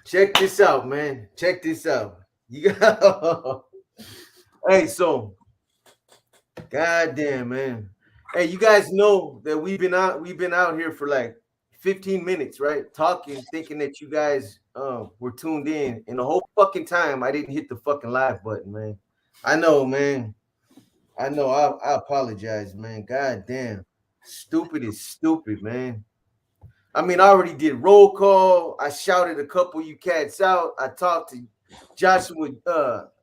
Check this out, man. Check this out. You got hey, so goddamn, man. Hey, you guys know that we've been out here for like 15 minutes, right? Talking, thinking that you guys were tuned in, and the whole fucking time I didn't hit the fucking live button, man. I know, man. I know. I apologize, man. God damn. Stupid is stupid, man. I mean, I already did roll call. I shouted a couple of you cats out. I talked to Joshua.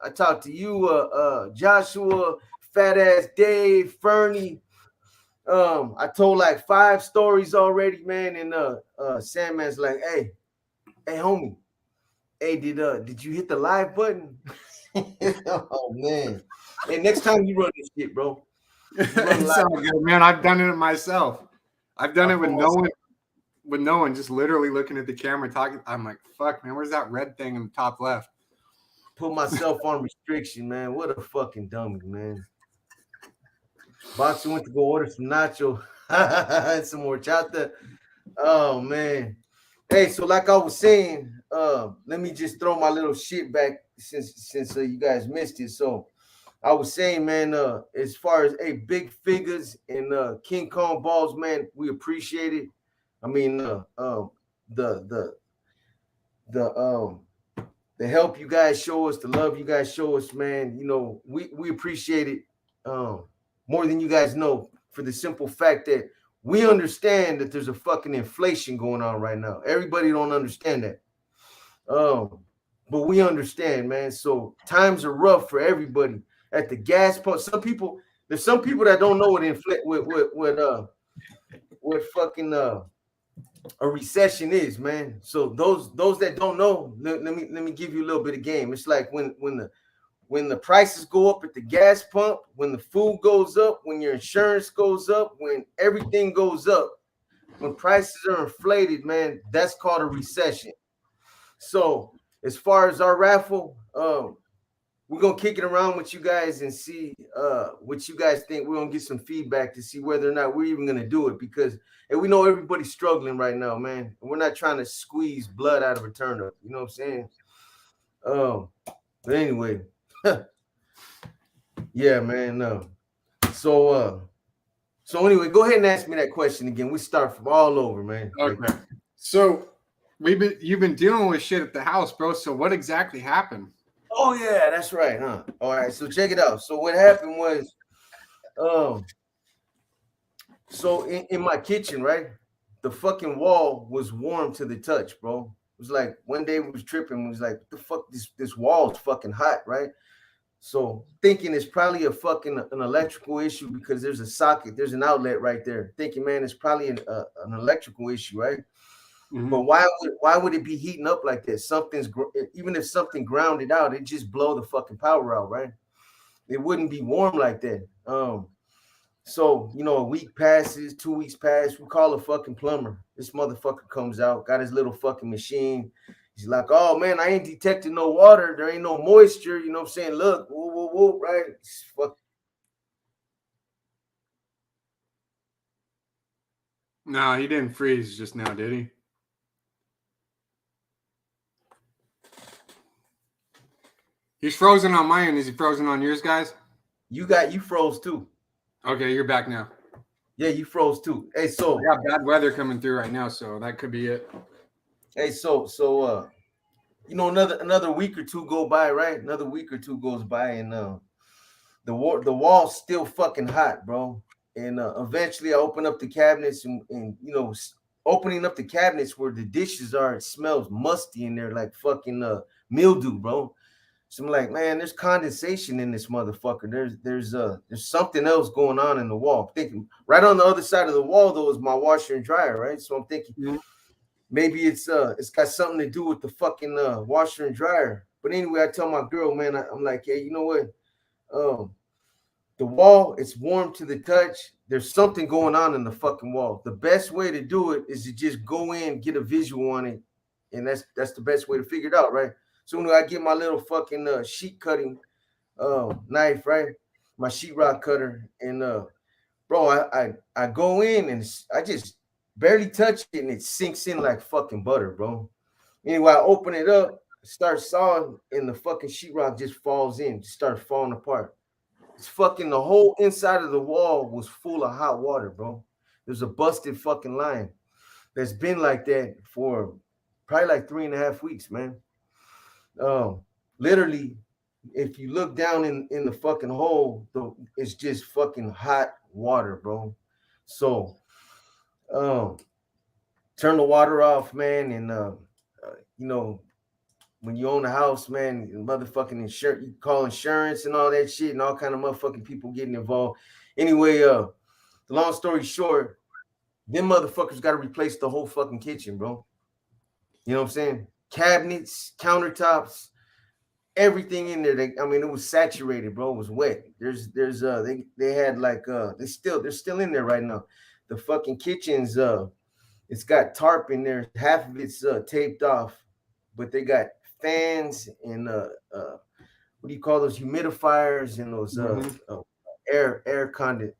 I talked to you, Joshua, fat ass Dave, Fernie. I told like 5 stories already, man. And Sandman's like, hey, homie, hey, did you hit the live button? Oh man. Hey, next time you run this shit, bro. It's all good, man. I've done it myself. I've done it with no one. With no one, just literally looking at the camera talking. I'm like, fuck, man, where's that red thing in the top left? Put myself on restriction, man. What a fucking dummy, man. Boxer went to go order some nacho and some more chata. Oh man. Hey, so like I was saying, let me just throw my little shit back since you guys missed it. So I was saying, man, as far as big figures and King Kong balls, man, we appreciate it. I mean, the the help you guys show us, the love you guys show us, man. You know, we appreciate it more than you guys know, for the simple fact that we understand that there's a fucking inflation going on right now. Everybody don't understand that. But we understand, man. So times are rough for everybody at the gas pump. There's some people that don't know what fucking a recession is, man. So those that don't know, let me give you a little bit of game. It's like when the prices go up at the gas pump, when the food goes up, when your insurance goes up, when everything goes up, when prices are inflated, man, that's called a recession. So as far as our raffle, we're gonna kick it around with you guys and see what you guys think. We're gonna get some feedback to see whether or not we're even gonna do it, because we know everybody's struggling right now, man. And we're not trying to squeeze blood out of a turnip. You know what I'm saying? But anyway, yeah, man. So anyway, go ahead and ask me that question again. We start from all over, man. Okay. So you've been dealing with shit at the house, bro. So what exactly happened? Oh yeah, that's right, huh? All right, so check it out. So what happened was, so in my kitchen, right, the fucking wall was warm to the touch, bro. It was like one day we was tripping. We was like, what the fuck? This wall is fucking hot, right? So thinking it's probably an electrical issue, because there's a socket, there's an outlet right there. Thinking, man, it's probably an electrical issue, right? Mm-hmm. But why would it be heating up like this? Even if something grounded out, it just blow the fucking power out, right? It wouldn't be warm like that. So a week passes, 2 weeks pass. We call a fucking plumber. This motherfucker comes out, got his little fucking machine. He's like, oh man, I ain't detecting no water. There ain't no moisture. You know what I'm saying? Look, whoa, right? Fuck. No, he didn't freeze just now, did he? He's frozen on my end. Is he frozen on yours, guys? You froze too. Okay, you're back now. Yeah, you froze too. Hey, so I got bad weather coming through right now, so that could be it. Hey, so another week or two go by, right? Another week or two goes by, and the wall's still fucking hot, bro. And eventually I open up the cabinets, and opening up the cabinets where the dishes are, it smells musty in there, like fucking mildew, bro. So I'm like, man, there's condensation in this motherfucker. There's something else going on in the wall. I'm thinking right on the other side of the wall though is my washer and dryer, right? So I'm thinking maybe it's got something to do with the fucking washer and dryer. But anyway, I tell my girl, man, I'm like, hey, you know what? The wall, it's warm to the touch. There's something going on in the fucking wall. The best way to do it is to just go in, get a visual on it, and that's the best way to figure it out, right? So when I get my little fucking sheet cutting knife, right? My sheetrock cutter, and bro, I go in and I just barely touch it, and it sinks in like fucking butter, bro. Anyway, I open it up, start sawing, and the fucking sheetrock just falls in, just starts falling apart. It's fucking the whole inside of the wall was full of hot water, bro. There's a busted fucking line that's been like that for probably like 3.5 weeks, man. Um, Literally, if you look down in the fucking hole, it's just fucking hot water, bro. So, um, turn the water off, man, and you know, when you own a house, man, motherfucking insurance, you call insurance and all that shit, and all kind of motherfucking people getting involved. Anyway, the long story short, them motherfuckers got to replace the whole fucking kitchen, bro. You know what I'm saying? Cabinets, countertops, everything in there. I mean, it was saturated, bro. It was wet. They had like they're still in there right now. The fucking kitchens, it's got tarp in there. Half of it's taped off, but they got fans and what do you call those humidifiers and those air condit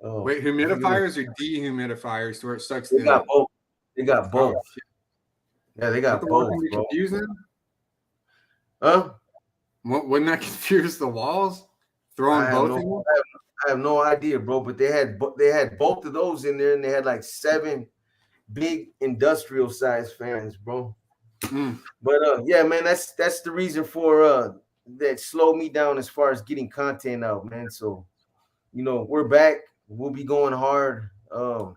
Wait, humidifiers or dehumidifiers where it sucks they got both. They got both. Oh, yeah, they got both, bro. Confusing? Huh? Wouldn't that confuse the walls? Throwing both in? I have no idea, bro. But they had both of those in there, and they had like 7 big industrial size fans, bro. But yeah, man, that's the reason for that slowed me down as far as getting content out, man. So, you know, we're back. We'll be going hard. You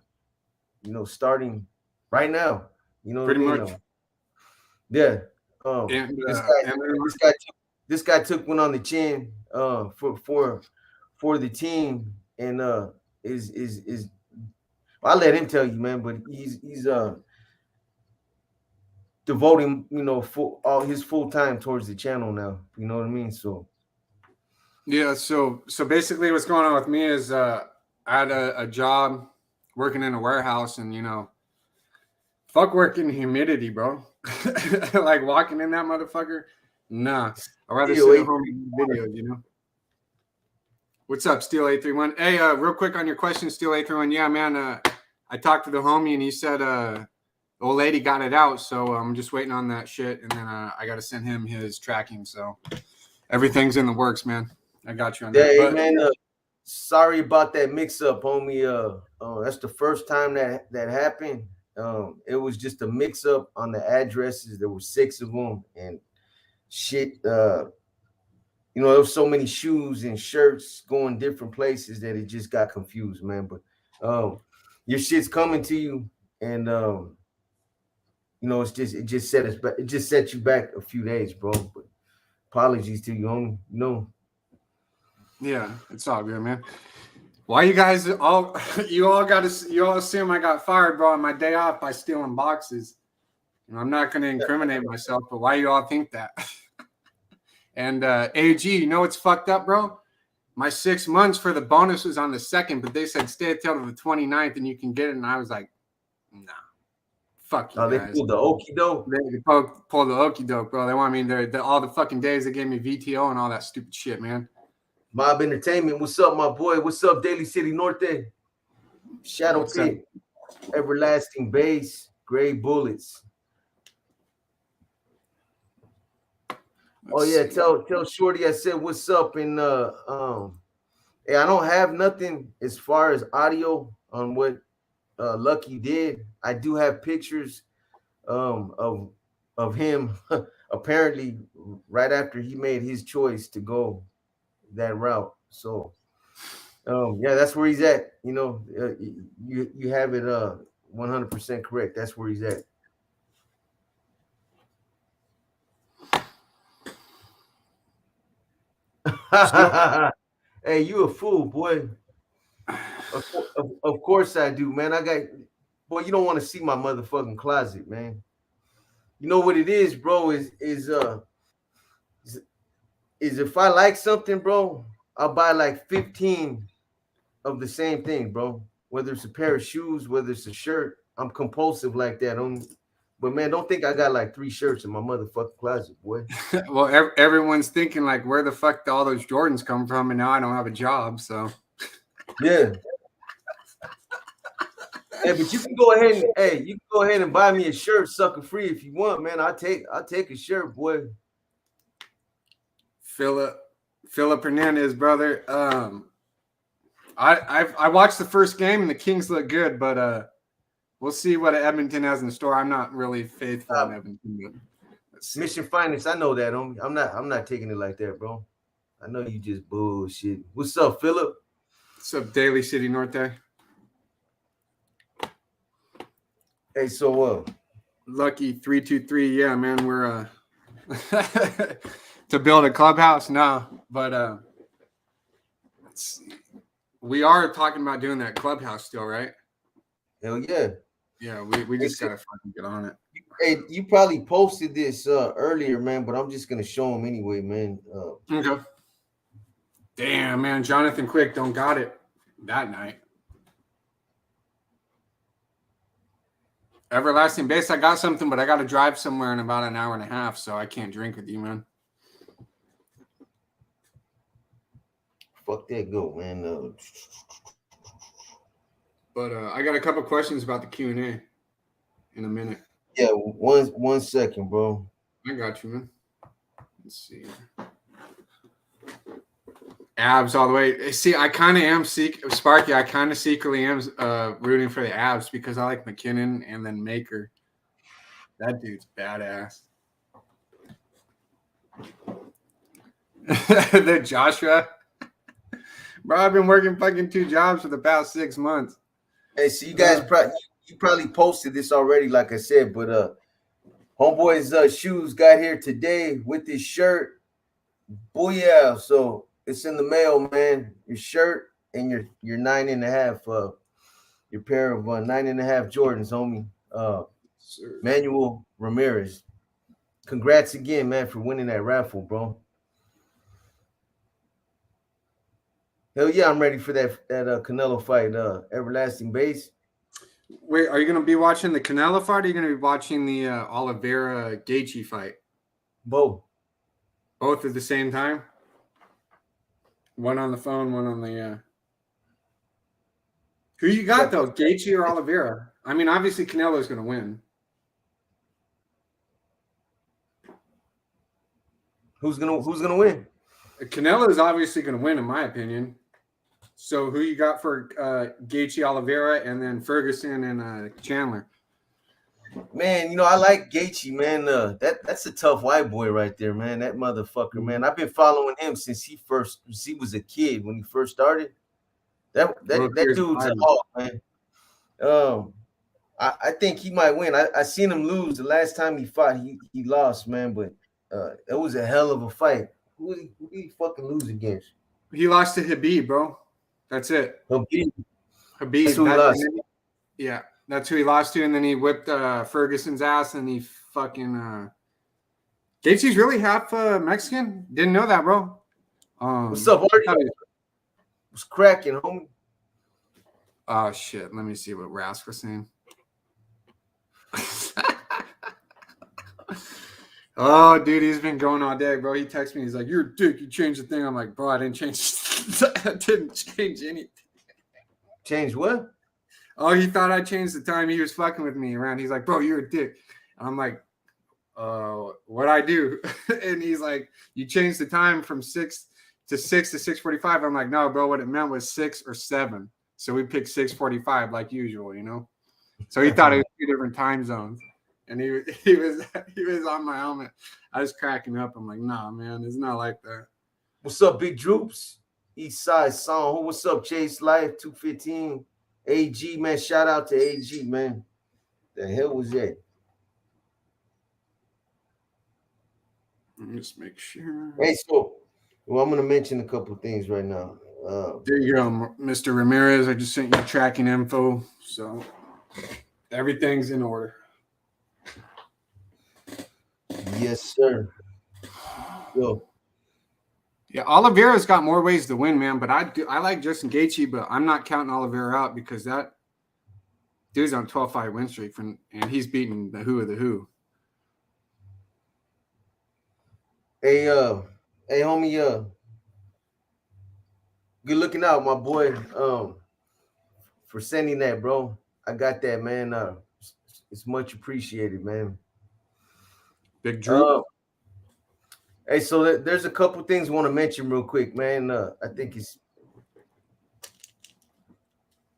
know, starting right now. You know, pretty much. Yeah. This guy took one on the chin for the team, and is I'll let him tell you, man. But he's devoting, you know, all his full time towards the channel now. You know what I mean? So yeah. So basically, what's going on with me is I had a job working in a warehouse, and you know, fuck working humidity, bro. Like walking in that motherfucker. Nah, I'd rather sit at home and do videos, you know. What's up, Steel 831? Hey, real quick on your question, Steel 831. Yeah, man. I talked to the homie and he said old lady got it out, so I'm just waiting on that shit, and then I got to send him his tracking. So everything's in the works, man. I got you on that. Yeah, man. Sorry about that mix-up, homie. That's the first time that happened. It was just a mix-up on the addresses. There were 6 of them, and shit. You know, there was so many shoes and shirts going different places that it just got confused, man. But your shit's coming to you, and you know, it just set you back a few days, bro. But apologies to you, homie. You know. Yeah, it's all good, man. Why you guys all you all assume I got fired, bro, on my day off by stealing boxes. You know, I'm not gonna incriminate myself, but why you all think that? And AG, you know what's fucked up, bro? My 6 months for the bonus was on the 2nd, but they said stay until the 29th and you can get it. And I was like, nah. Fuck you guys. They pulled the okie doke. They pulled the okie doke, bro. They want me there. All the fucking days they gave me VTO and all that stupid shit, man. Mob Entertainment, what's up, my boy? What's up, Daily City Norte? Shadow Pit, Everlasting Base, Gray Bullets. Yeah, tell Shorty I said what's up, and hey, I don't have nothing as far as audio on what Lucky did. I do have pictures of him apparently right after he made his choice to go that route. So yeah, that's where he's at. You know, you have it 100% correct. That's where he's at. Hey, you a fool, boy. Of course I do, man. Boy, you don't want to see my motherfucking closet, man. You know what it is, bro, is if I like something, bro, I'll buy like 15 of the same thing, bro. Whether it's a pair of shoes, whether it's a shirt, I'm compulsive like that. But man, don't think I got like 3 shirts in my motherfucking closet, boy. Well, everyone's thinking like, where the fuck do all those Jordans come from? And now I don't have a job, so yeah. Hey, but you can go ahead and buy me a shirt, sucker free, if you want, man. I'll take a shirt, boy. Philip Hernandez, brother. I watched the first game and the Kings look good, but we'll see what Edmonton has in store. I'm not really faithful in Edmonton. Mission Finance, I know that, homie. I'm not taking it like that, bro. I know you just bullshit. What's up, Philip? What's up, Daly City Norte? Hey, so Lucky 323. Yeah, man, we're to build a clubhouse now, but we are talking about doing that clubhouse still, right? hell yeah. Yeah, we just gotta fucking get on it. Hey, you probably posted this earlier, man, but I'm just gonna show them anyway, man. Okay. Damn, man, Jonathan Quick don't got it that night. Everlasting Base, I got something, but I got to drive somewhere in about an hour and a half, so I can't drink with you, man. Fuck that, go, man. But I got a couple questions about the Q&A in a minute. Yeah, one second, bro. I got you, man. Let's see. Abs all the way. See, I kind of am Sparky. I kind of secretly am rooting for the Abs because I like McKinnon and then Maker. That dude's badass. The Joshua. Bro, I've been working fucking 2 jobs for the past 6 months. Hey, so you guys probably posted this already, like I said, but homeboy's shoes got here today with his shirt. Booyah! So it's in the mail, man. Your shirt and your 9.5, your pair of 9.5 Jordans, homie. Manuel Ramirez. Congrats again, man, for winning that raffle, bro. Hell yeah, I'm ready for that Canelo fight. Everlasting Base. Wait, are you gonna be watching the Canelo fight? Or are you gonna be watching the Oliveira Gaethje fight? Both at the same time. One on the phone, one on the. Who you got though, Gaethje or Oliveira? I mean, obviously Canelo's gonna win. Who's gonna win? Canelo is obviously gonna win, in my opinion. So who you got for Gaethje, Oliveira, and then Ferguson and Chandler? Man, I like Gaethje, man. That's a tough white boy right there, man. That motherfucker, man. I've been following him since he was a kid when he first started. That dude's a hawk, man. I think he might win. I seen him lose the last time he fought. He lost, man. But it was a hell of a fight. Who did he fucking lose against? He lost to Habib, bro. That's it. Habib. That's who he lost. Yeah, that's who he lost to, and then he whipped Ferguson's ass, and he fucking. Gaethje's really half Mexican. Didn't know that, bro. What's up, Artie? What's cracking, homie? Oh shit! Let me see what Rask was saying. Oh, dude, he's been going all day, bro. He texts me. He's like, "You're a dick. You changed the thing." I'm like, "Bro, I didn't change. I didn't change anything." Change what? Oh, he thought I changed the time. He was fucking with me around. He's like, "Bro, you're a dick." And I'm like, "What'd I do?" And he's like, "You changed the time from 6 to 6:45." I'm like, "No, bro. What it meant was 6 or 7." So we picked 6:45 like usual, So he thought it was 2 different time zones. And he was on my helmet. I was cracking up. I'm like, nah, man, it's not like that. What's up, Big Droops? Eastside Song. What's up, Chase Life 215? AG, man. Shout out to AG, man. The hell was that? Let me just make sure. Hey, so I'm gonna mention a couple things right now. There you go, Mr. Ramirez. I just sent you tracking info, so everything's in order. Yes, sir. Yo. Yeah, Oliveira's got more ways to win, man. But I like Justin Gaethje, but I'm not counting Oliveira out because that dude's on 12-fight win streak, and he's beating the who of the who. Hey, homie, good looking out, my boy. For sending that, bro. I got that, man. It's much appreciated, man. Big Droop. Uh, hey, so there's a couple things I want to mention real quick, man. I think it's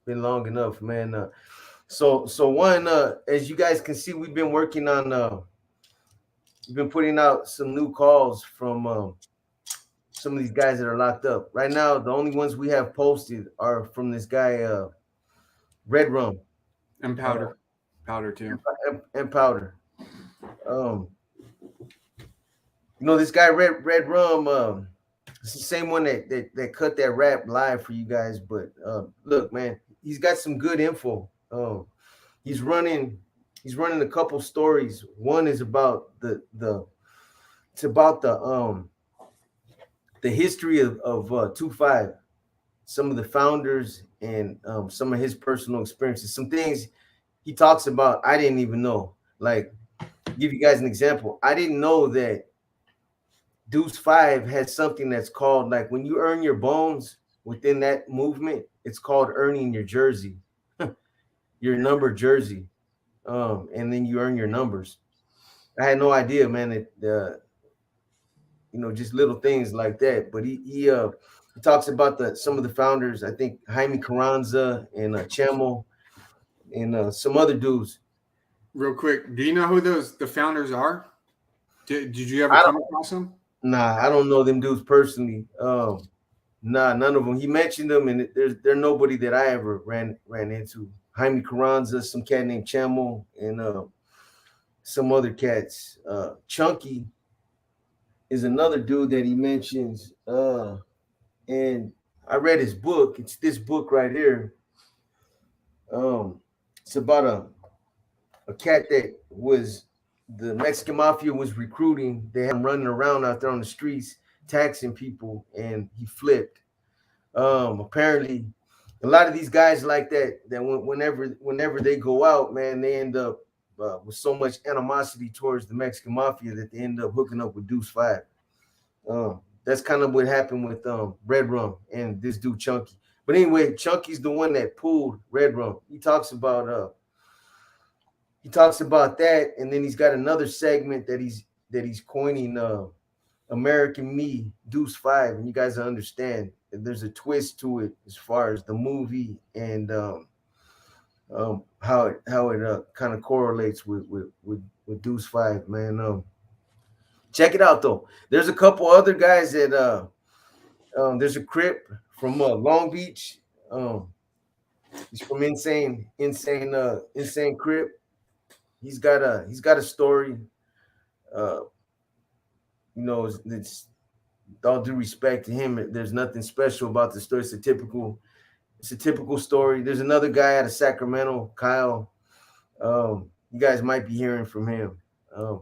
been long enough, man. So one, as you guys can see, we've been working on. We've been putting out some new calls from some of these guys that are locked up right now. The only ones we have posted are from this guy, Red Rum, And uh, powder. Powder too. and Powder. Um, this guy Red Rum. It's the same one that cut that rap live for you guys. But look, man, he's got some good info. He's running a couple stories. One is about it's about the history of 25, some of the founders, and some of his personal experiences. Some things he talks about I didn't even know. Like, give you guys an example. I didn't know that Deuce 5 has something that's called, like, when you earn your bones within that movement, it's called earning your jersey, your number jersey. And then you earn your numbers. I had no idea, man. Just little things like that. But he talks about some of the founders. I think Jaime Carranza and Chemo and some other dudes. Real quick, do you know who the founders are? Did you ever I come don't, across them? nah, I don't know them dudes personally. Nah, none of them. He mentioned them, and they're nobody that I ever ran into. Jaime Carranza, some cat named Chemo, and some other cats. Chunky is another dude that he mentions. And I read his book. It's this book right here. It's about a cat that was the Mexican mafia was recruiting. They had him running around out there on the streets, taxing people, and he flipped. Apparently, a lot of these guys like that whenever they go out, man, they end up with so much animosity towards the Mexican mafia that they end up hooking up with Deuce 5. That's kind of what happened with Red Rum and this dude Chunky. But anyway, Chunky's the one that pulled Red Rum. He talks about that, and then he's got another segment that he's coining American Me Deuce 5, and you guys understand there's a twist to it as far as the movie and how it kind of correlates with Deuce 5, man. Check it out though. There's a couple other guys that there's a Crip from Long Beach. He's from Insane Crip. He's got a story. Uh, it's all due respect to him. There's nothing special about the story. It's a typical story. There's another guy out of Sacramento, Kyle. You guys might be hearing from him. Uh,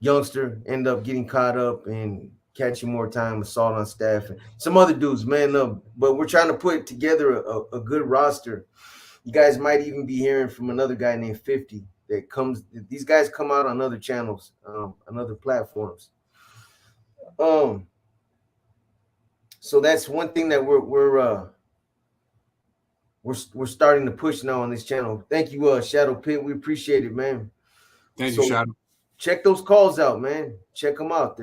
Youngster end up getting caught up and catching more time, assault on staff, and some other dudes, man. But we're trying to put together a good roster. You guys might even be hearing from another guy named 50 that comes. These guys come out on other channels, on other platforms. So that's one thing that we're starting to push now on this channel. Thank you, Shadow Pit. We appreciate it, man. Thank you, Shadow. Check those calls out, man. Check them out.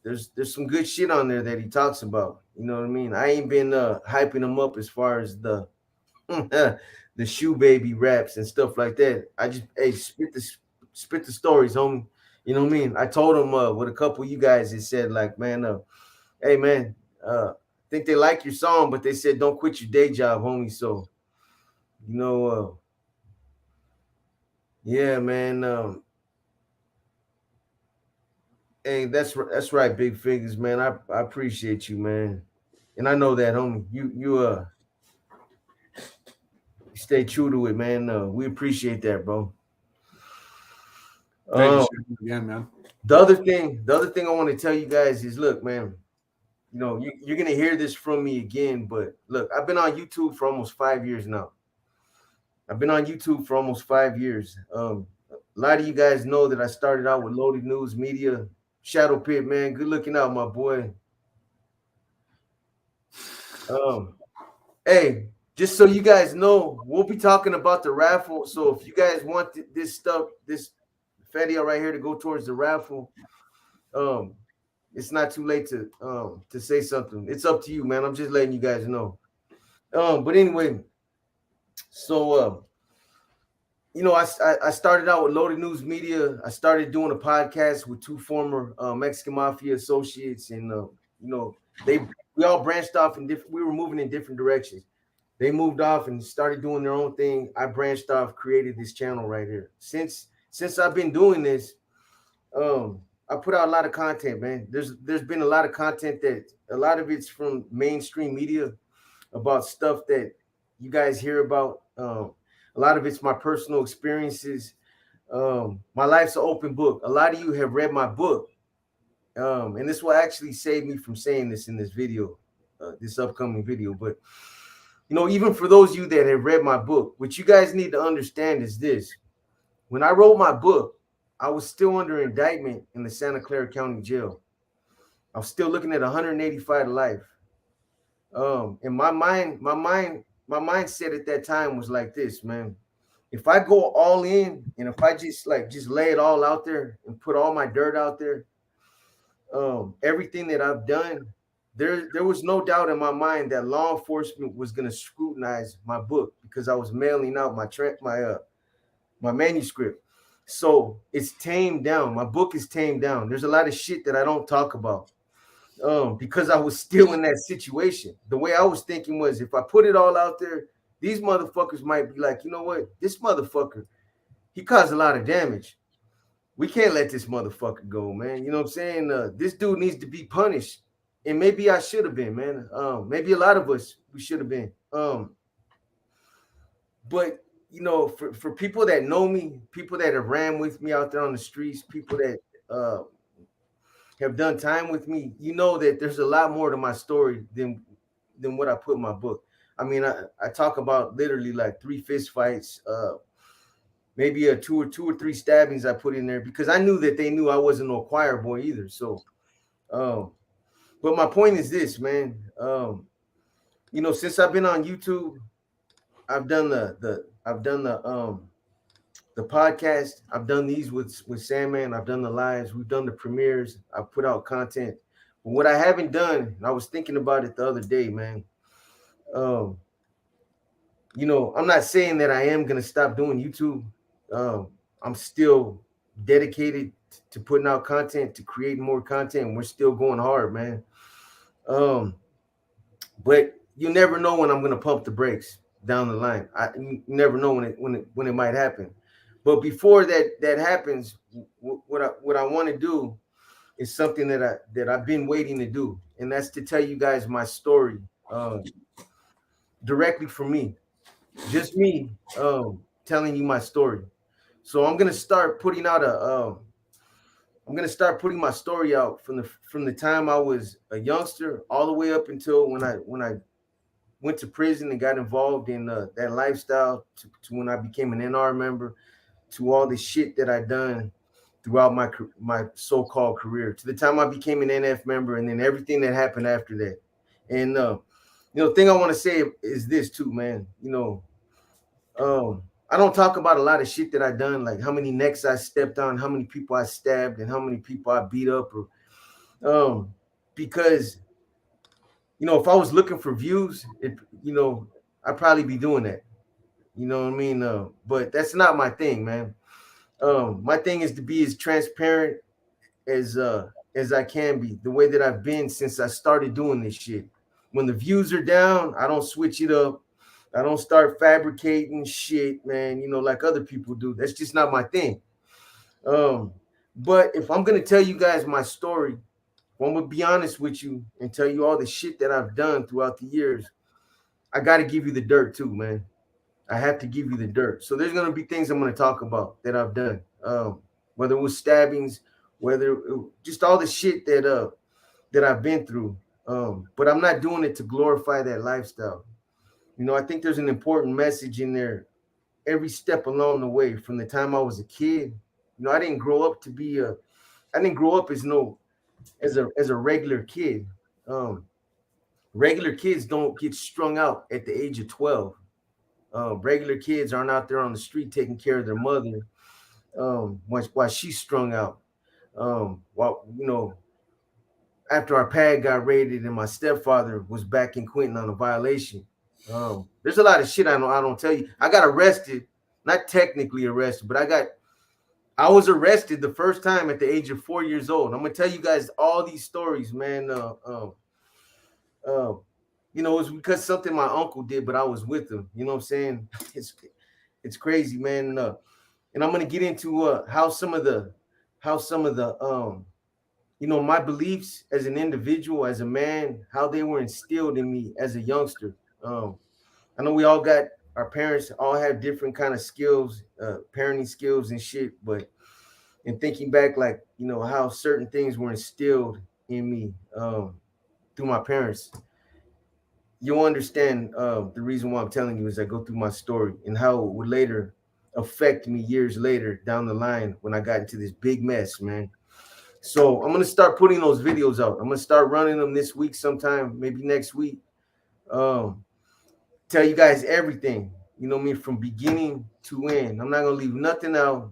There's some good shit on there that he talks about. You know what I mean? I ain't been hyping him up as far as the the shoe baby raps and stuff like that. I just spit the stories, homie. You know what I mean? I told him with a couple of you guys, it said like, man, hey man, I think they like your song, but they said don't quit your day job, homie. So, yeah, man. Hey, that's right, Big Figures, man. I appreciate you, man, and I know that, homie. You stay true to it, man. We appreciate that, bro. Thank you, Shadow, again, man. The other thing I want to tell you guys is, look, man. You're gonna hear this from me again, but look, I've been on YouTube for almost 5 years now. A lot of you guys know that I started out with Loaded News Media. Shadow Pit, man, good looking out, my boy. Hey, just so you guys know, we'll be talking about the raffle. So if you guys want this stuff, this fatty right here to go towards the raffle, um, it's not too late to say something. It's up to you, man. I'm just letting you guys know. But anyway, so I started out with Loaded News Media. I started doing a podcast with two former Mexican Mafia associates, and they we all branched off in different. We were moving in different directions. They moved off and started doing their own thing. I branched off, created this channel right here. Since I've been doing this, I put out a lot of content, man. There's been a lot of content that a lot of it's from mainstream media about stuff that you guys hear about. A lot of it's my personal experiences. My life's an open book. A lot of you have read my book, and this will actually save me from saying this in this video, this upcoming video. But even for those of you that have read my book, what you guys need to understand is this: when I wrote my book, I was still under indictment in the Santa Clara County Jail. I was still looking at 185 to life. And my mindset at that time was like this, man. If I go all in and if I just lay it all out there and put all my dirt out there, everything that I've done, there was no doubt in my mind that law enforcement was gonna scrutinize my book because I was mailing out my manuscript. So it's tamed down. My book is tamed down. There's a lot of shit that I don't talk about. Because I was still in that situation. The way I was thinking was if I put it all out there, these motherfuckers might be like, you know what? This motherfucker, he caused a lot of damage. We can't let this motherfucker go, man. You know what I'm saying? This dude needs to be punished. And maybe I should have been, man. Maybe a lot of us we should have been. But for people that know me, people that have ran with me out there on the streets, people that have done time with me, you know that there's a lot more to my story than what I put in my book. I mean, I talk about literally like 3 fist fights, maybe a two or three stabbings I put in there because I knew that they knew I wasn't no choir boy either. So, but my point is this, man. Since I've been on YouTube, I've done the podcast. I've done these with Sandman. I've done the lives. We've done the premieres. I've put out content. But what I haven't done, I was thinking about it the other day, man. I'm not saying that I am gonna stop doing YouTube. I'm still dedicated to putting out content, to creating more content. We're still going hard, man. But you never know when I'm gonna pump the brakes down the line. You never know when it might happen. But before that happens, what I want to do is something that I've been waiting to do, and that's to tell you guys my story directly from me, just me telling you my story. So I'm gonna start putting out I'm gonna start putting my story out from the time I was a youngster all the way up until when I went to prison and got involved in that lifestyle to when I became an NR member, to all the shit that I done throughout my so-called career, to the time I became an NF member, and then everything that happened after that. And thing I want to say is this too, man. I don't talk about a lot of shit that I done, like how many necks I stepped on, how many people I stabbed, and how many people I beat up, or because if I was looking for views, I'd probably be doing that. You know what I mean? But that's not my thing, man. My thing is to be as transparent as I can be, the way that I've been since I started doing this shit. When the views are down, I don't switch it up. I don't start fabricating shit, man, like other people do. That's just not my thing. But if I'm gonna tell you guys my story, if I'm gonna be honest with you and tell you all the shit that I've done throughout the years, I gotta give you the dirt too, man. I have to give you the dirt. So there's gonna be things I'm gonna talk about that I've done, whether it was stabbings, just all the shit that I've been through. But I'm not doing it to glorify that lifestyle. I think there's an important message in there every step along the way. From the time I was a kid, I didn't grow up I didn't grow up as a regular kid. Regular kids don't get strung out at the age of 12. Regular kids aren't out there on the street taking care of their mother while she's strung out. While after our pad got raided and my stepfather was back in Quentin on a violation. There's a lot of shit I don't tell you. I got arrested, not technically arrested, but I was arrested the first time at the age of 4 years old. I'm gonna tell you guys all these stories, man. Uh, it was because something my uncle did, but I was with him. You know what I'm saying? It's crazy, man. And I'm gonna get into how some of the my beliefs as an individual, as a man, how they were instilled in me as a youngster. I know we all got our parents all have different kind of skills, parenting skills and shit, but in thinking back, like how certain things were instilled in me through my parents, you'll understand the reason why I'm telling you as I go through my story and how it would later affect me years later down the line when I got into this big mess, man. So I'm gonna start putting those videos out. I'm gonna start running them this week sometime, maybe next week. Um, Tell you guys everything, what I mean, from beginning to end. I'm not gonna leave nothing out.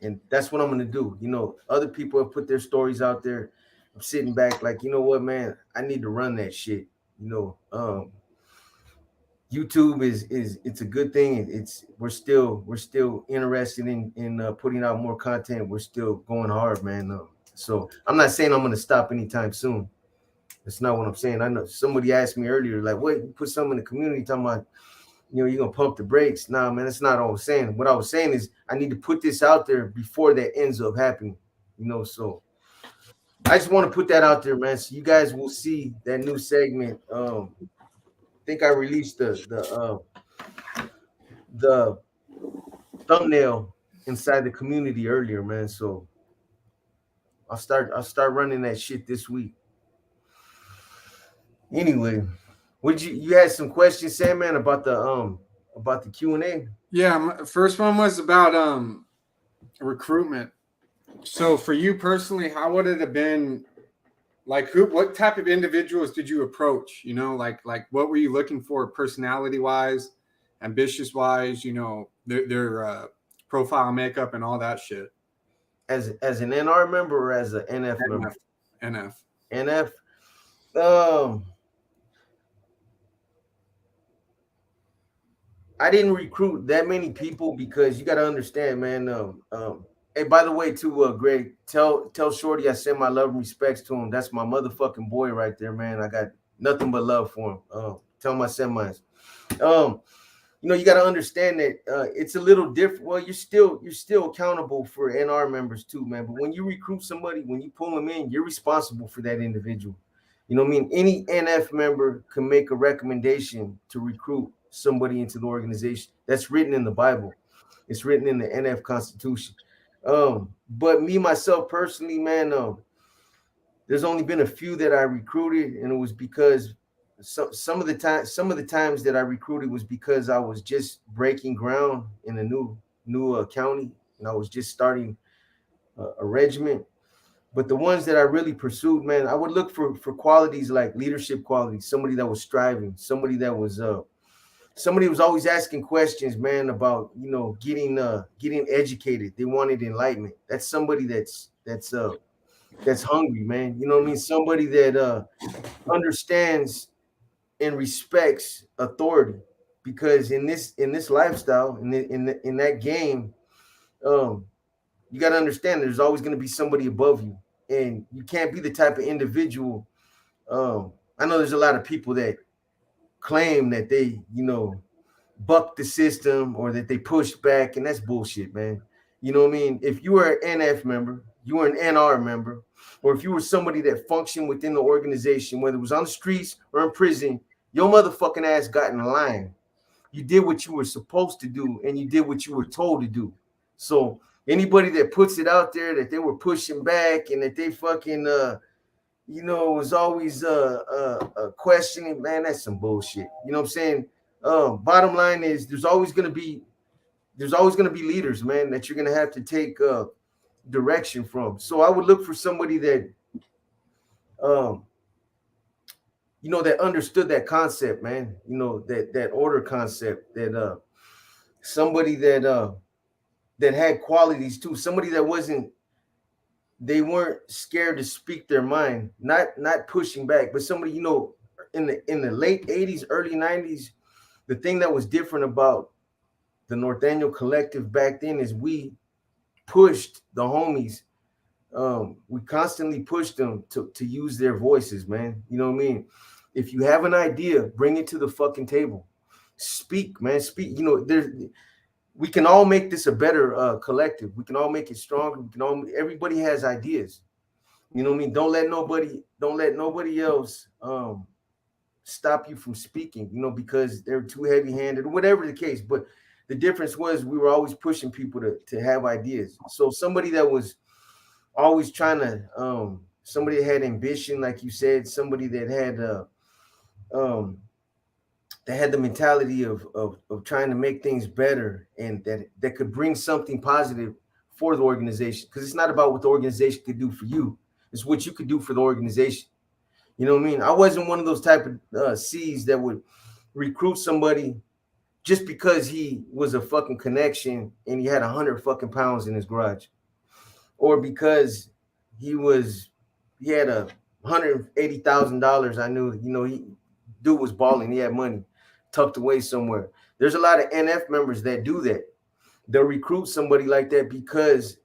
And that's what I'm gonna do. Other people have put their stories out there. I'm sitting back like, you know what, man, I need to run that shit. YouTube is it's a good thing. We're still interested in putting out more content. We're still going hard, man. So I'm not saying I'm gonna stop anytime soon. That's not what I'm saying. I know somebody asked me earlier, like, what, you put something in the community talking about, you're gonna pump the brakes. Nah, man, that's not all I was saying. What I was saying is I need to put this out there before that ends up happening. So I just want to put that out there, man. So you guys will see that new segment. I think I released the thumbnail inside the community earlier, man. So I'll start running that shit this week. Anyway, would you had some questions, Sandman, about the Q&A? Yeah, first one was about recruitment. So for you personally, how would it have been? Like, what type of individuals did you approach? Like what were you looking for, personality wise, ambitious wise? Their profile makeup and all that shit. As an NR member or as an NF member? NF. NF. Um, I didn't recruit that many people because you got to understand, man. Hey, by the way, too, Greg, tell Shorty I send my love and respects to him. That's my motherfucking boy right there, man. I got nothing but love for him. Tell him I send mine. You got to understand that it's a little different. Well, you're still accountable for NR members too, man. But when you recruit somebody, when you pull them in, you're responsible for that individual. You know what I mean? Any NF member can make a recommendation to recruit somebody into the organization. That's written in the Bible. It's written in the NF Constitution. But me myself personally, man, there's only been a few that I recruited, and it was because some of the times that I recruited was because I was just breaking ground in a new county, and I was just starting a regiment. But the ones that I really pursued, man, I would look for qualities like leadership qualities, somebody that was striving, somebody was always asking questions, man, about getting educated. They wanted enlightenment. That's somebody that's hungry, man. You know what I mean? Somebody that understands and respects authority, because in this lifestyle, in that game, um, you got to understand there's always going to be somebody above you, and you can't be the type of individual. I know there's a lot of people that claim that they buck the system or that they push back, and that's bullshit, man. You know what I mean? If you were an NF member, you were an NR member, or if you were somebody that functioned within the organization, whether it was on the streets or in prison, your motherfucking ass got in line. You did what you were supposed to do, and you did what you were told to do. So anybody that puts it out there that they were pushing back and that they fucking was always questioning, man, that's some bullshit. You know what I'm saying? Bottom line is there's always gonna be leaders, man, that you're gonna have to take direction from. So I would look for somebody that that understood that concept, man. That order concept, that somebody that had qualities too, somebody that wasn't they weren't scared to speak their mind, not pushing back, but somebody, in the late 80s, early 90s, the thing that was different about the Norteño collective back then is we pushed the homies. We constantly pushed them to use their voices, man. You know what I mean? If you have an idea, bring it to the fucking table. Speak, man. Speak. We can all make this a better collective. We can all make it stronger. Everybody has ideas. You know what I mean? Don't let nobody else stop you from speaking, because they're too heavy-handed, or whatever the case. But the difference was we were always pushing people to have ideas. So somebody that was always trying to somebody that had ambition, like you said, somebody um that had the mentality of trying to make things better, and that could bring something positive for the organization, because it's not about what the organization could do for you, it's what you could do for the organization. You know what I mean? I wasn't one of those type of C's that would recruit somebody just because he was a fucking connection and he had 100 fucking pounds in his garage, or because he had $180,000. I knew, dude was balling. He had money tucked away somewhere. There's a lot of NF members that do that. They'll recruit somebody like that because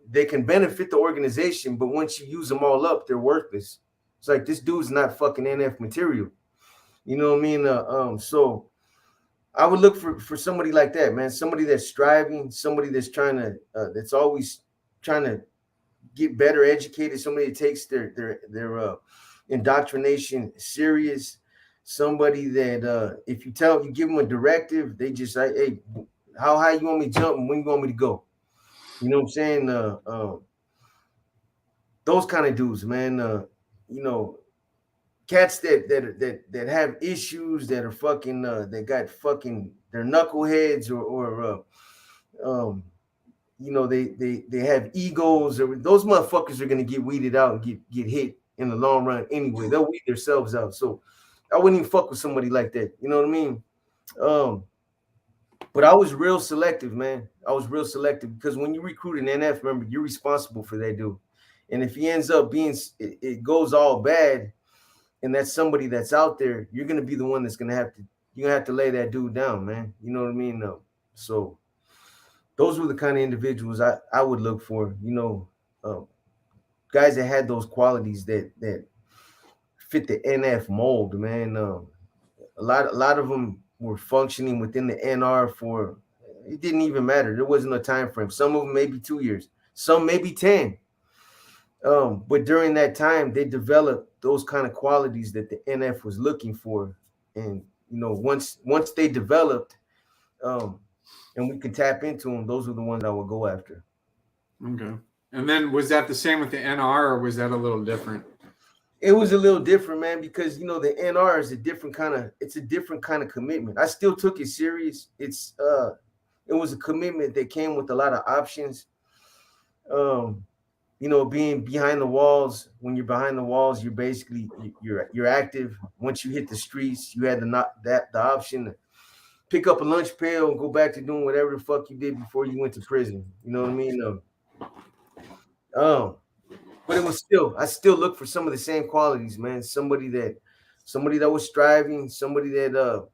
they can benefit the organization, but once you use them all up, they're worthless. It's like, this dude's not fucking NF material. You know what I mean? So I would look for somebody like that, man. Somebody that's striving, somebody that's that's always trying to get better educated. Somebody that takes their indoctrination serious. Somebody that if you give them a directive, they just like, hey, how high you want me to jump and when you want me to go? You know what I'm saying? Those kind of dudes, man. You know, cats that have issues, that are fucking that got fucking, they're knuckleheads, or they have egos, or those motherfuckers are gonna get weeded out and get hit in the long run anyway. They'll weed themselves out. So I wouldn't even fuck with somebody like that. You know what I mean? Um, but I was real selective, man. I was real selective, because when you recruit an NF member, you're responsible for that dude. And if he ends up it goes all bad, and that's somebody that's out there, you're gonna be the one that's you're gonna have to lay that dude down, man. You know what I mean? So those were the kind of individuals I would look for. Um, guys that had those qualities that fit the NF mold, man. A lot of them were functioning within the NR for, it didn't even matter. There wasn't a time frame. Some of them maybe 2 years, some maybe 10. But during that time, they developed those kind of qualities that the NF was looking for, and once they developed, um, and we could tap into them, those are the ones I would go after. Okay. And then was that the same with the NR, or was that a little different? It was a little different, man, because the NR is a different kind of commitment. I still took it serious. It was a commitment that came with a lot of options. Um, being behind the walls. When you're behind the walls, you're basically you're active. Once you hit the streets, you had the option to pick up a lunch pail and go back to doing whatever the fuck you did before you went to prison. You know what I mean? Um, but I still look for some of the same qualities, man. Somebody that was striving, somebody that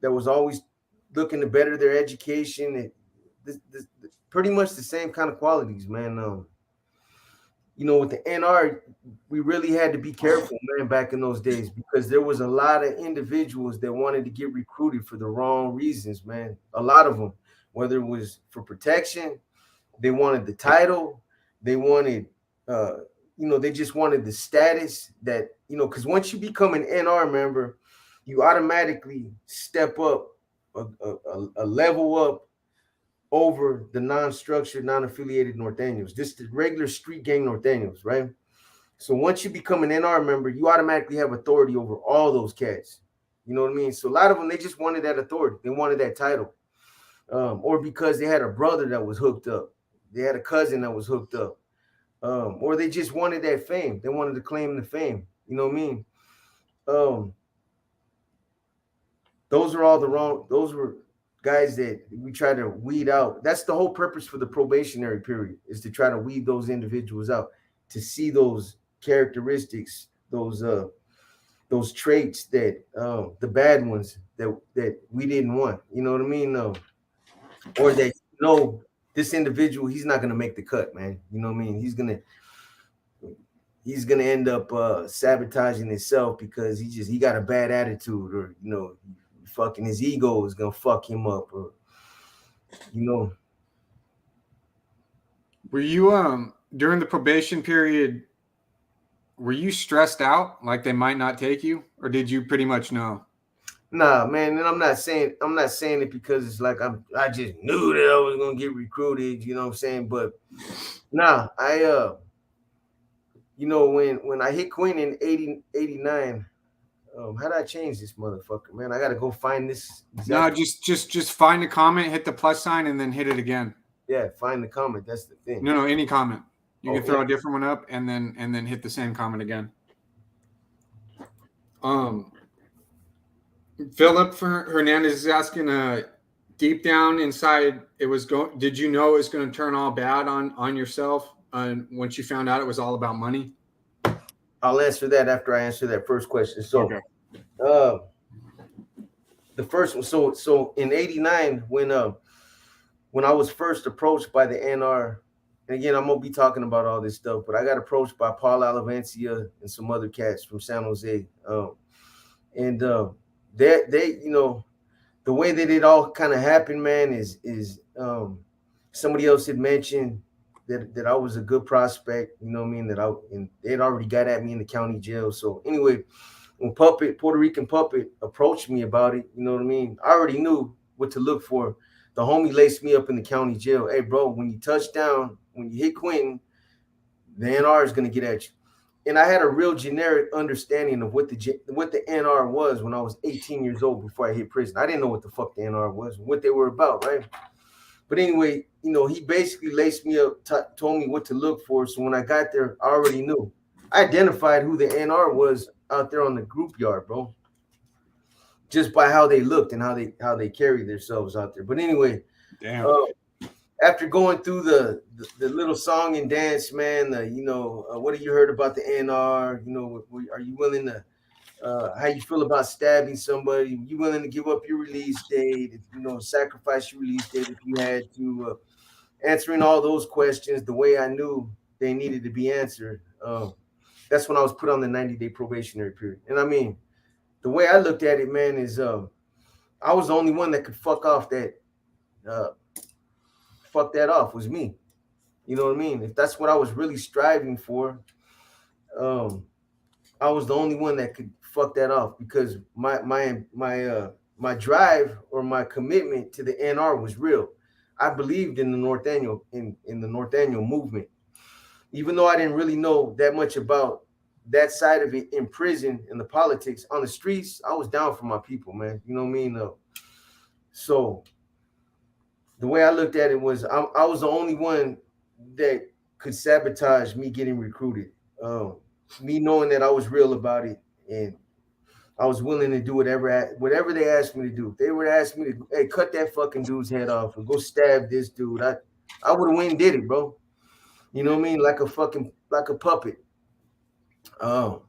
was always looking to better their education. Pretty much the same kind of qualities, man. With the NR, we really had to be careful, man, back in those days, because there was a lot of individuals that wanted to get recruited for the wrong reasons, man. A lot of them, whether it was for protection, they wanted the title, they wanted, they just wanted the status that, because once you become an NR member, you automatically step up a level up over the non-structured, non-affiliated Norteños, just the regular street gang Norteños, right? So once you become an NR member, you automatically have authority over all those cats. You know what I mean? So a lot of them, they just wanted that authority. They wanted that title. Or because they had a brother that was hooked up. They had a cousin that was hooked up. Or they just wanted that fame. They wanted to claim the fame. You know what I mean? um, those are all the wrong. Those were guys that we try to weed out. That's the whole purpose for the probationary period, is to try to weed those individuals out, to see those characteristics, those traits that the bad ones that we didn't want. You know what I mean? Or that this individual, he's not gonna make the cut, man. You know what I mean? He's gonna end up sabotaging himself because he got a bad attitude, or fucking his ego is gonna fuck him up, or you know. Were you during the probation period? Were you stressed out, like they might not take you, or did you pretty much know? Nah, man, and I'm not saying it because it's like I just knew that I was gonna get recruited, you know what I'm saying? But nah, I when I hit Quinn in 89, how did I change this motherfucker, man? I gotta go find this No, exact. just find the comment, hit the plus sign, and then hit it again. Yeah, find the comment. That's the thing. No, any comment. You Oh, can throw a different one up, and then hit the same comment again. Um, Philip Hernandez is asking, deep down inside, it was going. Did you know it was going to turn all bad on yourself? Once you found out it was all about money. I'll answer that after I answer that first question. So, Okay. uh, the first one. So in '89, when I was first approached by the NR, and again, I'm gonna be talking about all this stuff, but I got approached by Paul Alavencia and some other cats from San Jose, and they the way that it all kind of happened, man, is somebody else had mentioned that I was a good prospect. You know what I mean? And they'd already got at me in the county jail. So anyway, when Puerto Rican Puppet approached me about it, you know what I mean? I already knew what to look for. The homie laced me up in the county jail. Hey, bro, when you touch down, when you hit Quentin, the NR is gonna get at you. And I had a real generic understanding of what the NR was when I was 18 years old before I hit prison. I didn't know what the fuck the NR was, what they were about, right? But anyway, he basically laced me up, told me what to look for. So when I got there, I already knew. I identified who the NR was out there on the group yard, bro, just by how they looked and how they carried themselves out there. But anyway, Damn. uh, after going through the little song and dance, man, what have you heard about the NR? Are you willing to? How you feel about stabbing somebody? You willing to give up your release date? Sacrifice your release date if you had to? Answering all those questions the way I knew they needed to be answered. That's when I was put on the 90-day probationary period. And I mean, the way I looked at it, man, is I was the only one that could uh, fuck that off was me. You know what I mean? If that's what I was really striving for, um, I was the only one that could fuck that off because my drive or my commitment to the NR was real. I believed in the in the North Annual movement, even though I didn't really know that much about that side of it in prison and the politics on the streets. I was down for my people, man. You know what I mean? So the way I looked at it was I was the only one that could sabotage me getting recruited. Me knowing that I was real about it and I was willing to do whatever they asked me to do. If they would ask me to, hey, cut that fucking dude's head off and go stab this dude, I would have went and did it, bro. You know what I mean? Like a puppet. Um,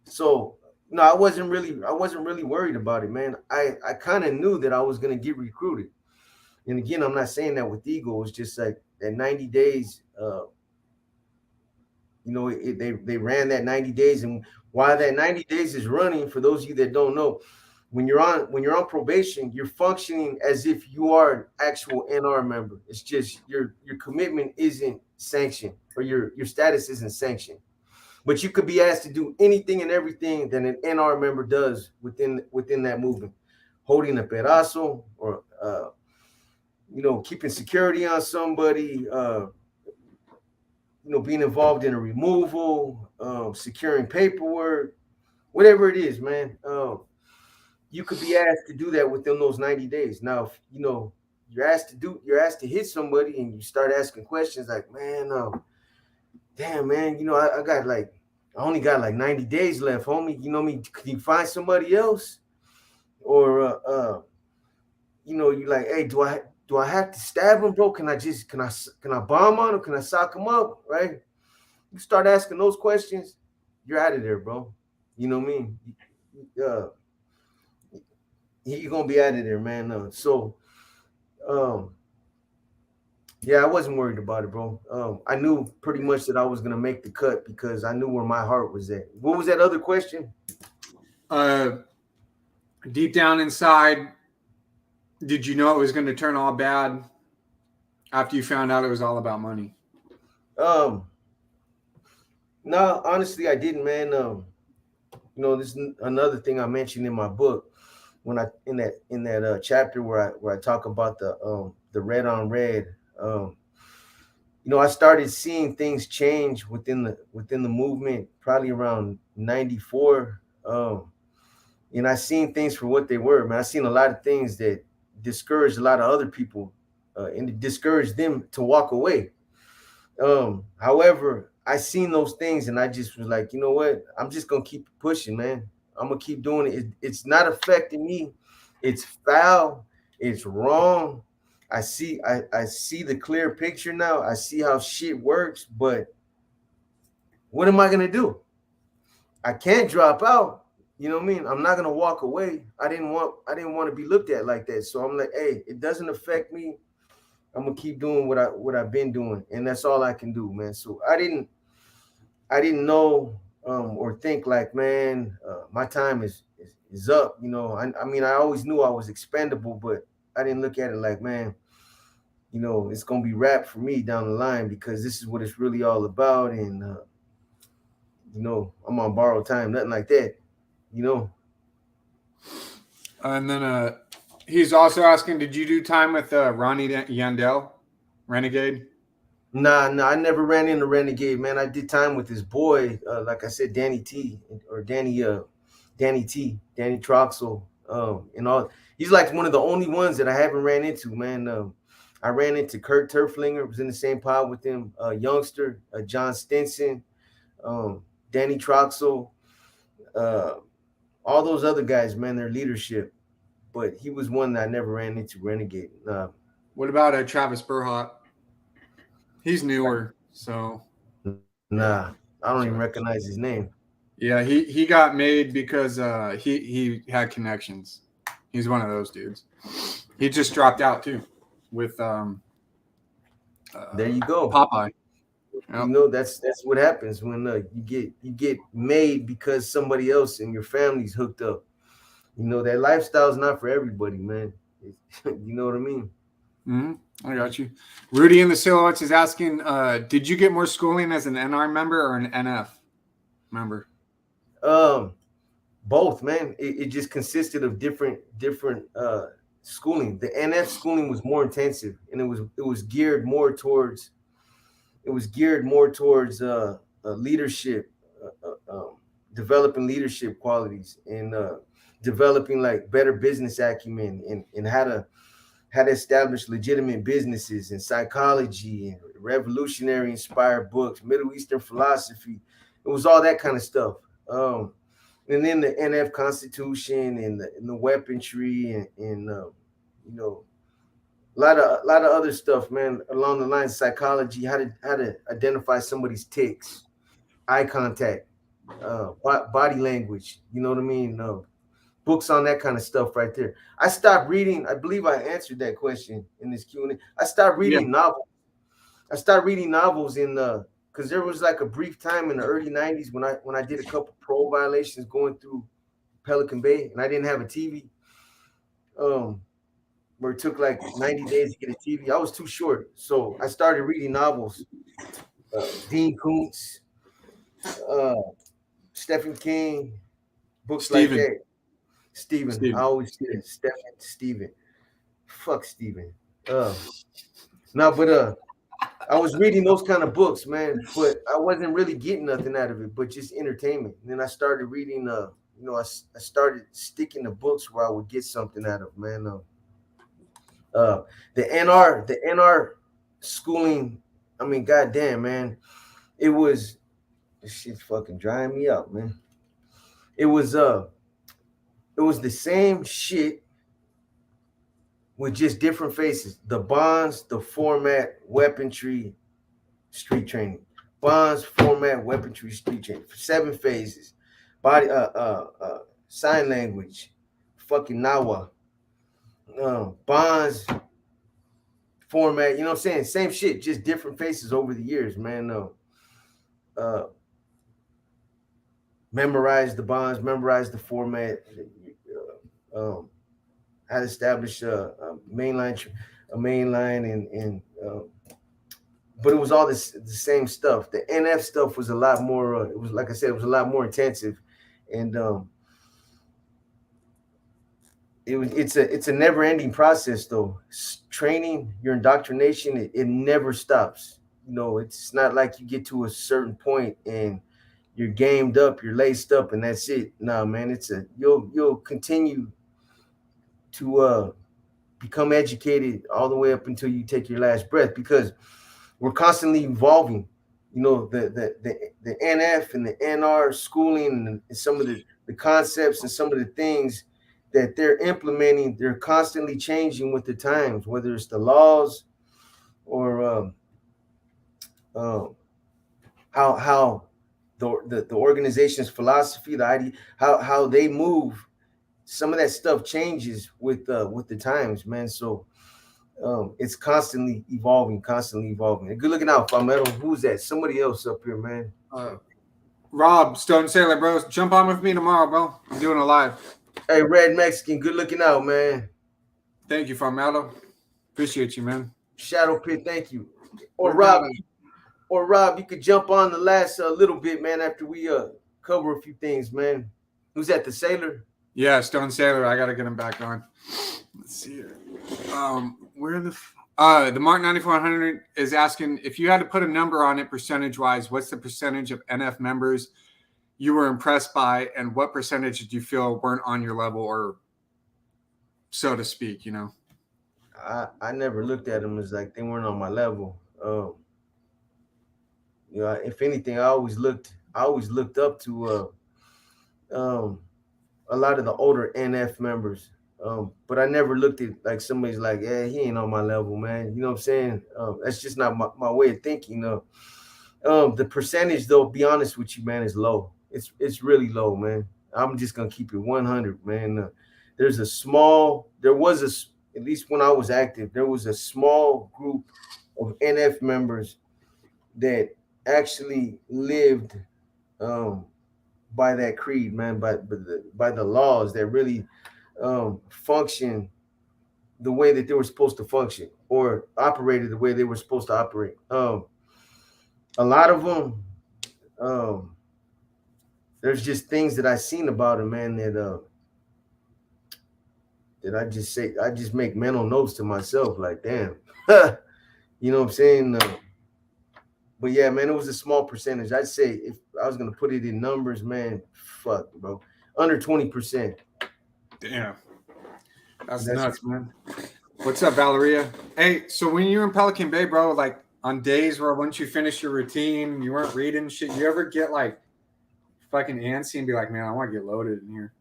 so no, I wasn't really worried about it, man. I kind of knew that I was gonna get recruited. And again, I'm not saying that with ego. It's just like that 90 days. They ran that 90 days, and while that 90 days is running, for those of you that don't know, when you're on probation, you're functioning as if you are an actual NR member. It's just your commitment isn't sanctioned, or your status isn't sanctioned. But you could be asked to do anything and everything that an NR member does within that movement, holding a pedazo, or keeping security on somebody, being involved in a removal, securing paperwork, whatever it is, man. You could be asked to do that within those 90 days. Now, if, you're asked to hit somebody, and you start asking questions like, man, damn, man, I got like I only got like 90 days left, homie. You know me? Can you find somebody else? Or you like, hey, do I have to stab him, bro? Can I bomb on him? Can I sock him up? Right? You start asking those questions, you're out of there, bro. You know what I mean? Uh, you're gonna be out of there, man. Um, yeah, I wasn't worried about it, bro. I knew pretty much that I was gonna make the cut because I knew where my heart was at. What was that other question? Uh, deep down inside, did you know it was going to turn all bad after you found out it was all about money? Um, no, honestly, I didn't, man. This is another thing I mentioned in my book when I in that chapter where I talk about the red on red. I started seeing things change within the movement probably around 94. And I seen things for what they were, man. I seen a lot of things that discouraged a lot of other people, and it discouraged them to walk away. However, I seen those things and I just was like, you know what? I'm just gonna keep pushing, man. I'm gonna keep doing it. It's not affecting me. It's foul. It's wrong. I see the clear picture now. I see how shit works, but what am I gonna do? I can't drop out. You know what I mean? I'm not gonna walk away. I didn't want to be looked at like that. So I'm like, hey, it doesn't affect me. I'm gonna keep doing what I've been doing, and that's all I can do, man. So I didn't know or think like, man, my time is up. I mean, I always knew I was expendable, but I didn't look at it like, man, it's gonna be rap for me down the line because this is what it's really all about, and I'm on borrowed time, nothing like that, you know. And then he's also asking, did you do time with Ronnie Yandel, Renegade? Nah, nah, I never ran into Renegade, man. I did time with this boy, like I said, Danny T or Danny T, Danny Troxel, and all. He's like one of the only ones that I haven't ran into, man. I ran into Kurt Turflinger, was in the same pod with him, youngster, John Stinson, Danny Troxel, uh, all those other guys, man, their leadership. But he was one that I never ran into, Renegade. What about Travis Burhot? He's newer, so yeah. Nah, I don't even recognize his name. Yeah, he got made because he had connections. He's one of those dudes. He just dropped out too with There you go. Popeye. Yep. That's what happens when you get made because somebody else in your family's hooked up. That lifestyle is not for everybody, man. You know what I mean? I got you. Rudy in the Silhouettes is asking, did you get more schooling as an NR member or an NF member? Both, man. It just consisted of different schooling. The NF schooling was more intensive, and it was geared more towards leadership, developing leadership qualities, and developing like better business acumen, and how to establish legitimate businesses, and psychology, and revolutionary inspired books, Middle Eastern philosophy. It was all that kind of stuff. And then the NF Constitution, and the weaponry, and a lot of other stuff, man, along the lines of psychology, how to identify somebody's tics, eye contact, body language. You know what I mean? Books on that kind of stuff right there. I stopped reading. I believe I answered that question in this Q&A. I stopped reading novels. I started reading novels in because there was like a brief time in the early 90s when I did a couple parole violations going through Pelican Bay, and I didn't have a TV. Where it took like 90 days to get a TV. I was too short. So I started reading novels. Dean Koontz, uh, Stephen King, books like Steven. that. Stephen. I always say Stephen. Fuck Stephen. No, but I was reading those kind of books, man, but I wasn't really getting nothing out of it, but just entertainment. And then I started reading, I started sticking to books where I would get something out of, man. The NR schooling, I mean, goddamn, man, it was This shit's fucking drying me out, man. It was uh it was the same shit with just different faces. The bonds, the format, weaponry, street training. Bonds, format, weaponry, street training. 7 phases. Body sign language, fucking Nawa. Bonds, format, you know what I'm saying? Same shit, just different faces over the years, man. Uh memorize the bonds, memorize the format, how to establish a main line, and but it was all the same stuff. The NF stuff was a lot more. It was like I said, it was a lot more intensive, and it's a never ending process though. Training, your indoctrination, it never stops. You know, it's not like you get to a certain point and you're gamed up, you're laced up, and that's it. Nah, man, you'll continue to become educated all the way up until you take your last breath, because we're constantly evolving. You know, the NF and the NR schooling, and some of the concepts and some of the things that they're implementing, they're constantly changing with the times, whether it's the laws or um, how the organization's philosophy, the idea, how they move. Some of that stuff changes with the times, man. So it's constantly evolving, constantly evolving. And good looking out, Palmetto. Who's that? Somebody else up here, man. Rob, Stone Sailor, bro. Jump on with me tomorrow, bro. I'm doing a live. Hey, Red Mexican, good looking out, man. Thank you, Farmello. Appreciate you, man. Shadow Pit, thank you. Or We're Rob, gonna. you could jump on the last little bit, man, after we cover a few things, man. Who's that? The Sailor? Yeah, Stone Sailor. I gotta get him back on. Let's see here. Where the Mark 9400 is asking if you had to put a number on it percentage wise. What's the percentage of NF members you were impressed by, and what percentage did you feel weren't on your level, or so to speak? You know. I never looked at them as like they weren't on my level. You know, if anything, I always looked up to um a lot of the older NF members. But I never looked at like somebody's like, yeah, he ain't on my level, man. You know what I'm saying? That's just not my way of thinking. The percentage, though, be honest with you, man, is low. It's really low, man. I'm just gonna keep it 100, man. There was at least when I was active, there was a small group of NF members that actually lived um, by that creed, man, by the laws that really function the way that they were supposed to function, or operated the way they were supposed to operate. A lot of them, um, there's just things that I seen about them, man, that I just make mental notes to myself, like, damn, you know what I'm saying? But yeah, man, it was a small percentage. I'd say if I was gonna put it in numbers, man, fuck, bro, under 20%. Damn, that's That's nuts, man. What's up, Valeria? Hey, so when you were in Pelican Bay, bro, like on days where once you finish your routine, you weren't reading shit, you ever get like fucking antsy and be like, man, I want to get loaded in here?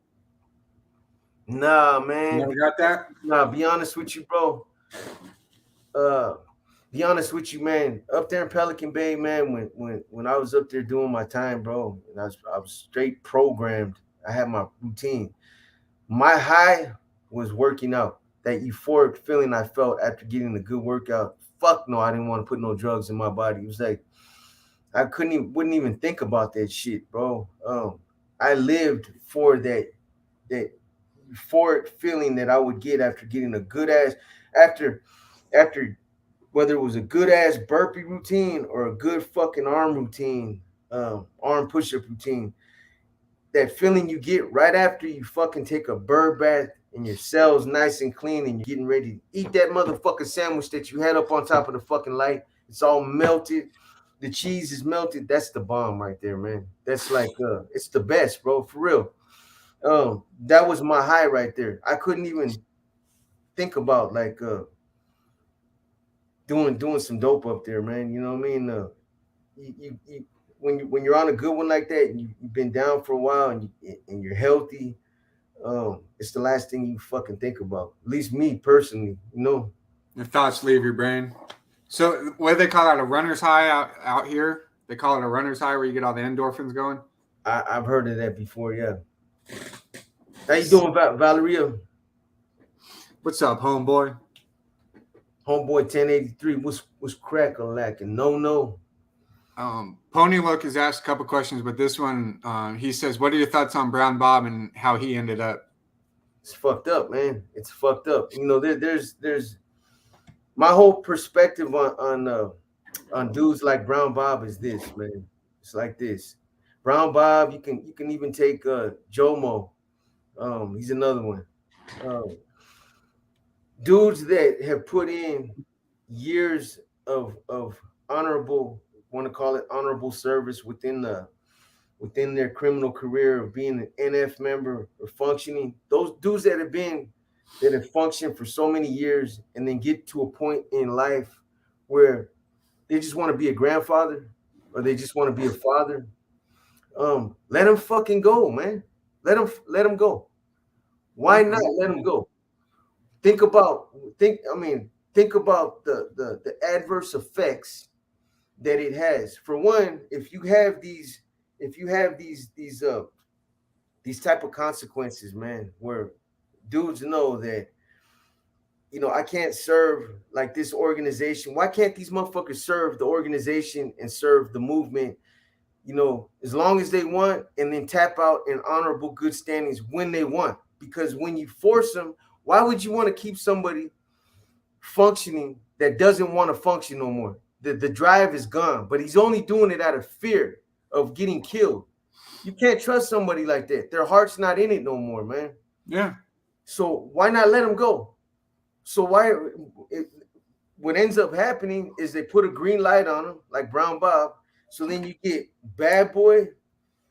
nah, You man. never got that? Nah, be honest with you, bro. Uh, be honest with you, man. Up there in Pelican Bay, man. When I was up there doing my time, bro, and I was straight programmed. I had my routine. My high was working out. That euphoric feeling I felt after getting a good workout. Fuck no, I didn't want to put no drugs in my body. It was like wouldn't even think about that shit, bro. I lived for that euphoric feeling that I would get after getting a good ass after after whether it was a good ass burpee routine or a good fucking arm routine, arm push up routine. That feeling you get right after you fucking take a bird bath and your cell's nice and clean and you're getting ready to eat that motherfucking sandwich that you had up on top of the fucking light. It's all melted. The cheese is melted. That's the bomb right there, man. That's like it's the best, bro, for real. That was my high right there. I couldn't even think about like doing some dope up there, man. You know what I mean? when you're on a good one like that, and you've been down for a while, and you're healthy, it's the last thing you fucking think about. At least me personally, you know. Your thoughts leave your brain. So what do they call that? A runner's high out here? They call it a runner's high where you get all the endorphins going. I've heard of that before. Yeah. How you doing, Valeria? What's up, homeboy? Homeboy 1083. What's crack a lacking? No. Pony Look has asked a couple questions, but this one, he says, "What are your thoughts on Brown Bob and how he ended up?" It's fucked up, man. It's fucked up. You know, there's my whole perspective on dudes like Brown Bob is this, man. It's like this. Brown Bob, you can even take Jomo. He's another one. Um, Dudes that have put in years of honorable, want to call it honorable service within their criminal career of being an NF member or functioning. Those dudes that have functioned for so many years and then get to a point in life where they just want to be a grandfather or they just want to be a father. Let them fucking go, man. Let them go. Why not let them go? Think about think about the adverse effects that it has. For one, if you have these type of consequences, man, where dudes know that, you know, I can't serve like this organization. Why can't these motherfuckers serve the organization and serve the movement, you know, as long as they want, and then tap out in honorable good standings when they want? Because when you force them, why would you want to keep somebody functioning that doesn't want to function no more? The drive is gone, but he's only doing it out of fear of getting killed. You can't trust somebody like that. Their heart's not in it no more, man. Yeah. So why not let them go? So it, what ends up happening is they put a green light on him, like Brown Bob. So then you get Bad Boy,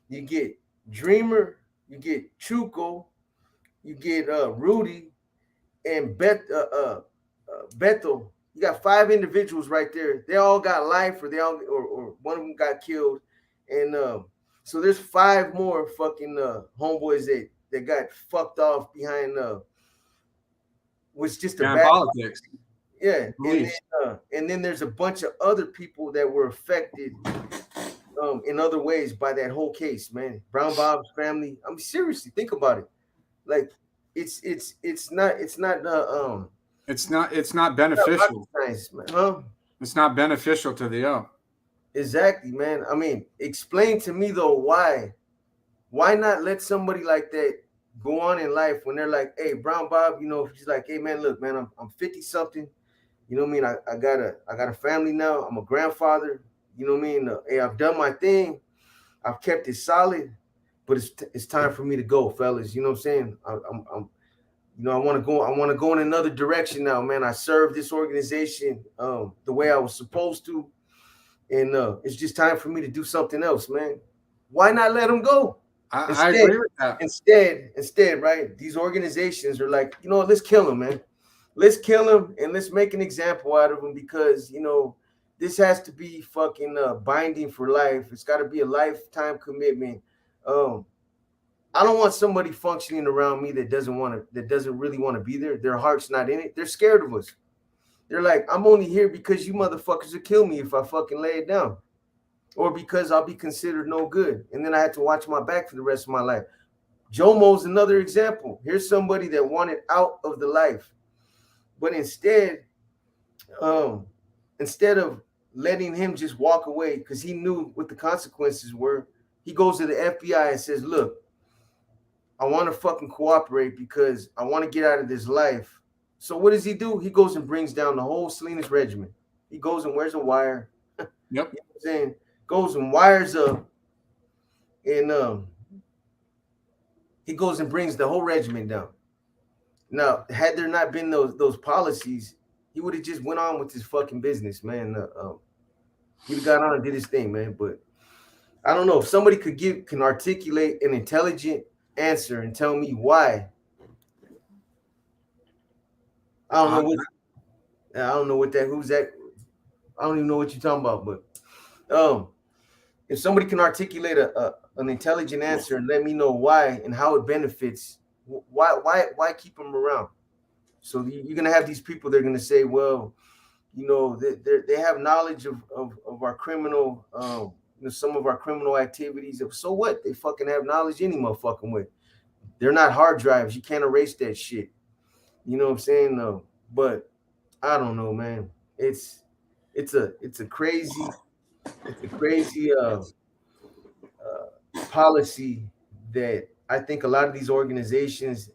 you get Dreamer, you get Chuco, you get Rudy, and Beto. You got 5 individuals right there. They all got life, or or one of them got killed, and so there's 5 more fucking homeboys that got fucked off behind was just a Yeah, in bad, politics. yeah. Beliefs. And then there's a bunch of other people that were affected in other ways by that whole case, man. Brown Bob's family. I mean, seriously, think about it. Like, it's not It's not beneficial. science, man. Huh? It's not beneficial to the Exactly, man. I mean, explain to me though why not let somebody like that go on in life when they're like, hey, Brown Bob, you know, if he's like, hey man, look, man, I'm 50 something. You know what I mean? I got a family now. I'm a grandfather. You know what I mean? Hey, I've done my thing. I've kept it solid, but it's time for me to go, fellas. You know what I'm saying? I'm you know, I want to go in another direction now, man. I served this organization the way I was supposed to, and it's just time for me to do something else, man. Why not let them go? I Instead, agree with that. instead, right? These organizations are like, you know what? Let's kill him, man. Let's kill him and let's make an example out of him, because you know this has to be fucking binding for life. It's got to be a lifetime commitment. Um, I don't want somebody functioning around me that doesn't really want to be there. Their heart's not in it. They're scared of us. They're like, I'm only here because you motherfuckers will kill me if I fucking lay it down, or because I'll be considered no good, and then I had to watch my back for the rest of my life. Jomo's another example. Here's somebody that wanted out of the life, but um, instead of letting him just walk away because he knew what the consequences were, he goes to the FBI and says, "Look, I want to fucking cooperate because I want to get out of this life." So what does he do? He goes and brings down the whole Salinas regiment. He goes and wears a wire. Yep. You know what I'm saying? Goes and wires up, and he goes and brings the whole regiment down. Now, had there not been those policies, he would have just went on with his fucking business, man. He'd have got on and did his thing, man. But I don't know if somebody can articulate an intelligent answer and tell me why. I don't Uh, know what I don't know what that who's that. I don't even know what you're talking about, but um if somebody can articulate an intelligent answer and let me know why and how it benefits, why keep them around? So you're gonna have these people. They're gonna say, well, they have knowledge of our criminal, some of our criminal activities. So what? They fucking have knowledge any motherfucking way. They're not hard drives. You can't erase that shit. You know what I'm saying? No, but I don't know, man. It's a crazy policy that I think a lot of these organizations,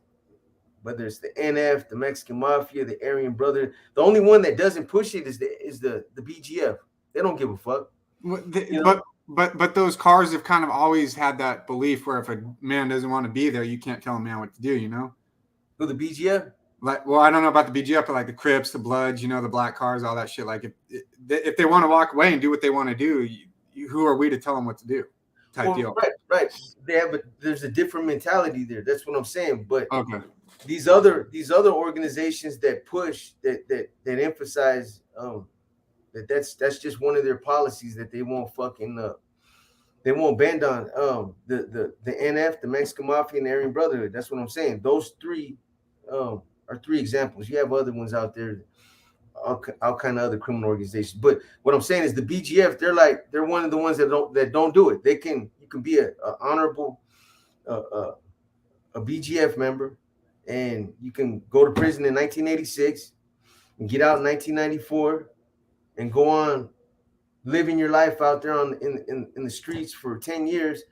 whether it's the NF, the Mexican Mafia, the Aryan Brother, the only one that doesn't push it is the BGF. They don't give a fuck. You know, But those cars have kind of always had that belief where if a man doesn't want to be there, you can't tell a man what to do. who the BGF? Like, well, I don't know about the BGF, but like the Crips, the Bloods, the black cars, all that shit. Like, if they want to walk away and do what they want to do, who are we to tell them what to do? Type deal. Right. There's a different mentality there. That's what I'm saying. But Okay. these other organizations that push that emphasize that's just one of their policies that they won't they won't bend on. The NF, the Mexican Mafia, and the Aryan Brotherhood. That's what I'm saying. Those three are three examples. You have other ones out there, all kind of other criminal organizations. But what I'm saying is the BGF. They're one of the ones that don't do it. You can be a honorable a BGF member, and you can go to prison in 1986 and get out in 1994 and go on living your life out there in the streets for 10 years.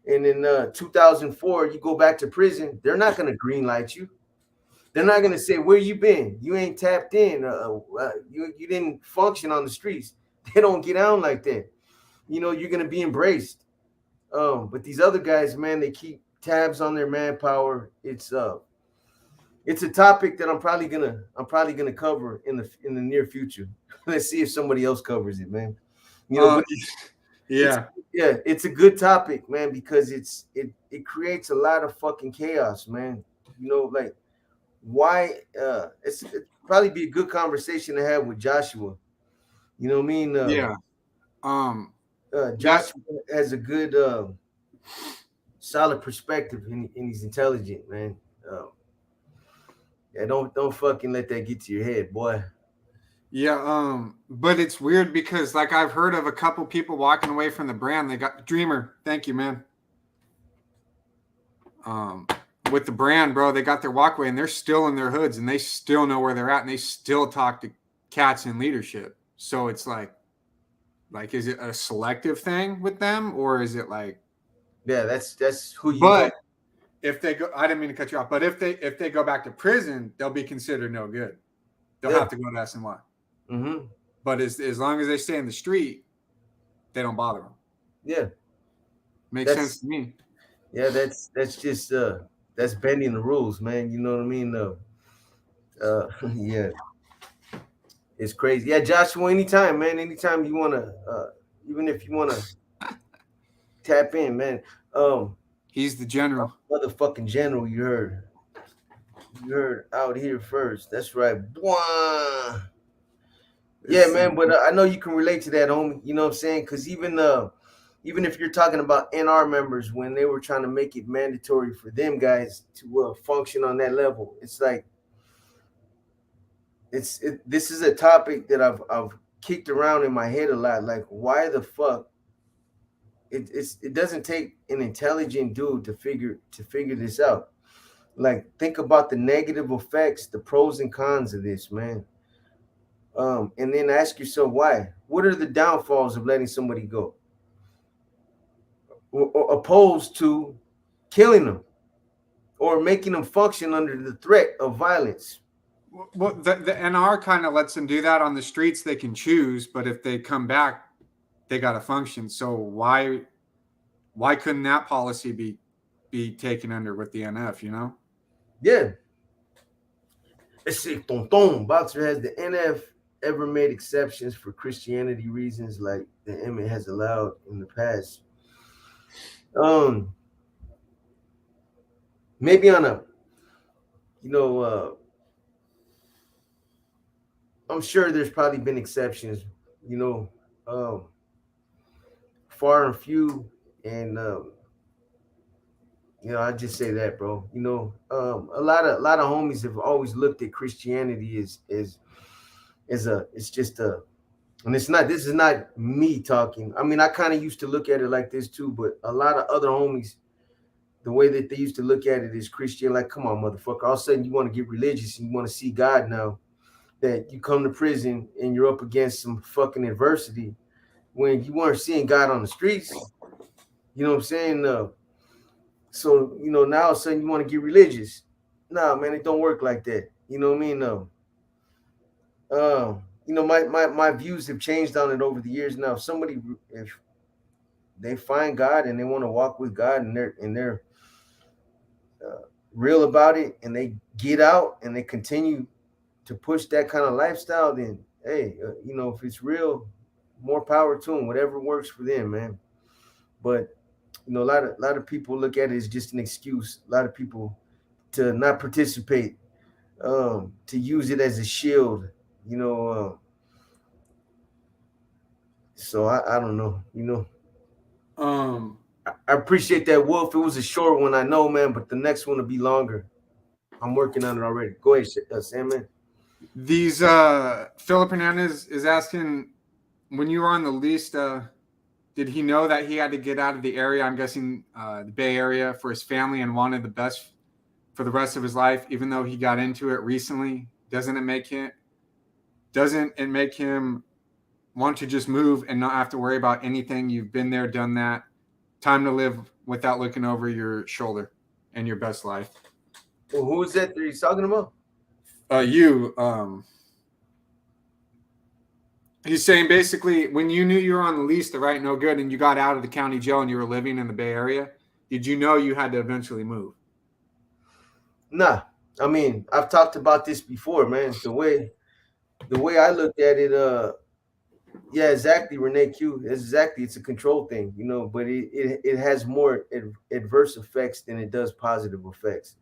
And in 2004, you go back to prison. They're not going to green light you. They're not going to say, where you been? You ain't tapped in. You didn't function on the streets. They don't get down like that. You're going to be embraced. But these other guys, man, they keep tabs on their manpower. It's a topic that I'm probably gonna cover in the near future. Let's see if somebody else covers it, man. But yeah, it's a good topic, man, because it creates a lot of fucking chaos, man. Like why? It's probably be a good conversation to have with Joshua. You know what I mean? yeah. Joshua has a good, solid perspective, and he's intelligent, man. Yeah, don't fucking let that get to your head, boy. Yeah, but it's weird because like I've heard of a couple people walking away from the brand. They got Dreamer. Thank you, man. With the brand, bro, they got their walkway and they're still in their hoods and they still know where they're at and they still talk to cats in leadership. So it's like is it a selective thing with them or is it like? Yeah, that's who you. But if they go, I didn't mean to cut you off. But if they go back to prison, they'll be considered no good. They'll have to go to SNY. Mm-hmm. But as long as they stay in the street, they don't bother them. Yeah, makes sense to me. Yeah, that's just that's bending the rules, man. You know what I mean? Yeah, it's crazy. Yeah, Joshua, anytime, man. Anytime you wanna, even if you wanna tap in, man. He's the general, motherfucking general. You heard out here first. That's right. Bwah. Yeah, man, but I know you can relate to that, homie. You know what I'm saying? Because even if you're talking about NR members, when they were trying to make it mandatory for them guys to function on that level, it's like this is a topic that I've kicked around in my head a lot. Like, why the fuck? It doesn't take an intelligent dude to figure this out. Like, think about the negative effects, the pros and cons of this, man. And then ask yourself why. What are the downfalls of letting somebody go? Or opposed to killing them or making them function under the threat of violence. Well, the NR kind of lets them do that on the streets. They can choose, but if they come back, they got to function. So why couldn't that policy be taken under with the NF? Yeah. Let's see, Tonton Boxer has the NF ever made exceptions for Christianity reasons like the MA has allowed in the past? Maybe on a, I'm sure there's probably been exceptions, far and few, and I just say that, bro. A lot of homies have always looked at Christianity as it's just a, and it's not. This is not me talking. I mean, I kind of used to look at it like this too, but a lot of other homies, the way that they used to look at it is Christian. Like, come on, motherfucker! All of a sudden, you want to get religious and you want to see God now. That you come to prison and you're up against some fucking adversity when you weren't seeing God on the streets. You know what I'm saying? So now all of a sudden you want to get religious. Nah, man, it don't work like that. You know what I mean? My views have changed on it over the years. Now, if they find God and they want to walk with God and they're real about it and they get out and they continue to push that kind of lifestyle, then hey, if it's real, more power to them. Whatever works for them, man. But a lot of people look at it as just an excuse. A lot of people to not participate, to use it as a shield. You know, so I don't know. I appreciate that, Wolf. It was a short one, I know, man, but the next one will be longer. I'm working on it already. Go ahead, Sandman. These Philip Hernandez is asking, when you were on the lease, did he know that he had to get out of the area? I'm guessing the Bay Area for his family and wanted the best for the rest of his life, even though he got into it recently. Doesn't it make him want to just move and not have to worry about anything? You've been there, done that. Time to live without looking over your shoulder and your best life. Well, who is that he's talking about? He's saying basically when you knew you were on the lease, the right no good, and you got out of the county jail and you were living in the Bay Area, did you know you had to eventually move? Nah. I mean, I've talked about this before, man. The way I looked at it, yeah, exactly, Renee Q. Exactly, it's a control thing, but it has more adverse effects than it does positive effects.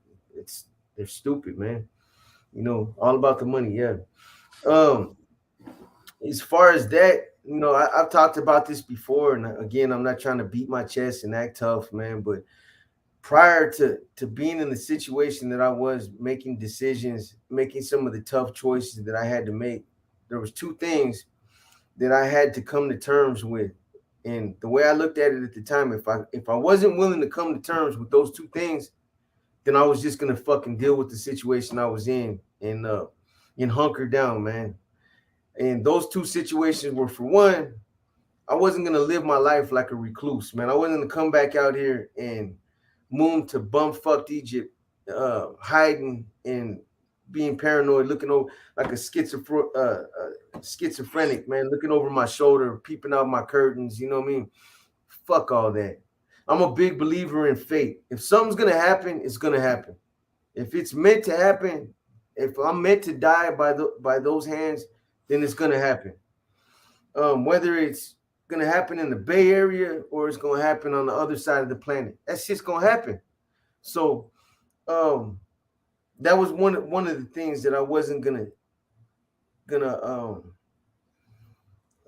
They're stupid, man. All about the money, yeah. As far as that, I've talked about this before, and again, I'm not trying to beat my chest and act tough, man, but prior to being in the situation that I was, making decisions, making some of the tough choices that I had to make, there was two things that I had to come to terms with. And the way I looked at it at the time, if I wasn't willing to come to terms with those two things, then I was just gonna fucking deal with the situation I was in and hunker down, man. And those two situations were, for one, I wasn't gonna live my life like a recluse, man. I wasn't gonna come back out here and moon to bumfucked Egypt, hiding and being paranoid, looking over like a schizophrenic, man, looking over my shoulder, peeping out my curtains. You know what I mean? Fuck all that. I'm a big believer in fate. If something's gonna happen, it's gonna happen. If it's meant to happen, if I'm meant to die by those hands, then it's gonna happen. Whether it's gonna happen in the Bay Area or it's gonna happen on the other side of the planet, that's just gonna happen. So, that was one of the things that I wasn't gonna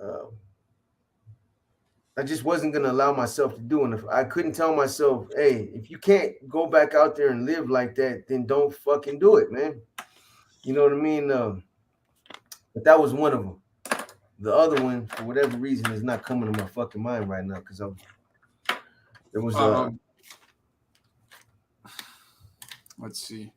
uh, I just wasn't gonna allow myself to do. And if I couldn't tell myself, hey, if you can't go back out there and live like that, then don't fucking do it, man. You know what I mean? But that was one of them. The other one, for whatever reason, is not coming to my fucking mind right now because there was let's see.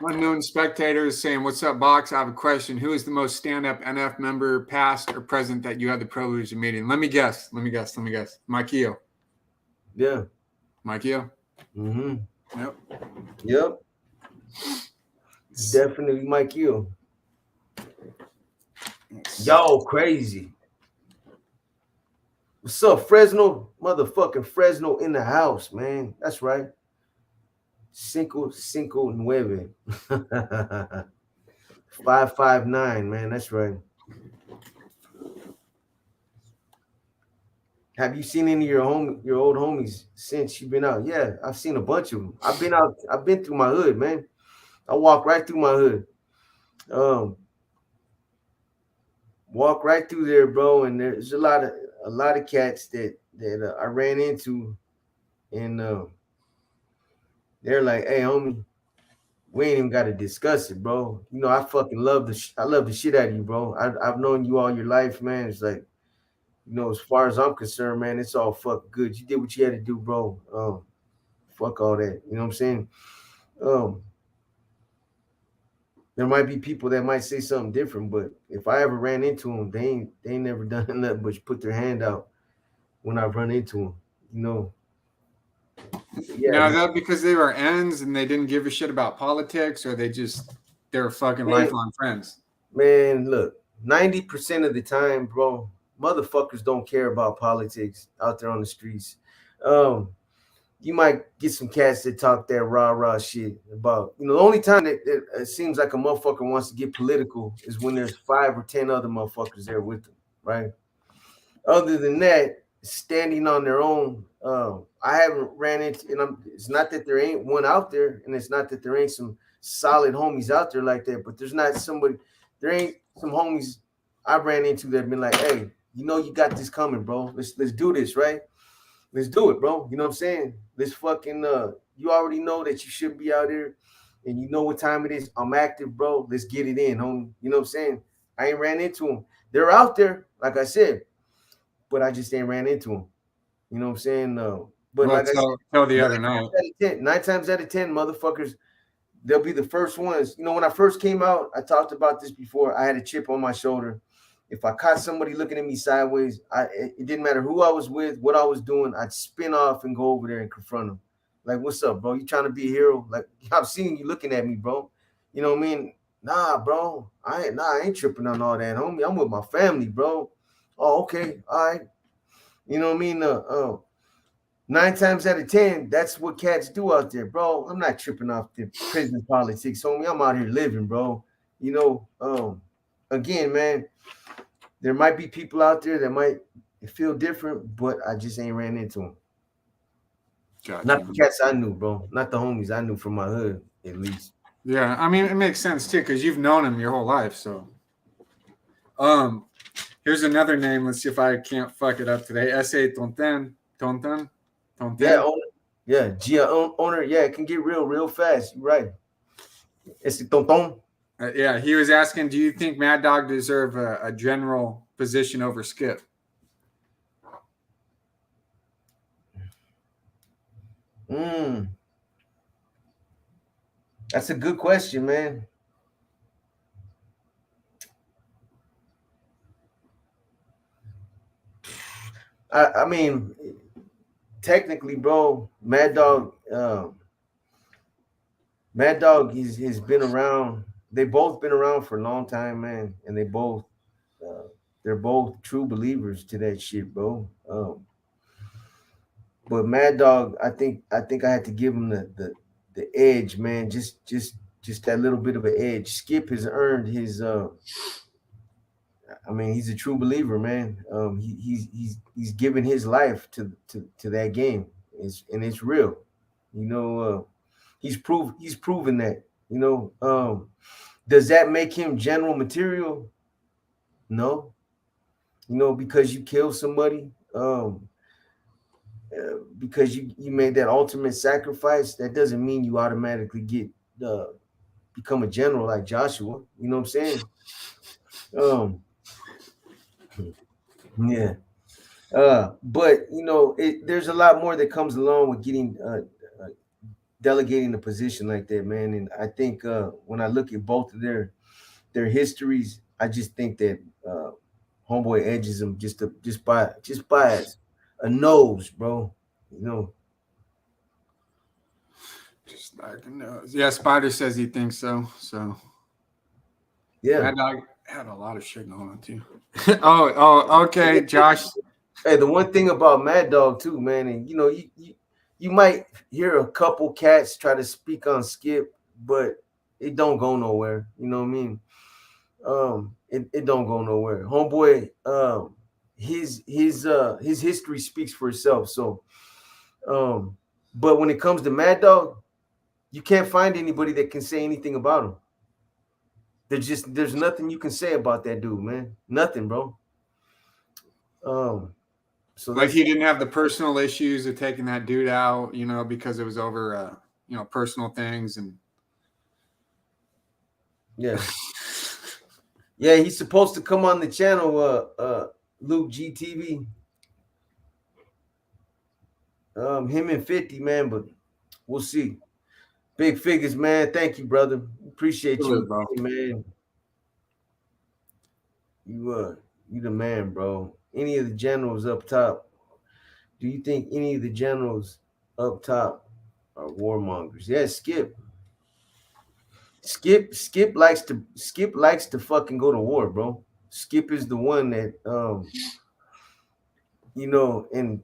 Unknown spectator is saying, "What's up, Box? I have a question. Who is the most stand-up NF member, past or present, that you had the privilege of meeting?" Let me guess. Mikeo. Yeah. Mikeo? Mm-hmm. Yep. Definitely Mikeo. Yo, crazy. What's up, Fresno? Motherfucking Fresno in the house, man. That's right. 559, 559, man. That's right. Have you seen any of your old homies since you've been out? Yeah, I've seen a bunch of them. I've been through my hood, man. I walked right through my hood. walk right through there, bro. And there's a lot of cats that I ran into, and they're like, "Hey, homie, we ain't even got to discuss it, bro. You know, I fucking love I love the shit out of you, bro. I've known you all your life, man. It's like, you know, as far as I'm concerned, man, it's all fucking good. You did what you had to do, bro. Fuck all that. You know what I'm saying? Um, there might be people that might say something different, but if I ever ran into them, they ain't never done nothing but put their hand out when I run into them. You know, yeah, Now, is that because they were ends and they didn't give a shit about politics, or they were fucking man, lifelong friends? man, look, 90% of the time, bro, motherfuckers don't care about politics out there on the streets. Um, you might get some cats that talk that rah shit about, you know, the only time that it seems like a motherfucker wants to get political is when there's 5 or 10 other motherfuckers there with them, right? Other than that, standing on their own, I haven't ran into, and it's not that there ain't one out there, and it's not that there ain't some solid homies out there like that, but there ain't some homies I ran into that have been like, hey, you know, you got this coming, bro. Let's do this, right? Let's do it, bro. You know what I'm saying? Let's fucking you already know that you shouldn't be out here, and you know what time it is. I'm active, bro. Let's get it in, homie. You know what I'm saying? I ain't ran into them. They're out there, like I said, but I just ain't ran into them. You know what I'm saying? But Well, like I said, tell the other night. 9 times out of 10, motherfuckers, they'll be the first ones. You know, when I first came out, I talked about this before. I had a chip on my shoulder. If I caught somebody looking at me sideways, it didn't matter who I was with, what I was doing, I'd spin off and go over there and confront them. Like, what's up, bro? You trying to be a hero? Like, I've seen you looking at me, bro. You know what I mean? Nah, bro. I ain't tripping on all that, homie. I'm with my family, bro. Oh, okay. All right. You know what I mean? 9 times out of 10, that's what cats do out there, bro. I'm not tripping off the prison politics, homie. I'm out here living, bro. You know, again, man, there might be people out there that might feel different, but I just ain't ran into them. Gotcha. Not the cats I knew, bro. Not the homies I knew from my hood, at least. Yeah, I mean, it makes sense too because you've known him your whole life. So, um, here's another name. Let's see if I can't fuck it up today. S.A. Tonten. Yeah, owner. Yeah, Gia owner. Yeah, it can get real fast. You're right. It's the tonton. Yeah, he was asking, do you think Mad Dog deserve a general position over Skip? Mm, that's a good question, man. I mean, technically, bro, Mad Dog has been around. They both been around for a long time, man, and uh, they're both true believers to that shit, bro. But Mad Dog, I think I had to give him the edge, man. Just that little bit of an edge. Skip has earned his. I mean, he's a true believer, man. He's given his life to that game. It's real. You know, he's proven that. You know, does that make him general material? No. You know, because you kill somebody, because you made that ultimate sacrifice, that doesn't mean you automatically get uh, become a general like Joshua. You know what I'm saying? Um, yeah. But you know, there's a lot more that comes along with getting delegating a position like that, man. And I think when I look at both of their histories, I just think that homeboy edges him just by a nose, bro. You know, Just like knows. Yeah, Spider says he thinks so. So yeah. Mad Dog had a lot of shit going on too. Okay, Josh. Hey, the one thing about Mad Dog too, man, and you know, you might hear a couple cats try to speak on Skip, but it don't go nowhere. You know what I mean? It don't go nowhere. Homeboy, his history speaks for itself. So, um, but when it comes to Mad Dog, you can't find anybody that can say anything about him. There's nothing you can say about that dude, man. Nothing, bro. Um, so Like that's he didn't have the personal issues of taking that dude out, you know, because it was over, you know, personal things and. yeah. Yeah, he's supposed to come on the channel, Luke GTV. Him and 50, man, but we'll see. Big figures, man. Thank you, brother. Appreciate you, Bro. man. You the man, bro. Any of the generals up top? Do you think any of the generals up top are warmongers? Yeah, Skip. Skip likes to fucking go to war, bro. Skip is the one that and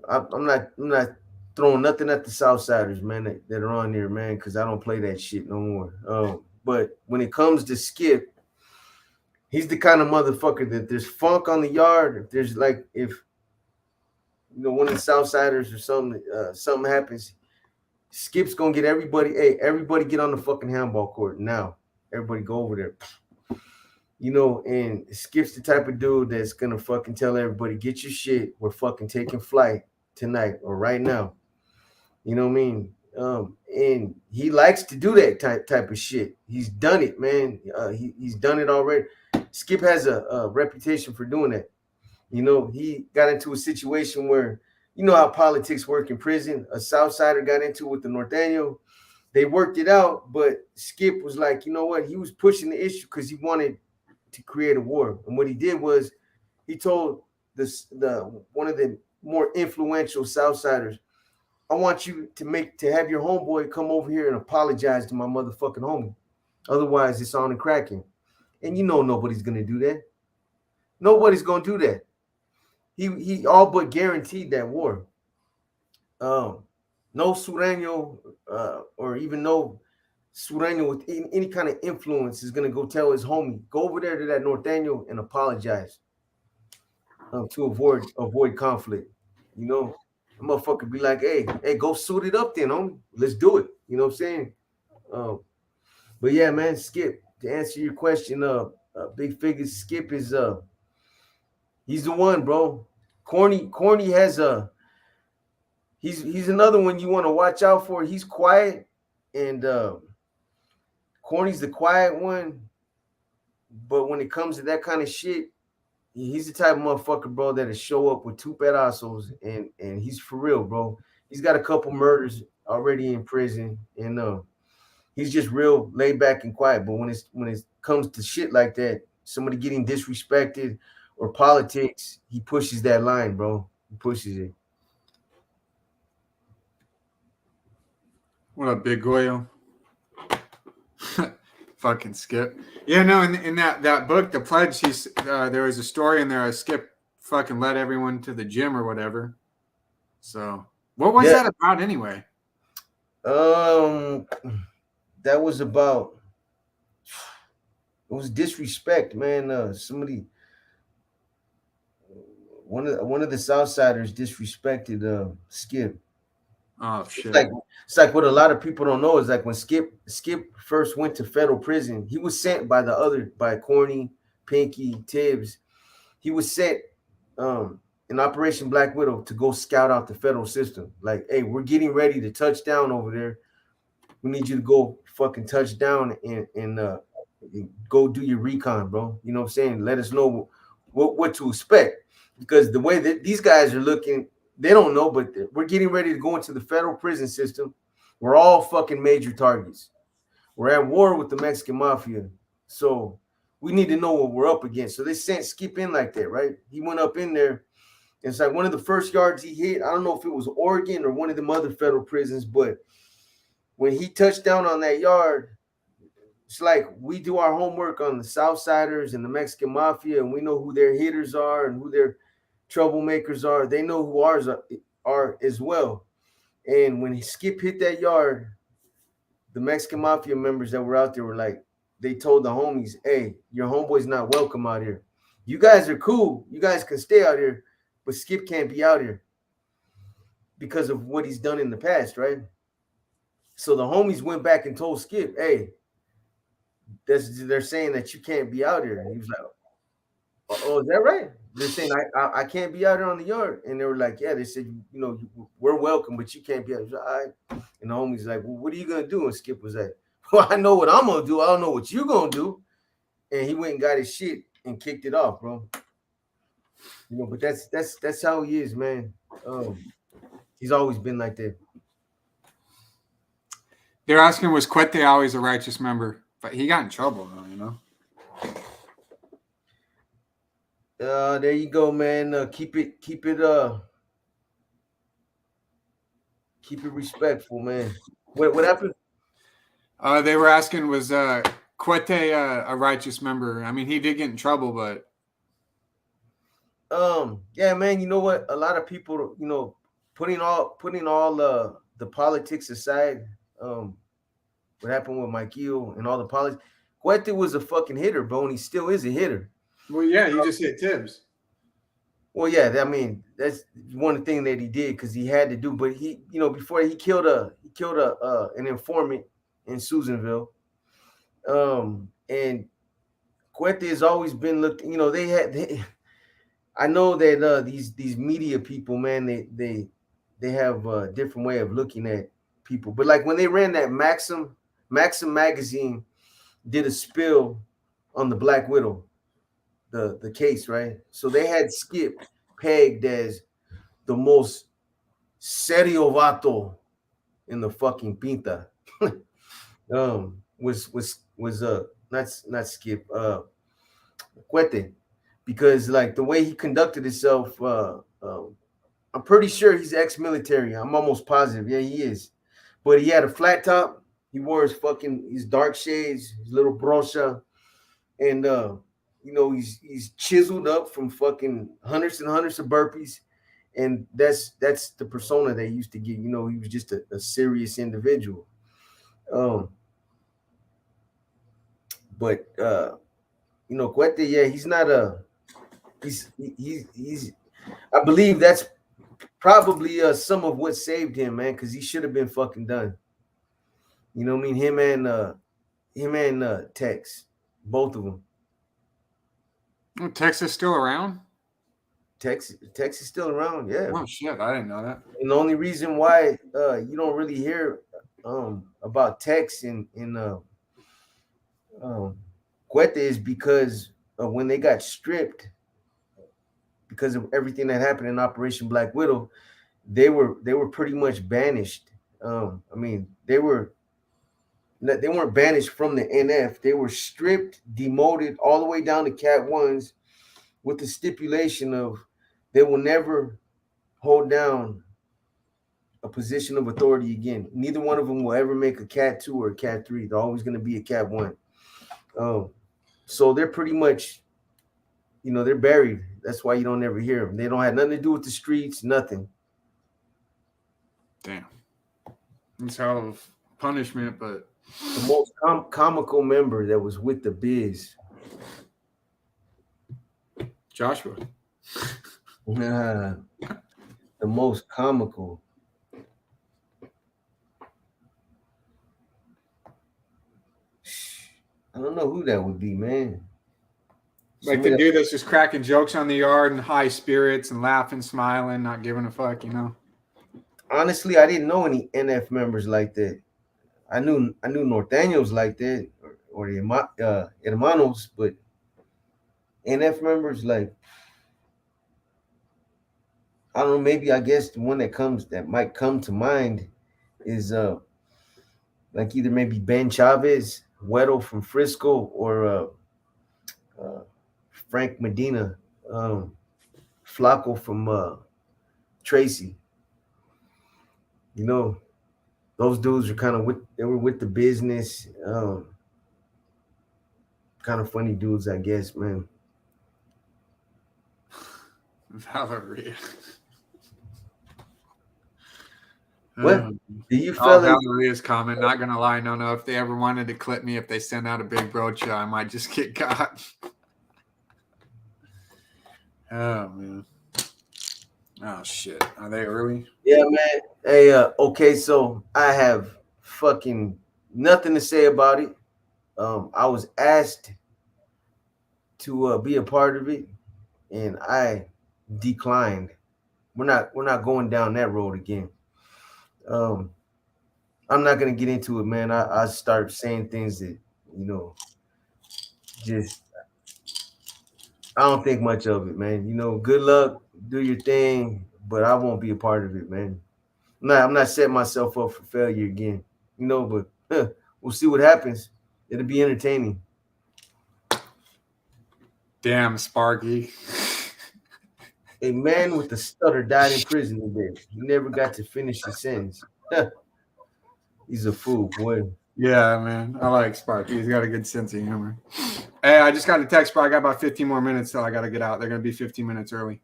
I'm not throwing nothing at the Southsiders, man, that are on there, man, because I don't play that shit no more. But when it comes to Skip, he's the kind of motherfucker that there's funk on the yard. If there's like if one of the Southsiders or something happens, Skip's gonna get everybody. Hey, everybody get on the fucking handball court now. Everybody go over there. And Skip's the type of dude that's gonna fucking tell everybody, get your shit. We're fucking taking flight tonight or right now. You know what I mean? And he likes to do that type of shit. He's done it, man. He's done it already. Skip has a reputation for doing that. He got into a situation where, how politics work in prison. A Southsider got into it with the Norteño. They worked it out, but Skip was like, you know what? He was pushing the issue because he wanted to create a war. And what he did was he told one of the more influential Southsiders, I want you to have your homeboy come over here and apologize to my motherfucking homie. Otherwise, it's on and cracking. And nobody's gonna do that. Nobody's gonna do that. He all but guaranteed that war. No Sureño or even no Sureño with any kind of influence is gonna go tell his homie, go over there to that Norteño and apologize to avoid conflict. The motherfucker be like, hey, go suit it up then, homie. Let's do it. You know what I'm saying? But yeah, man, Skip, to answer your question, big figures, Skip is he's the one, bro. Corny has he's another one you want to watch out for. He's quiet, and Corny's the quiet one. But when it comes to that kind of shit, he's the type of motherfucker, bro, that'll show up with two pedazos, and he's for real, bro. He's got a couple murders already in prison, and he's just real laid back and quiet. But when it comes to shit like that, somebody getting disrespected or politics, he pushes that line, bro. He pushes it. What up, Big Goyo? Fucking Skip. Yeah, no, in that book, The Pledge, there was a story in there. Skip fucking led everyone to the gym or whatever. So, what was that about anyway? That was about. It was disrespect, man. One of the Southsiders disrespected Skip. Oh shit! It's like what a lot of people don't know is like when Skip first went to federal prison, he was sent by Corny, Pinky, Tibbs. He was sent in Operation Black Widow to go scout out the federal system. Like, hey, we're getting ready to touch down over there. We need you to go fucking touch down and go do your recon, bro. You know what I'm saying? Let us know what to expect. Because the way that these guys are looking, they don't know, but we're getting ready to go into the federal prison system. We're all fucking major targets. We're at war with the Mexican mafia. So we need to know what we're up against. So they sent Skip in like that, right? He went up in there. It's like one of the first yards he hit. I don't know if it was Oregon or one of them other federal prisons, but when he touched down on that yard, it's like we do our homework on the Southsiders and the Mexican mafia, and we know who their hitters are and who their troublemakers are. They know who ours are as well. And when Skip hit that yard, the Mexican mafia members that were out there were like, they told the homies, hey, your homeboy's not welcome out here. You guys are cool. You guys can stay out here, but Skip can't be out here because of what he's done in the past, right? So the homies went back and told Skip, hey, they're saying that you can't be out here. And he was like, oh, is that right? They're saying I can't be out here on the yard, and they were like, yeah. They said, we're welcome, but you can't be out. Like, all right. And the homie's like, well, what are you gonna do? And Skip was like, well, I know what I'm gonna do. I don't know what you gonna do. And he went and got his shit and kicked it off, bro. But that's how he is, man. He's always been like that. They're asking, was Quete always a righteous member? But he got in trouble, though, There you go, man. Keep it respectful, man. What happened? They were asking, was Quete a righteous member? I mean, he did get in trouble, but yeah, man. You know what? A lot of people, putting all the politics aside, what happened with Mikey and all the politics. Quete was a fucking hitter, bro, and he still is a hitter. Well, yeah, he just hit Tibbs. Well, yeah, I mean that's one thing that he did because he had to do. But he, before he killed an informant in Susanville, and Quete has always been looked. I know that these media people, man, they have a different way of looking at people. But like when they ran that Maxim magazine did a spill on the Black Widow, the case, right? So they had Skip pegged as the most serio vato in the fucking pinta. Was not Skip, Quete, because like the way he conducted himself, I'm pretty sure he's ex-military. I'm almost positive. Yeah, he is. But he had a flat top. He wore his dark shades, his little brocha, and he's chiseled up from fucking hundreds and hundreds of burpees, and that's the persona they used to get. He was just a serious individual. But Quete, yeah, he's not he's I believe that's probably some of what saved him, man, because he should have been fucking done. You know what I mean? Him and Tex, both of them. Texas still around? Tex is still around, yeah. Oh shit, I didn't know that. And the only reason why you don't really hear about Tex in Quete is because when they got stripped, because of everything that happened in Operation Black Widow, they were pretty much banished. I mean, they weren't banished from the NF. They were stripped, demoted all the way down to Cat 1s with the stipulation of they will never hold down a position of authority again. Neither one of them will ever make a Cat 2 or a Cat 3. They're always going to be a Cat 1. So they're pretty much, they're buried. That's why you don't ever hear them. They don't have nothing to do with the streets, nothing. Damn. It's hell of punishment, but the most comical member that was with the biz. Joshua. The most comical. I don't know who that would be, man. Like the dude that's just cracking jokes on the yard and high spirits and laughing, smiling, not giving a fuck, Honestly, I didn't know any NF members like that. I knew Norteños like that, or the hermanos, but NF members, like, I don't know, maybe I guess the one that might come to mind is like either maybe Ben Chavez, Weddle from Frisco, or Frank Medina, Flaco from Tracy. Those dudes are kind of with the business. Kind of funny dudes, I guess, man. Valeria. What? Do you feel Valeria's comment? Not gonna lie, no. If they ever wanted to clip me, if they send out a big brocha, I might just get caught. Oh man. Oh shit. Are they early? Yeah, man. Hey, okay, so I have fucking nothing to say about it. I was asked to be a part of it, and I declined. We're not going down that road again. Um, I'm not gonna get into it, man. I start saying things that you know just I don't think much of it, man. Good luck, do your thing, but I won't be a part of it, man. I'm not setting myself up for failure again, but we'll see what happens. It'll be entertaining. Damn, Sparky. A man with a stutter died in prison today. He never got to finish his sentence. He's a fool, boy. Yeah, man. I like Sparky. He's got a good sense of humor. Hey, I just got a text, bro. I got about 15 more minutes till I got to get out. They're going to be 15 minutes early.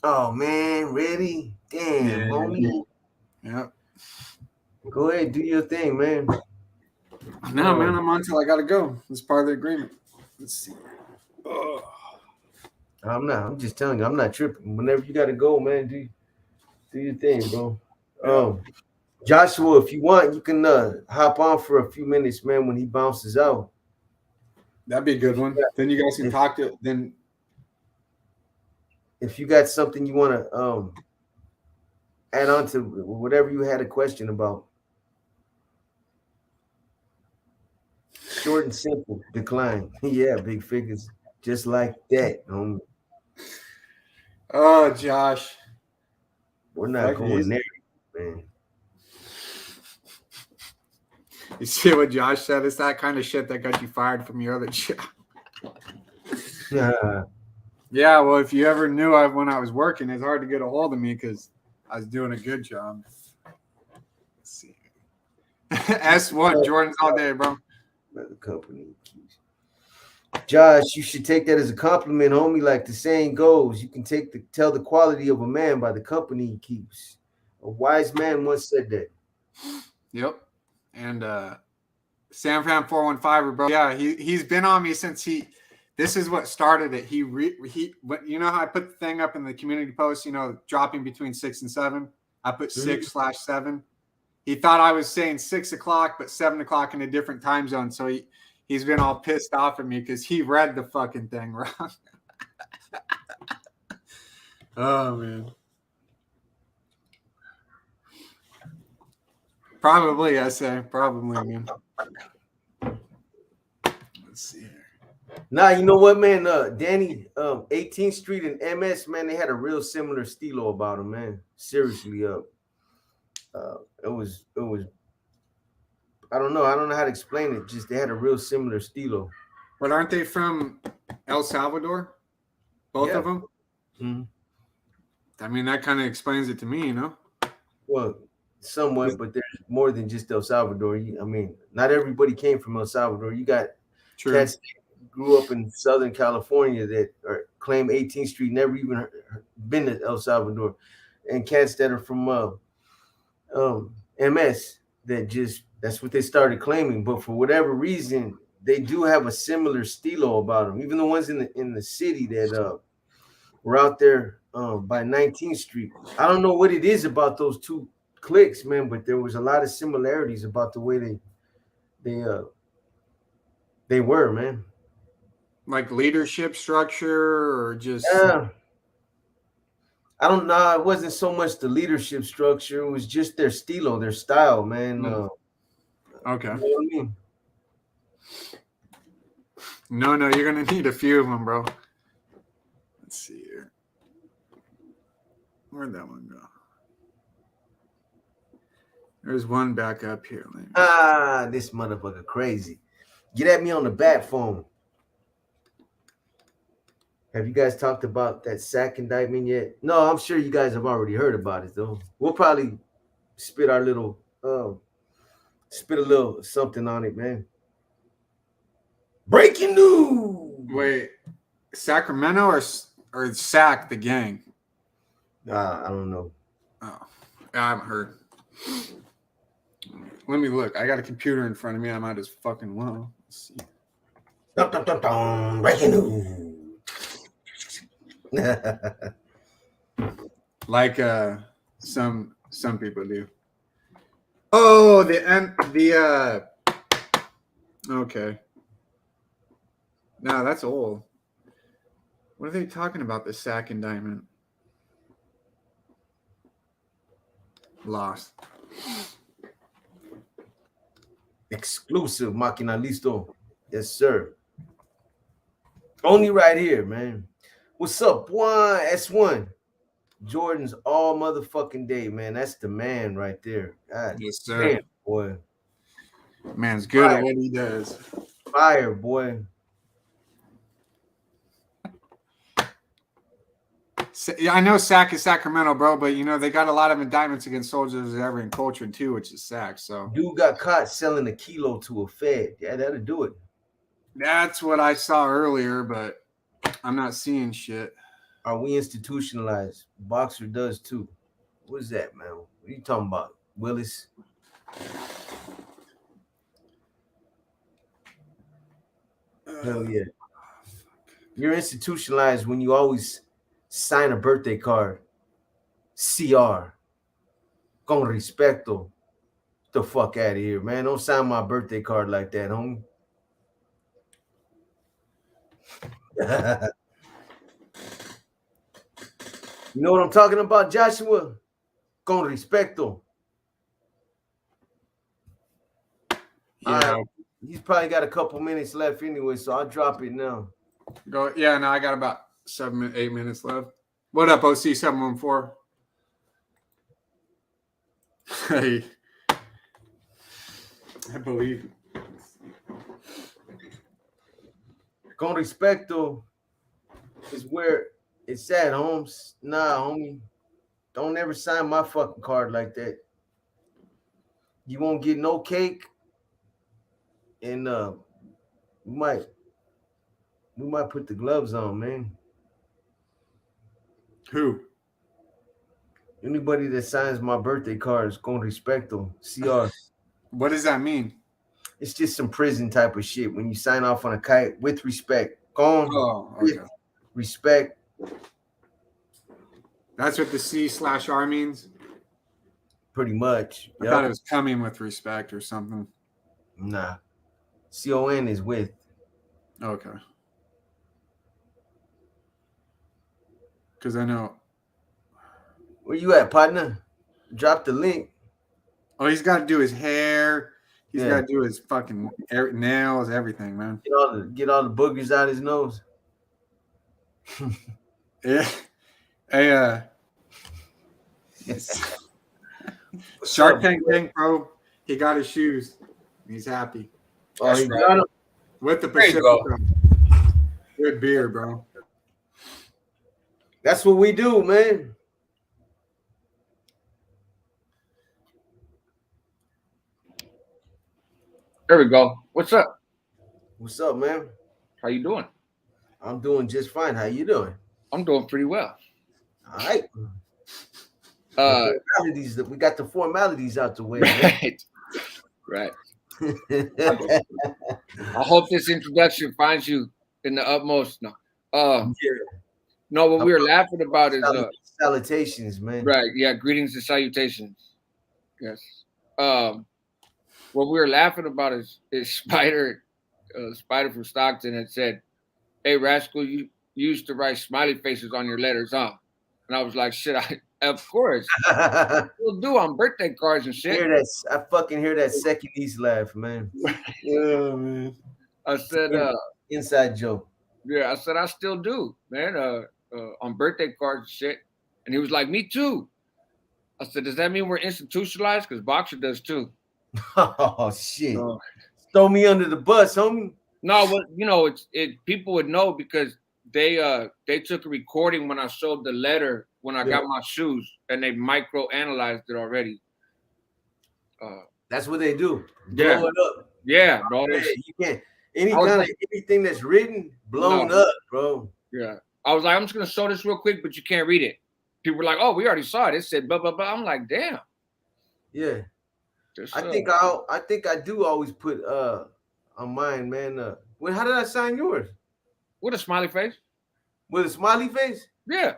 Oh, man. Ready? Damn, homie. Yep. Go ahead. Do your thing, man. No, man. I'm on till I got to go. It's part of the agreement. Let's see. I'm just telling you. I'm not tripping. Whenever you got to go, man, do your thing, bro. Joshua, if you want, you can hop on for a few minutes, man, when he bounces out. That'd be a good one. Then you guys can talk to then. If you got something you want to add on to whatever you had a question about. Short and simple, decline. Yeah, big figures. Just like that, homie. Oh, Josh. We're not going there, man. You see what Josh said? It's that kind of shit that got you fired from your other job. Yeah, well, if you ever knew when I was working, it's hard to get a hold of me because I was doing a good job. Let's see. S1, Jordan's all day, bro. The company. Josh, you should take that as a compliment, homie. Like the saying goes, you can tell the quality of a man by the company he keeps. A wise man once said that. Yep. And San Fran 415, bro. Yeah, he's been on me since this is what started it. You know how I put the thing up in the community post, dropping between 6 and 7? I put 6/7. He thought I was saying 6 o'clock, but 7 o'clock in a different time zone. So he's been all pissed off at me because he read the fucking thing wrong. Oh, man. Probably, I say. Probably, man. Let's see here. Nah, you know what, man? Danny, 18th Street and MS, man, they had a real similar stilo about them, man. Seriously, it was. I don't know how to explain it. Just they had a real similar stilo. But aren't they from El Salvador? Both of them? Mm-hmm. I mean, that kind of explains it to me, Well, somewhat, but there's more than just El Salvador. I mean, not everybody came from El Salvador. You got cats that grew up in Southern California that claim 18th Street, never even been to El Salvador, and cats that are from MS that's what they started claiming. But for whatever reason, they do have a similar stilo about them. Even the ones in the city that were out there by 19th Street. I don't know what it is about those two cliques, man, but there was a lot of similarities about the way they were, man. Like leadership structure or just I don't know. It wasn't so much the leadership structure. It was just their style, man. Okay. You know what I mean? No, you're going to need a few of them, bro. Let's see here. Where'd that one go? There's one back up here. This motherfucker crazy. Get at me on the bat phone. Have you guys talked about that SAC indictment yet? No, I'm sure you guys have already heard about it, though. We'll probably spit a little something on it, man. Breaking news. Wait, Sacramento or SAC the gang? I don't know. Oh, I haven't heard. Let me look. I got a computer in front of me. I might just fucking well. Let's see. Dun, dun, dun, dun. Breaking news. Like some people do. Oh, okay. No, that's old. What are they talking about? The sack indictment. Lost. Exclusive, Máquina Listo. Yes, sir. Only right here, man. What's up, one S1? Jordan's all motherfucking day, man. That's the man right there. God Yes, sir. damn, boy. Man's good at what he does. Fire, boy. Yeah, I know SAC is Sacramento, bro, but you know they got a lot of indictments against soldiers ever in culture too, which is SAC. So Dude got caught selling a kilo to a Fed. Yeah, that'll do it. that's what I saw earlier, but I'm not seeing shit. Are we institutionalized? Boxer does too. What is that, man? What are you talking about, Willis? Hell yeah. You're institutionalized when you always sign a birthday card. CR. Con respecto. Get the fuck out of here, man. Don't sign my birthday card like that, homie. You know what I'm talking about, Joshua? Con respecto. Yeah. He's probably got a couple minutes left anyway, so I'll drop it now. Go. Yeah, no, I got about 8 minutes left. What up, OC 714? Hey, I believe. Con respecto is where it's at, Holmes. Nah, homie. Don't ever sign my fucking card like that. You won't get no cake. And we might put the gloves on, man. Who? Anybody that signs my birthday card is con respecto. CR. What does that mean? It's just some prison type of shit. When you sign off on a kite with respect. Con with respect. That's what the C/R means? Pretty much. I thought it was coming with respect or something. Nah. CON is with. Okay. Because I know. Where you at, partner? Drop the link. Oh, he's got to do his hair. He's got to do his fucking nails, everything, man. Get all the boogers out his nose. Yeah. Hey, Shark Tank thing, bro. He got his shoes. He's happy. Oh, he got them with the Pacific. Good beer, bro. That's what we do, man. There we go. What's up? What's up, man? How you doing? I'm doing just fine. How you doing? I'm doing pretty well. All right. We got the formalities out the way. Right. Right. I hope this introduction finds you in the utmost. No. No, what we were laughing about is salutations, man. Right. Yeah. Greetings and salutations. Yes. What we were laughing about is Spider from Stockton had said, "Hey, Rascal, you used to write smiley faces on your letters, huh?" And I was like, "Shit, of course, I still do on birthday cards and shit." I fucking hear that second East laugh, man. Yeah, man. I said, inside joke. Yeah, I said I still do, man. On birthday cards and shit. And he was like, "Me too." I said, "Does that mean we're institutionalized? Because Boxer does too." Oh shit! Throw me under the bus, homie. No, well, you know, people would know because they took a recording when I showed the letter when I got my shoes, and they micro analyzed it already. That's what they do. Yeah. Blow it up. Yeah, bro. You can't anything that's written blown up, bro. Yeah. I was like, I'm just gonna show this real quick, but you can't read it. People were like, "Oh, we already saw it." It said blah blah blah. I'm like, damn. Yeah. I think I do always put on mine, man. How did I sign yours? With a smiley face. With a smiley face? Yeah.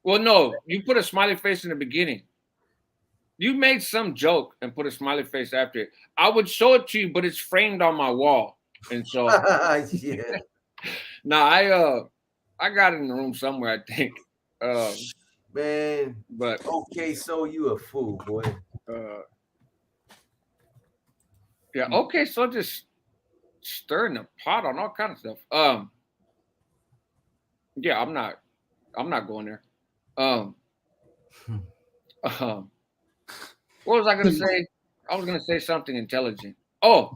Well, no, you put a smiley face in the beginning. You made some joke and put a smiley face after it. I would show it to you, but it's framed on my wall, and so yeah. No, I got it in the room somewhere, I think. Man, But okay, so you a fool, boy. uh, yeah, okay, so just stirring the pot on all kind of stuff. Yeah, I'm not going there. Um, um, what was I gonna say? I was gonna say something intelligent. Oh,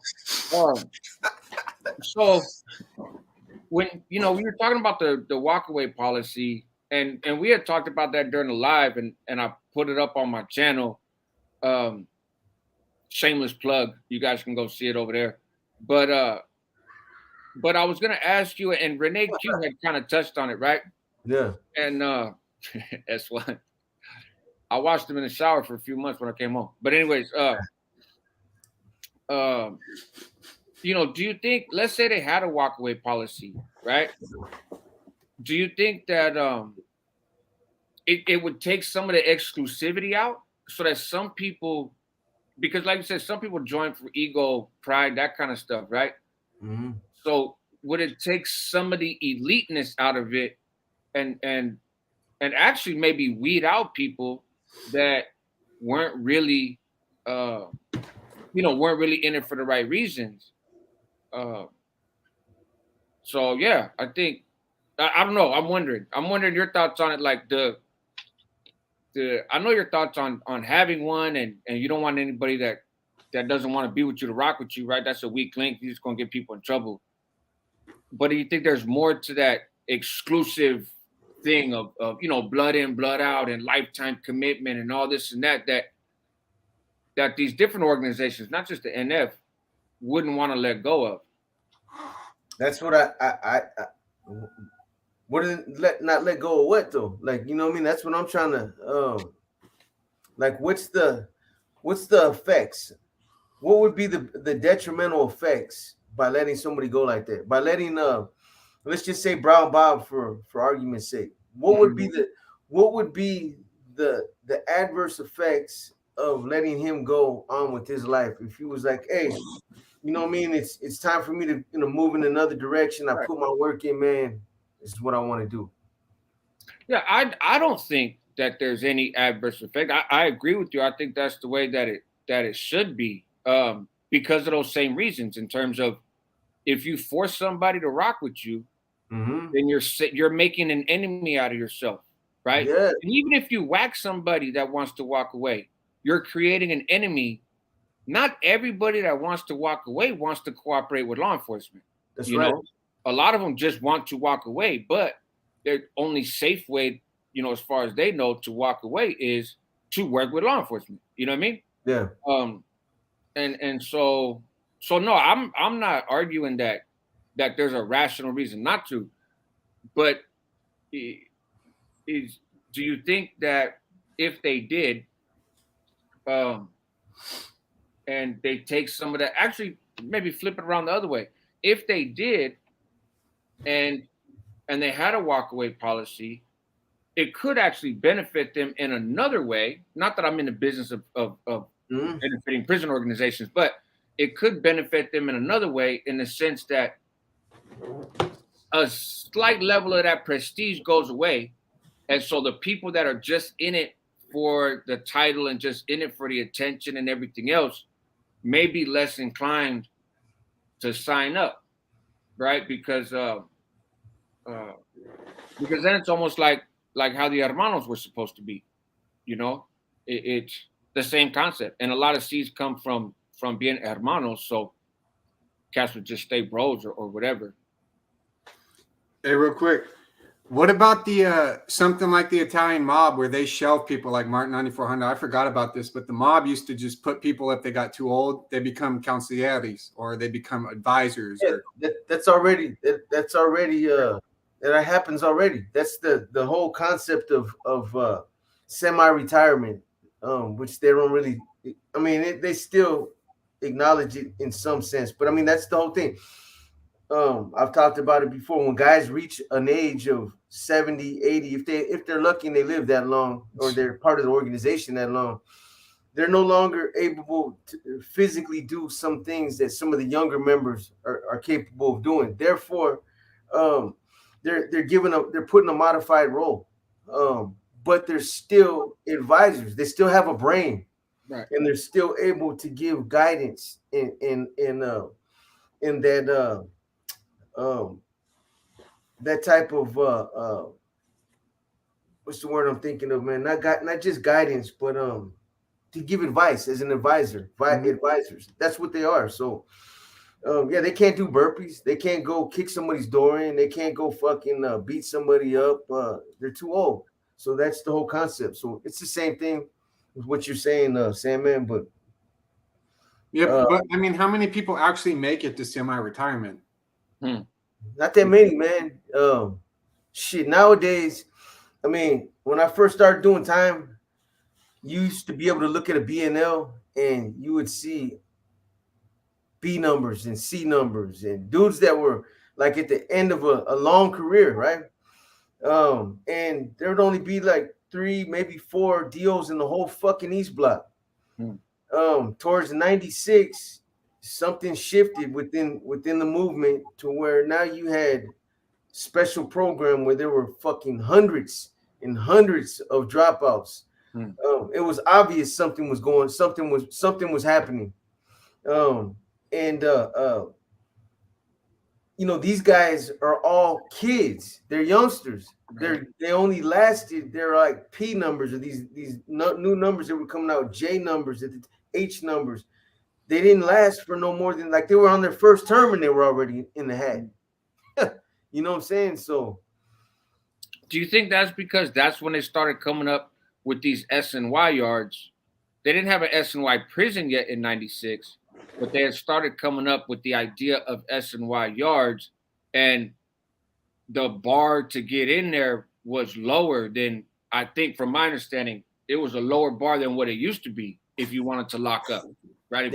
um, so when we were talking about the walkaway policy, and we had talked about that during the live, and I put it up on my channel. Um, Shameless plug. You guys can go see it over there. But but I was gonna ask you, and Renee Q had kind of touched on it, right? Yeah. And that's why I watched him in the shower for a few months when I came home. But anyways, um, do you think, let's say they had a walkaway policy, right? Do you think that it would take some of the exclusivity out so that some people, because like you said, some people join for ego, pride, that kind of stuff, right? Mm-hmm. So would it take some of the eliteness out of it, and actually maybe weed out people that weren't really weren't really in it for the right reasons? Uh, so yeah, I think I don't know. I'm wondering your thoughts on it. Like I know your thoughts on having one, and you don't want anybody that doesn't want to be with you to rock with you, right? That's a weak link. You're just gonna get people in trouble. But do you think there's more to that exclusive thing of blood in, blood out, and lifetime commitment and all this and that these different organizations, not just the NF, wouldn't want to let go of? That's what I wouldn't not let go of what though? Like, you know what I mean? That's what I'm trying to like what's the effects? What would be the detrimental effects by letting somebody go like that? By letting let's just say Brown Bob for argument's sake. What would be the adverse effects of letting him go on with his life if he was like, hey, you know what I mean? It's time for me to move in another direction. I put my work in, man. This is what I want to do. Yeah, I don't think that there's any adverse effect. I agree with you. I think that's the way that it should be, because of those same reasons. In terms of, if you force somebody to rock with you, then you're making an enemy out of yourself, right? Yeah. And even if you whack somebody that wants to walk away, you're creating an enemy. Not everybody that wants to walk away wants to cooperate with law enforcement. That's right. A lot of them just want to walk away, but their only safe way, as far as they know, to walk away is to work with law enforcement. You know what I mean? Yeah. And so no, I'm not arguing that there's a rational reason not to, but do you think that if they did, and they take some of that, actually maybe flip it around the other way, if they did, and they had a walkaway policy, it could actually benefit them in another way. Not that I'm in the business of benefiting prison organizations, but it could benefit them in another way, in the sense that a slight level of that prestige goes away. And so the people that are just in it for the title and just in it for the attention and everything else may be less inclined to sign up, right? Because then it's almost like how the hermanos were supposed to be. It's the same concept, and a lot of C's come from being hermanos, so cats would just stay bros or whatever. Hey, real quick, what about the something like the Italian mob, where they shelve people like Martin 9400? I forgot about this, but the mob used to just put people, if they got too old, they become consiglieres, or they become advisors. Yeah, that happens already. That's the whole concept of semi-retirement, which they don't really. I mean, they still acknowledge it in some sense, but I mean that's the whole thing. I've talked about it before. When guys reach an age of 70, 80, if they're lucky and they live that long, or they're part of the organization that long, they're no longer able to physically do some things that some of the younger members are capable of doing. Therefore, they're putting a modified role, but they're still advisors. They still have a brain, Right. and they're still able to give guidance in that type of what's the word I'm thinking of, man? Not just guidance, but to give advice as an advisor. Advisors. That's what they are. So yeah, they can't do burpees. They can't go kick somebody's door in. They can't go fucking beat somebody up. They're too old. So that's the whole concept. So it's the same thing with what you're saying, Sandman. But yeah, but I mean, how many people actually make it to semi-retirement? Not that many, man. Shit, nowadays, I mean, when I first started doing time, you used to be able to look at a BNL and you would see B numbers and C numbers and dudes that were like at the end of a long career, right? And there would only be like 3, maybe 4 deals in the whole fucking East Block. Towards 96, something shifted within the movement to where now you had special program where there were fucking hundreds and hundreds of dropouts. It was obvious something was happening. And you know, these guys are all kids. They're youngsters. They only lasted. They're like P numbers or these new numbers that were coming out, J numbers, H numbers. They didn't last for no more than like they were on their first term and they were already in the hat. You know what I'm saying? So, do you think that's because that's when they started coming up with these S&Y yards? They didn't have an S&Y prison yet in 96, but they had started coming up with the idea of S&Y yards, and the bar to get in there was lower than, I think, from my understanding, it was a lower bar than what it used to be if you wanted to lock up, right?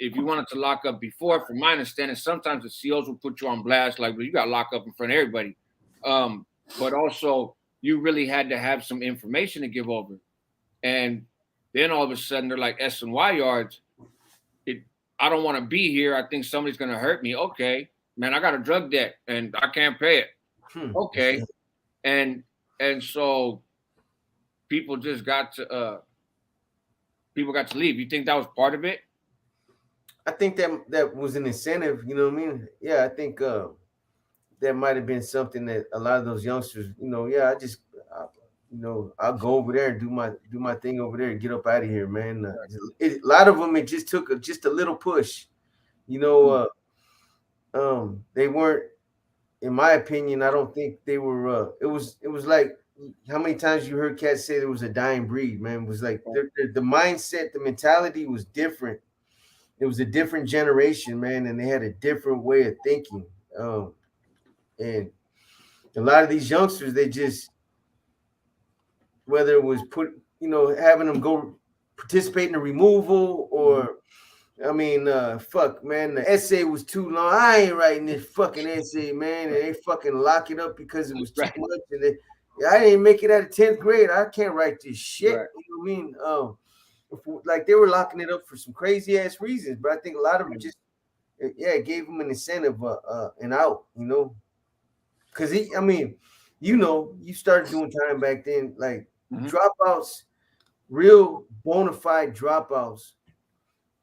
If you wanted to lock up before, from my understanding, sometimes the COs will put you on blast, like, well, you got to lock up in front of everybody. But also, you really had to have some information to give over. And then all of a sudden, they're like S&Y yards. I don't want to be here. I think somebody's going to hurt me. Okay, man, I got a drug debt and I can't pay it. Okay. And so people just got to leave. You think that was part of it? I think that was an incentive, you know what I mean? Yeah, I think that might have been something that a lot of those youngsters, you know, yeah, I'll go over there and do my thing over there and get up out of here, man. A lot of them, it just took just a little push, you know. They weren't, in my opinion, I don't think they were. It was like, how many times you heard cats say there was a dying breed, man? It was like the mindset, the mentality was different. It was a different generation, man, and they had a different way of thinking. And a lot of these youngsters, they just, whether it was having them go participate in the removal or, I mean, fuck, man, the essay was too long. I ain't writing this fucking essay, man, and they fucking lock it up because it was too much. And I didn't make it out of 10th grade. I can't write this shit. Right. You know what I mean? Like they were locking it up for some crazy ass reasons, but I think a lot of them just, it gave them an incentive, an out, you know, because you started doing time back then, like dropouts, real bona fide dropouts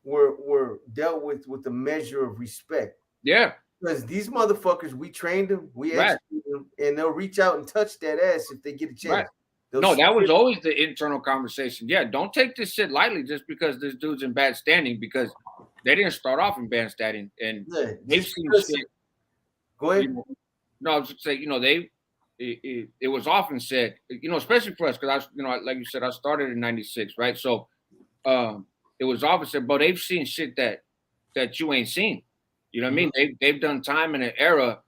were dealt with a measure of respect. Yeah, because these motherfuckers, we trained them, we educated them, and they'll reach out and touch that ass if they get a chance. Right. No, that was always the internal conversation. Yeah, don't take this shit lightly just because this dude's in bad standing, because they didn't start off in bad standing, and they've seen shit. Go ahead. No, I was just saying, it was often said, especially for us, because like you said, I started in 96, right? So it was often said, but they've seen shit that you ain't seen. You know what I mean? They've done time in an era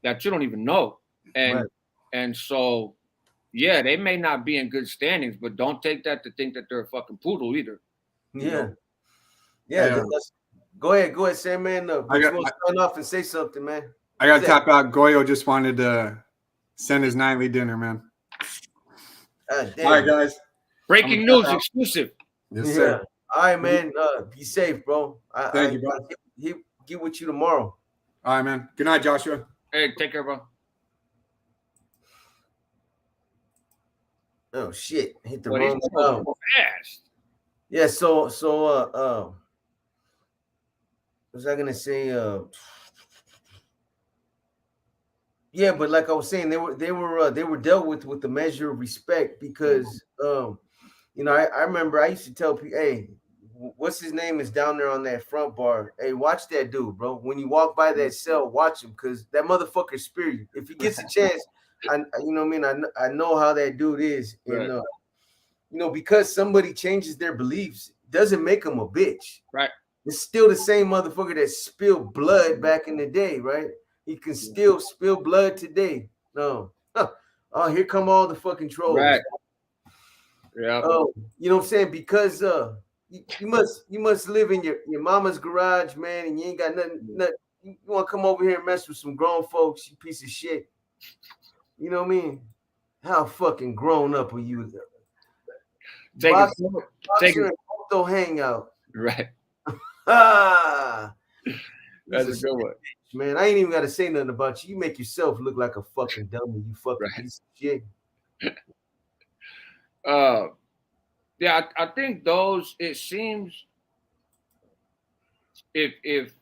that you don't even know. And so, yeah, they may not be in good standings, but don't take that to think that they're a fucking poodle either. Yeah. Go ahead, Sandman. I got to sign off and say something, man. I got to tap out. Goyo just wanted to send his nightly dinner, man. All right, guys. Breaking news exclusive. Yes, sir. All right, man. Be safe, bro. Thank you, bro. He'll get with you tomorrow. All right, man. Good night, Joshua. Hey, take care, bro. Oh shit, hit the Well, he's wrong going fast. Yeah, what was I gonna say? Yeah, but like I was saying, they were dealt with the measure of respect because I remember I used to tell people, hey, what's his name is down there on that front bar. Hey, watch that dude, bro. When you walk by that cell, watch him because that motherfucker spear you. If he gets a chance, you know what I mean. I know how that dude is, and Right. because somebody changes their beliefs doesn't make them a bitch. Right. It's still the same motherfucker that spilled blood back in the day, right? He can still spill blood today. No. Oh, here come all the fucking trolls. Right. Yeah. Oh, you know what I'm saying? Because you must live in your mama's garage, man, and you ain't got nothing. You want to come over here and mess with some grown folks, you piece of shit. You know what I mean? How fucking grown up are you? Boxer and Octo hangout. Right. Ah, That's a good one. Man, I ain't even got to say nothing about you. You make yourself look like a fucking dummy, you fucking piece of shit. Yeah, I think those. It seems if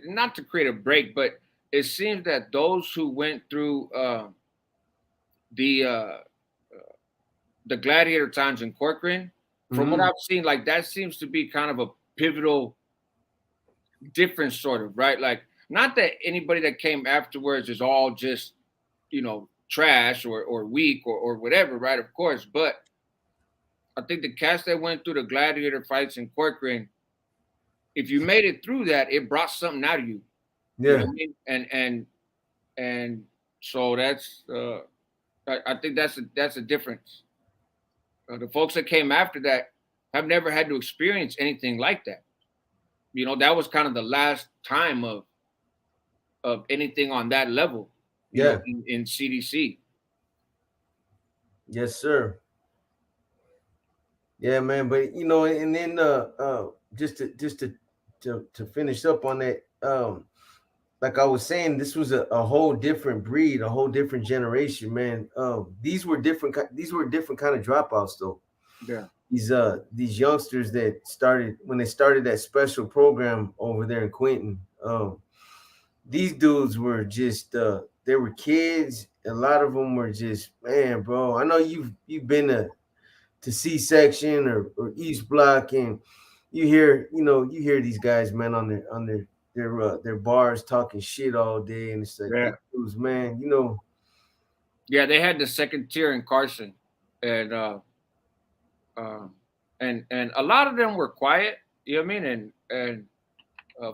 not to create a break, but it seems that those who went through the uh, the gladiator times in Corcoran, from what I've seen, like that seems to be kind of a pivotal difference, sort of, right? Like, not that anybody that came afterwards is all just, trash or weak or whatever, right? Of course, but I think the cast that went through the gladiator fights in Corcoran, if you made it through that, it brought something out of you. Yeah. You know what I mean? And so that's I think that's a difference. The folks that came after that have never had to experience anything like that. That was kind of the last time of anything on that level. In CDC. Yes, sir. Yeah, man. But and then just to finish up on that, like I was saying, this was a whole different breed, a whole different generation, man. These were different kind of dropouts, though. Yeah. These youngsters that started when they started that special program over there in Quentin. These dudes were just they were kids. A lot of them were just, man, bro. I know you've been to C-section or East Block, and you hear these guys, man, on their bars talking shit all day, and it's like, dudes, man, Yeah, they had the second tier in Carson, and and a lot of them were quiet. You know what I mean? And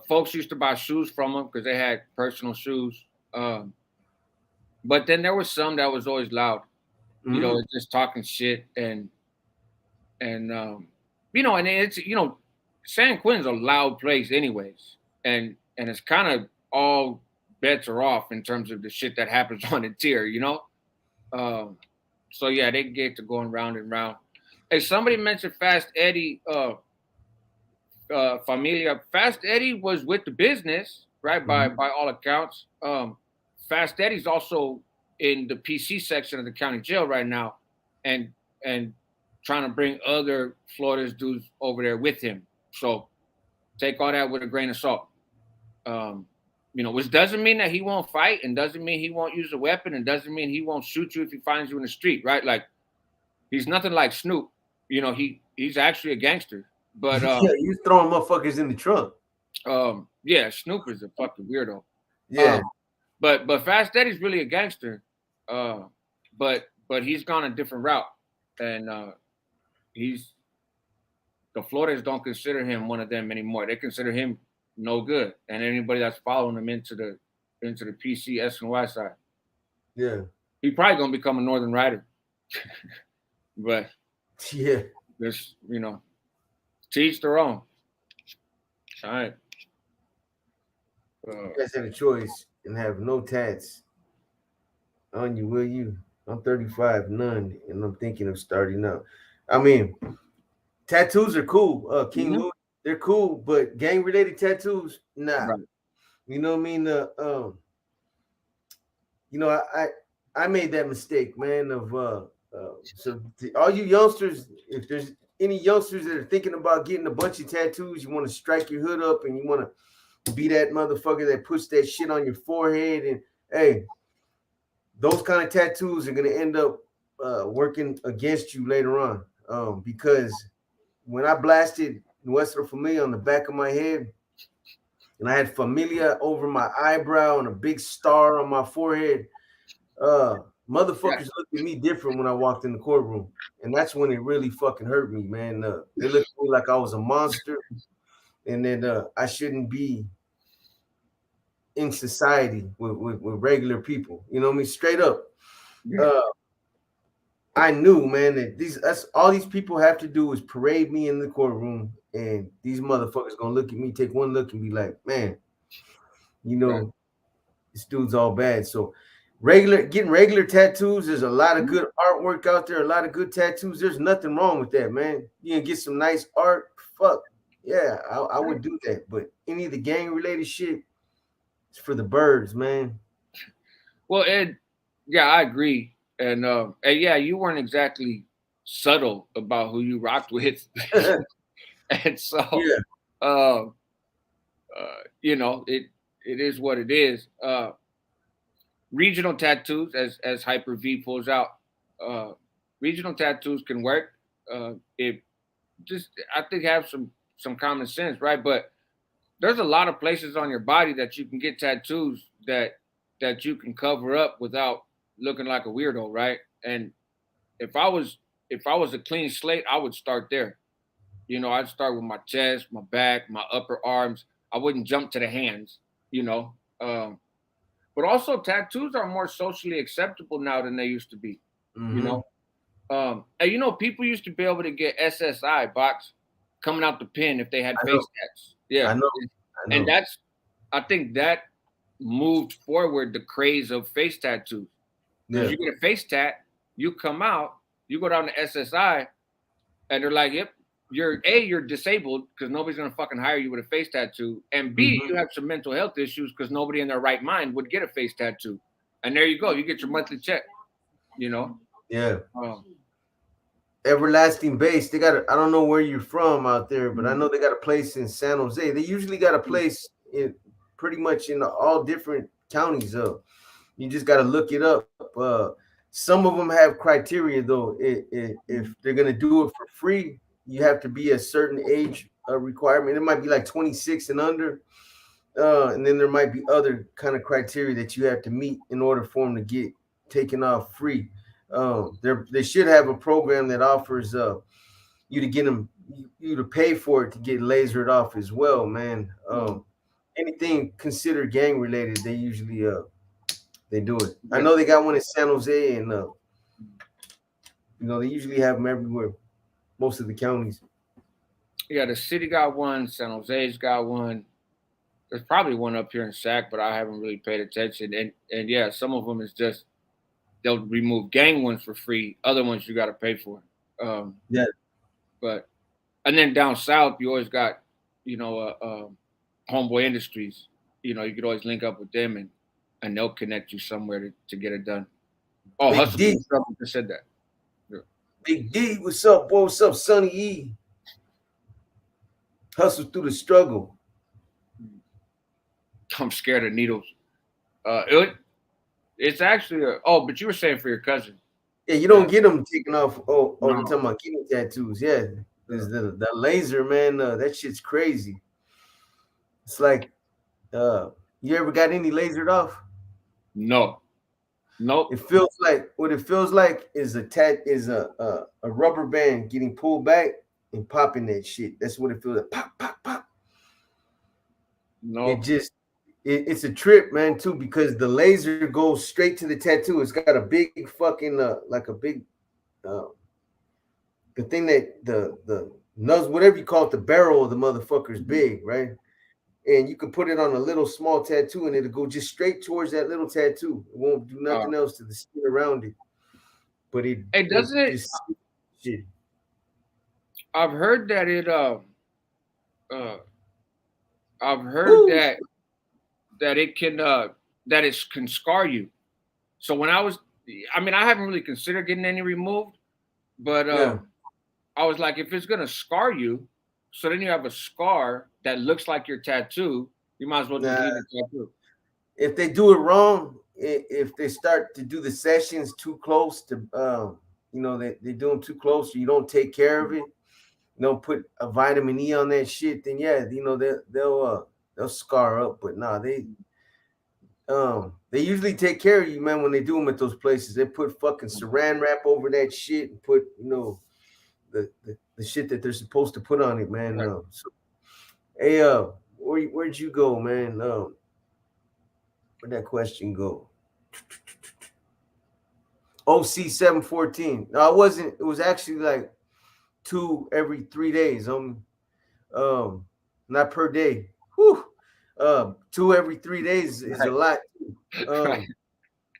folks used to buy shoes from them because they had personal shoes. But then there was some that was always loud. Just talking shit and and it's San Quentin's a loud place anyways, and it's kind of all bets are off in terms of the shit that happens on the tier. So yeah, they get to going round and round. Hey, somebody mentioned Fast Eddie, Familia. Fast Eddie was with the business, right? By all accounts. Fast Eddie's also in the PC section of the county jail right now, and trying to bring other Florida's dudes over there with him. So take all that with a grain of salt. Which doesn't mean that he won't fight, and doesn't mean he won't use a weapon, and doesn't mean he won't shoot you if he finds you in the street, right? Like, he's nothing like Snoop. He's actually a gangster. But he's throwing motherfuckers in the trunk. Yeah, Snoop is a fucking weirdo. Yeah. But Fast Eddie's really a gangster. But he's gone a different route. And the Floridas don't consider him one of them anymore. They consider him no good. And anybody that's following him into the PC SNY side. Yeah. He's probably gonna become a Northern Rider. But yeah. There's to each their own. All right. You guys had a choice and have no tats on you, will you? I'm 35, none, and I'm thinking of starting up. I mean, tattoos are cool. King Louis, they're cool, but gang-related tattoos, nah. Right. You know what I mean? You know, I made that mistake, man. So all you youngsters, if there's any youngsters that are thinking about getting a bunch of tattoos, you want to strike your hood up and you want to be that motherfucker that puts that shit on your forehead, and hey, those kind of tattoos are gonna end up working against you later on. Because when I blasted Nuestra Familia on the back of my head, and I had Familia over my eyebrow and a big star on my forehead, uh, Yeah. motherfuckers looked at me different when I walked in the courtroom, and that's when it really fucking hurt me, man. They looked at me like I was a monster, and that I shouldn't be in society with regular people. You know what I mean? Straight up. Yeah. Uh, I knew, man, that that's all these people have to do is parade me in the courtroom, and these motherfuckers gonna look at me, take one look, and be like, man, you Right. know, this dude's all bad. So getting regular tattoos, there's a lot of good artwork out there, a lot of good tattoos. There's nothing wrong with that, man. You can get some nice art. Fuck. Yeah, I would do that. But any of the gang related shit, it's for the birds, man. Well, Ed, yeah, I agree, and yeah, you weren't exactly subtle about who you rocked with, and so, Yeah. uh, you know, it is what it is. Regional tattoos, as Hyper V pulls out, uh, regional tattoos can work. It just, I think, have some common sense, right? But there's a lot of places on your body that you can get tattoos that you can cover up without looking like a weirdo, right? And if I was if I was a clean slate, I would start there. You know, I'd start with my chest, my back, my upper arms. I wouldn't jump to the hands. You know, but also tattoos are more socially acceptable now than they used to be. You Mm-hmm. know, and you know, people used to be able to get SSI box coming out the pen if they had I know. face tats. Yeah, I know. I and know. that's, I think that moved forward the craze of face tattoos. Because Yeah. you get a face tat, you come out, you go down to SSI, and they're like, "Yep, you're disabled because nobody's gonna fucking hire you with a face tattoo, and B, Mm-hmm. you have some mental health issues because nobody in their right mind would get a face tattoo." And there you go, you get your monthly check. You know, Yeah. um, Everlasting Base. They got. I don't know where you're from out there, but I know they got a place in San Jose. They usually got a place in pretty much in all different counties. You just got to look it up. Some of them have criteria though. If they're gonna do it for free, you have to be a certain age requirement. It might be like 26 and under, and then there might be other kind of criteria that you have to meet in order for them to get taken off free. They should have a program that offers you to get them you to pay for it to get lasered off as well, man. Anything considered gang related, they usually they do it. I yeah, know they got one in San Jose, and they usually have them everywhere, most of the counties. yeah, the city got one, San Jose's got one. There's probably one up here in Sac, but I haven't really paid attention. And yeah, some of them is just they'll remove gang ones for free. Other ones you got to pay for. Um, Yeah. but and then down south, you always got, you know, Homeboy Industries. You know, you could always link up with them, and they'll connect you somewhere to get it done. Oh, Big Hustle D, Through Trouble just said that. Yeah. Big D, what's up, boy? What's up, Sonny E? Hustle through the struggle. I'm scared of needles. It's actually oh, but you were saying for your cousin. Yeah, you Yeah. don't get them taken off. Oh, you're No, talking about kidney tattoos. Yeah, yeah. there's the laser, man. That shit's crazy. It's like, you ever got any lasered off? No, nope. It feels like what it feels like is a rubber band getting pulled back and popping that shit. That's what it feels like. Pop, pop, pop. It No. just it's a trip, man, too, because the laser goes straight to the tattoo. It's got a big fucking like a big uh the thing that the nose, whatever you call it, the barrel of the motherfucker's big, right? And you can put it on a little small tattoo, and it'll go just straight towards that little tattoo. It won't do Uh, nothing else to the skin around it. But hey, it doesn't it? just shit. I've heard that it. Uh, I've heard Woo! that that it can scar you. So when I haven't really considered getting any removed, but I was like, if it's gonna scar you, so then you have a scar that looks like your tattoo, you might as well just leave the tattoo. If they do it wrong, if they start to do the sessions too close to, they do them too close, or you don't take care of it, you don't put a vitamin E on that shit, then they'll scar up. But nah, they usually take care of you, man. When they do them at those places, they put fucking saran wrap over that shit and put, the shit that they're supposed to put on it, man. Right. Hey, where'd you go, man? Where'd that question go? OC714. No, it wasn't. It was actually like 2 every 3 days. Not per day. Whew. 2 every 3 days is a lot.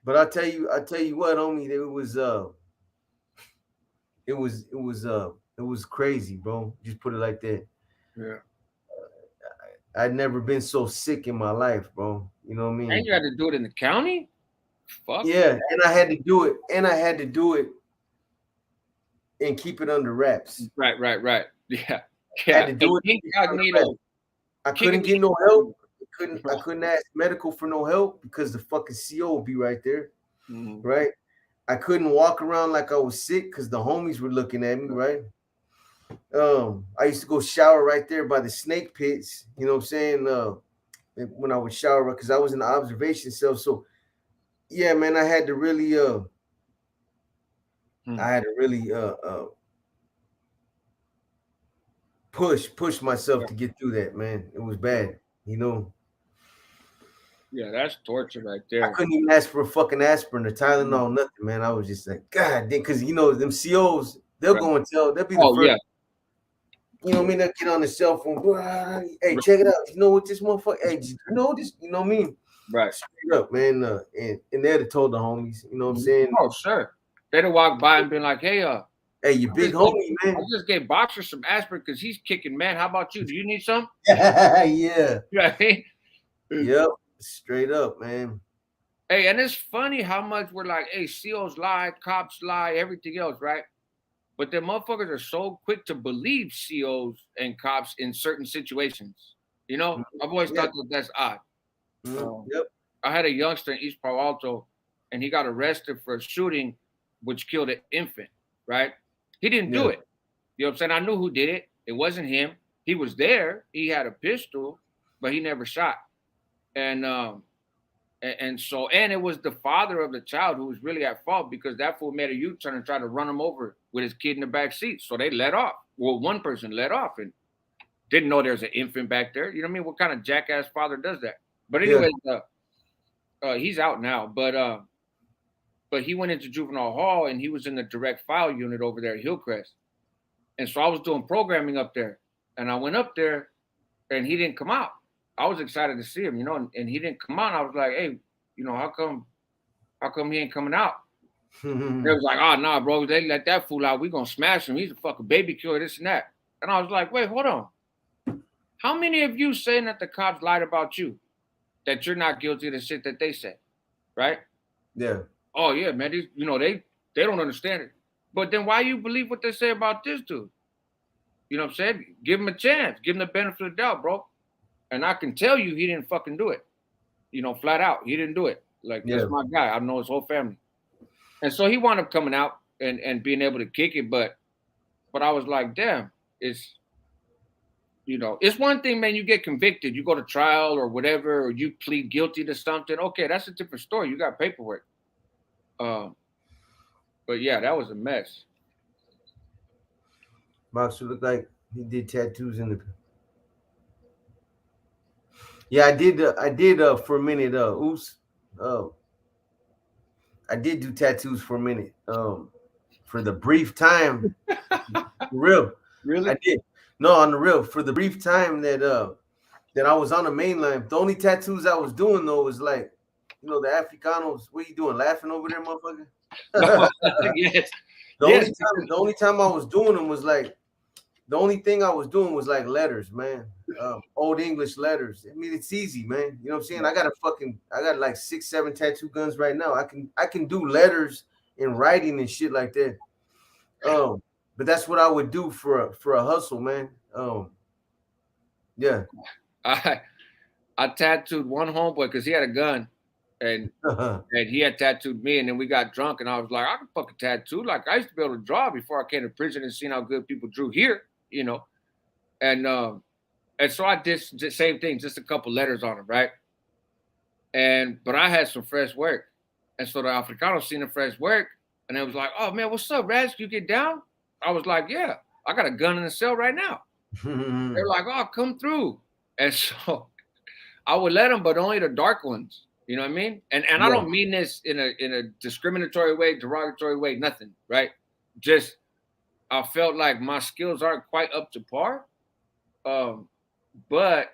But I tell you what, homie, it was crazy, bro. Just put it like that. Yeah. I'd never been so sick in my life, bro. You know what I mean? And you had to do it in the county? Fuck. Yeah, and I had to do it, and keep it under wraps. Right. Yeah. I had to do it. I couldn't get no help. I couldn't ask medical for no help because the fucking CO would be right there. Mm-hmm. Right? I couldn't walk around like I was sick because the homies were looking at me, right? I used to go shower right there by the snake pits, you know what I'm saying? When I would shower, because I was in the observation cell. So yeah, man, I had to really push myself to get through that, man. It was bad, Yeah, that's torture right there. I couldn't even ask for a fucking aspirin or Tylenol, nothing, man. I was just like, God damn, because them COs, they'll go and they'll be the first. Yeah. You know what I mean? They'll get on the cell phone. Hey, check it out. You know what this motherfucker? Hey, you know this? You know what I mean? Right. Straight up, man. And they'd have told the homies. You know what I'm saying? Oh, sure. They'd have walked by and been like, hey, hey, you big homie, man. I just gave Boxer some aspirin because he's kicking, man. How about you? Do you need some? Yeah. You know what I mean? Yep. Straight up, man. Hey, and it's funny how much we're like, hey, COs lie, cops lie, everything else, right? But the motherfuckers are so quick to believe COs and cops in certain situations. I've always thought that's odd. Yep. I had a youngster in East Palo Alto, and he got arrested for a shooting which killed an infant, right? He didn't do it. You know what I'm saying? I knew who did it. It wasn't him. He was there. He had a pistol, but he never shot. And it was the father of the child who was really at fault because that fool made a U-turn and tried to run him over with his kid in the back seat. So they let off. Well, one person let off and didn't know there's an infant back there. You know what I mean? What kind of jackass father does that? But anyways, he's out now. But he went into juvenile hall and he was in the direct file unit over there at Hillcrest. And so I was doing programming up there. And I went up there and he didn't come out. I was excited to see him, and he didn't come out. I was like, hey, how come he ain't coming out? They was like, oh, nah, bro, they let that fool out. We gonna smash him. He's a fucking baby killer, this and that. And I was like, wait, hold on. How many of you saying that the cops lied about you, that you're not guilty of the shit that they said, right? Yeah. Oh, yeah, man, they don't understand it. But then why you believe what they say about this dude? You know what I'm saying? Give him a chance. Give him the benefit of the doubt, bro. And I can tell you he didn't fucking do it. Flat out. He didn't do it. Like, that's my guy. I know his whole family. And so he wound up coming out and being able to kick it. But I was like, damn, it's one thing, man, you get convicted. You go to trial or whatever, or you plead guilty to something. Okay, that's a different story. You got paperwork. But yeah, that was a mess. Boxer looked like he did tattoos in the... Yeah, I did for a minute, I did do tattoos for a minute. For the brief time. Real. Really? I did. No, on the real. For the brief time that I was on the main line. The only tattoos I was doing though was like, the Africanos. What are you doing? Laughing over there, motherfucker? Yes. The only time I was doing them was like the only thing I was doing was like letters, man. Old English letters. I mean, it's easy, man. You know what I'm saying? I got like 6, 7 tattoo guns right now. I can do letters and writing and shit like that. But that's what I would do for a hustle, man. Yeah. I I tattooed one homeboy because he had a gun, and he had tattooed me, and then we got drunk, and I was like, I can fucking tattoo. Like I used to be able to draw before I came to prison and seen how good people drew here, you know. And so I did the same thing, just a couple letters on him, right? But I had some fresh work, and so the Africano seen the fresh work, and they was like, "Oh man, what's up, Raz? You get down?" I was like, "Yeah, I got a gun in the cell right now." They're like, "Oh, come through," and so I would let them, but only the dark ones. You know what I mean? And I Yeah. don't mean this in a discriminatory way, derogatory way, nothing, right? Just I felt like my skills aren't quite up to par, um, but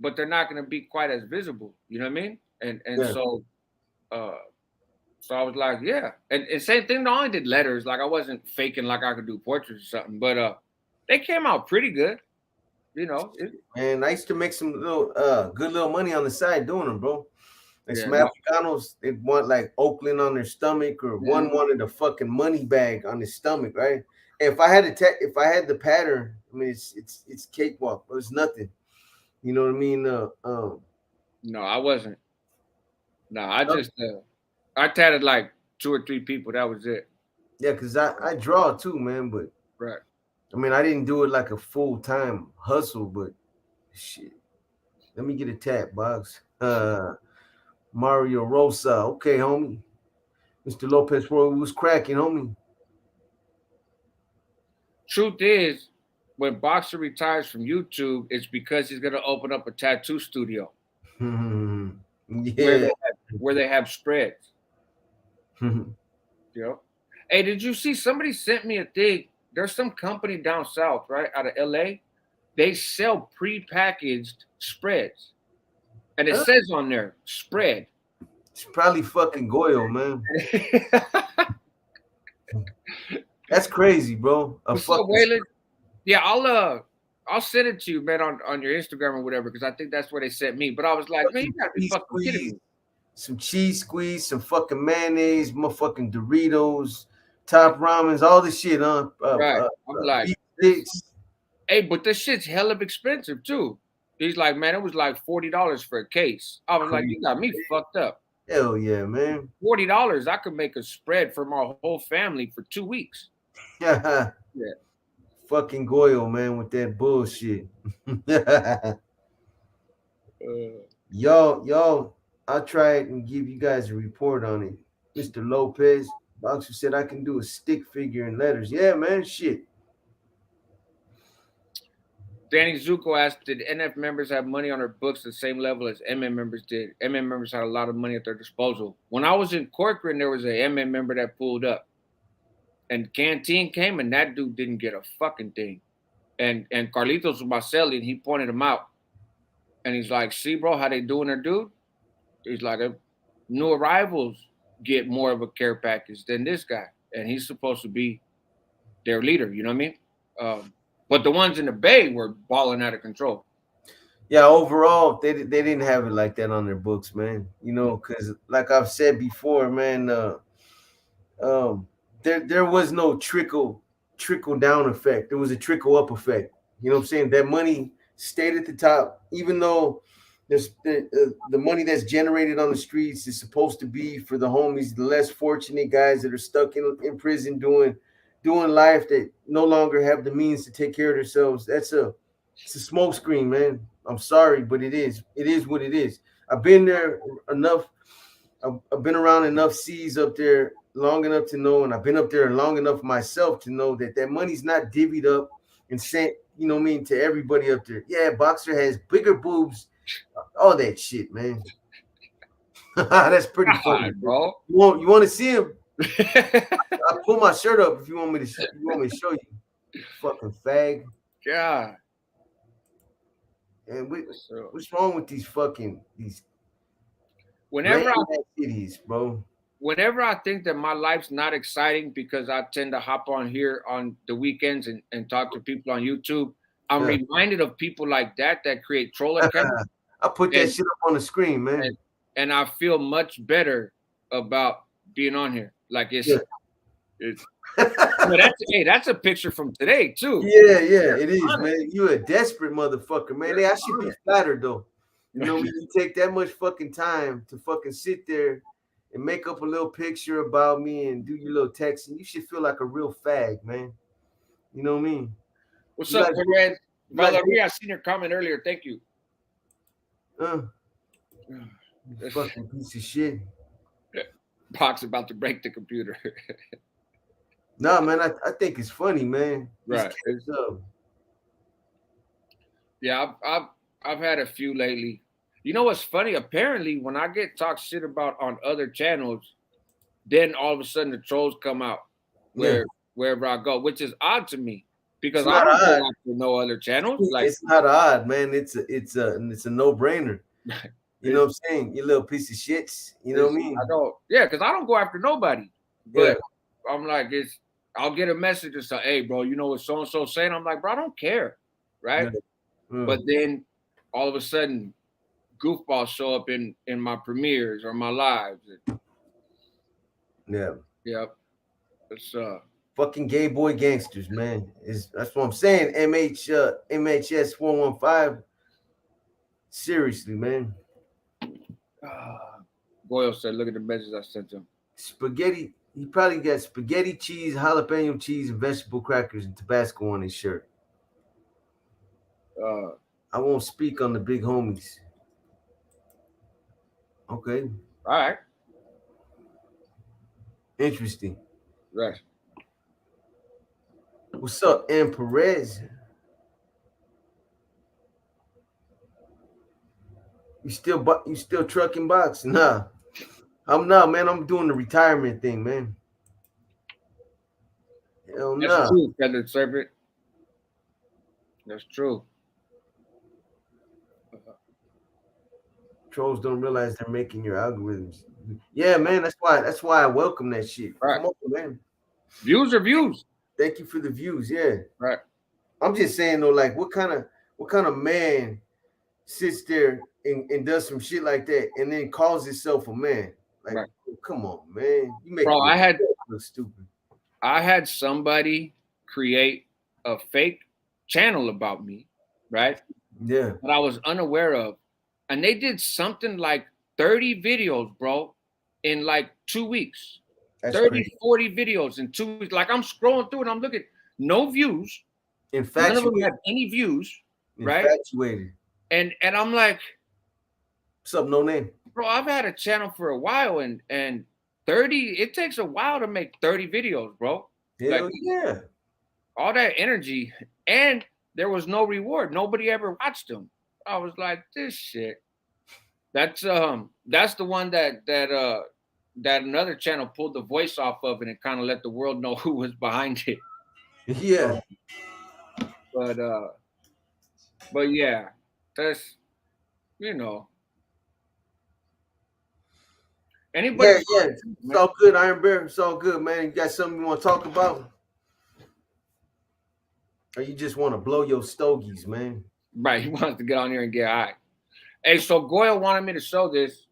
they're not going to be quite as visible. You know what I mean? And Yeah. so uh, so I was like, yeah. And same thing. I only did letters. Like I wasn't faking like I could do portraits or something, but they came out pretty good. You know, And I used to make some little good little money on the side doing them, bro. Like yeah, some Africanos, they want like Oakland on their stomach, or yeah. one wanted a fucking money bag on his stomach, right? And if I had if I had the pattern, I mean, it's cakewalk, but it's nothing. You know what I mean? No, I wasn't. No, I Uh, just I tatted like 2 or 3 people. That was it. yeah, cause I draw too, man. But Right. I mean, I didn't do it like a full time hustle, but shit. Let me get a tap box. Mario Rosa, okay, homie. Mr. Lopez Roy was cracking, homie. Truth is, when Boxer retires from YouTube, it's because he's gonna open up a tattoo studio where Yeah. they have spreads. You know. Hey, did you see somebody sent me a thing? There's some company down south, right, out of LA. They sell pre-packaged spreads, and it says on there spread. It's probably fucking Goyle, man. That's crazy, bro. A What's up, fucking Waylon? Yeah, I'll send it to you, man, on your Instagram or whatever, because I think that's where they sent me. But I was like, man, you gotta be cheese fucking kidding squeeze, me. some cheese squeeze, some fucking mayonnaise, motherfucking Doritos, top ramens, all this shit, Right. I'm like, beef sticks. hey, but this shit's hella expensive too. He's like, man, it was like $40 for a case. I was like, Crazy. you got me fucked up. Hell yeah, man. $40, I could make a spread for my whole family for 2 weeks. Yeah. Fucking Goyle, man, with that bullshit. Y'all, I'll try it and give you guys a report on it. Mr. Lopez, Boxer said I can do a stick figure in letters. Yeah, man, shit. Danny Zuko asked, did NF members have money on their books the same level as MM members did? MM members had a lot of money at their disposal. When I was in Corcoran, there was a MM member that pulled up. And Canteen came, and that dude didn't get a fucking thing. And Carlitos Marcelli, and he pointed him out. And he's like, see, bro, how they doing their dude? He's like, new arrivals get more of a care package than this guy. And he's supposed to be their leader, you know what I mean? But the ones in the Bay were balling out of control. Yeah, overall, they didn't have it like that on their books, man. You know, because like I've said before, man, there was no trickle down effect. There was a trickle up effect. You know what I'm saying? That money stayed at the top, even though there's the money that's generated on the streets is supposed to be for the homies, the less fortunate guys that are stuck in prison doing life, that no longer have the means to take care of themselves. It's a smokescreen, man. I'm sorry, but it is what it is. I've been there enough. I've been around enough seas up there long enough to know, and I've been up there long enough myself to know that money's not divvied up and sent, you know what I mean, to everybody up there. Yeah, Boxer has bigger boobs, all that shit, man. That's pretty funny, bro. You want to see him? I'll pull my shirt up if you want me to show you. Fucking fag. God. And what's wrong with these whenever cities, bro? whenever I think that my life's not exciting because I tend to hop on here on the weekends and talk to people on YouTube, I'm reminded of people like that create troll accounts. I put that shit up on the screen, man. And I feel much better about being on here. Like it's that's a picture from today too. Yeah, it is, man. You a desperate motherfucker, man. I should be flattered though. You know, when you take that much fucking time to fucking sit there and make up a little picture about me and do your little texting, you should feel like a real fag, man. You know what I mean? What's up, Perez? Valeria, I seen your comment earlier. Thank you. Fucking piece of shit. Pac's about to break the computer. Nah, man, I think it's funny, man. Right. Yeah, I've had a few lately. You know what's funny? Apparently, when I get talked shit about on other channels, then all of a sudden the trolls come out wherever I go, which is odd to me because I don't go after no other channels. Like it's not odd, man. It's a no-brainer. You know what I'm saying? You little piece of shits. You know what I mean? Because I don't go after nobody. But I'm like, I'll get a message and say, hey, bro, you know what so and so saying? I'm like, bro, I don't care, right? But then all of a sudden, goofballs show up in my premieres or my lives. Yep. It's fucking gay boy gangsters, man. That's what I'm saying. MHS 415. Seriously, man. Goyle said, look at the message I sent him. Spaghetti. He probably got spaghetti cheese, jalapeno cheese, and vegetable crackers and Tabasco on his shirt. I won't speak on the big homies. Okay. All right. Interesting. Right. What's up, M. Perez? You still trucking box? Nah. I'm not, man. I'm doing the retirement thing, man. Hell no. That's true, Feathered Serpent. That's true. Trolls don't realize they're making your algorithms. Yeah, man. That's why I welcome that shit. Right. Come on, man. Views are views. Thank you for the views. Yeah. Right. I'm just saying though, like, what kind of man sits there and does some shit like that and then calls himself a man? Like, right. Come on, man. You make Bro, look stupid. I had somebody create a fake channel about me, right? Yeah. That I was unaware of. And they did something like 30 videos, bro, in like 2 weeks. That's 30, crazy. 40 videos in 2 weeks. Like I'm scrolling through and I'm looking, no views. Infatuated. None of them have any views, right? Infatuated. And I'm like, what's up, no name? Bro, I've had a channel for a while and 30, it takes a while to make 30 videos, bro. Hell like, yeah. All that energy. And there was no reward. Nobody ever watched them. I was like, this shit. That's the one that another channel pulled the voice off of and it kind of let the world know who was behind it. Yeah. But yeah, that's, you know. Anybody? Yeah. It's all good, Iron Bear. It's all good, man. You got something you want to talk about? Or you just want to blow your stogies, man? Right. He wants to get on here and get high. Hey, so Goyle wanted me to show this.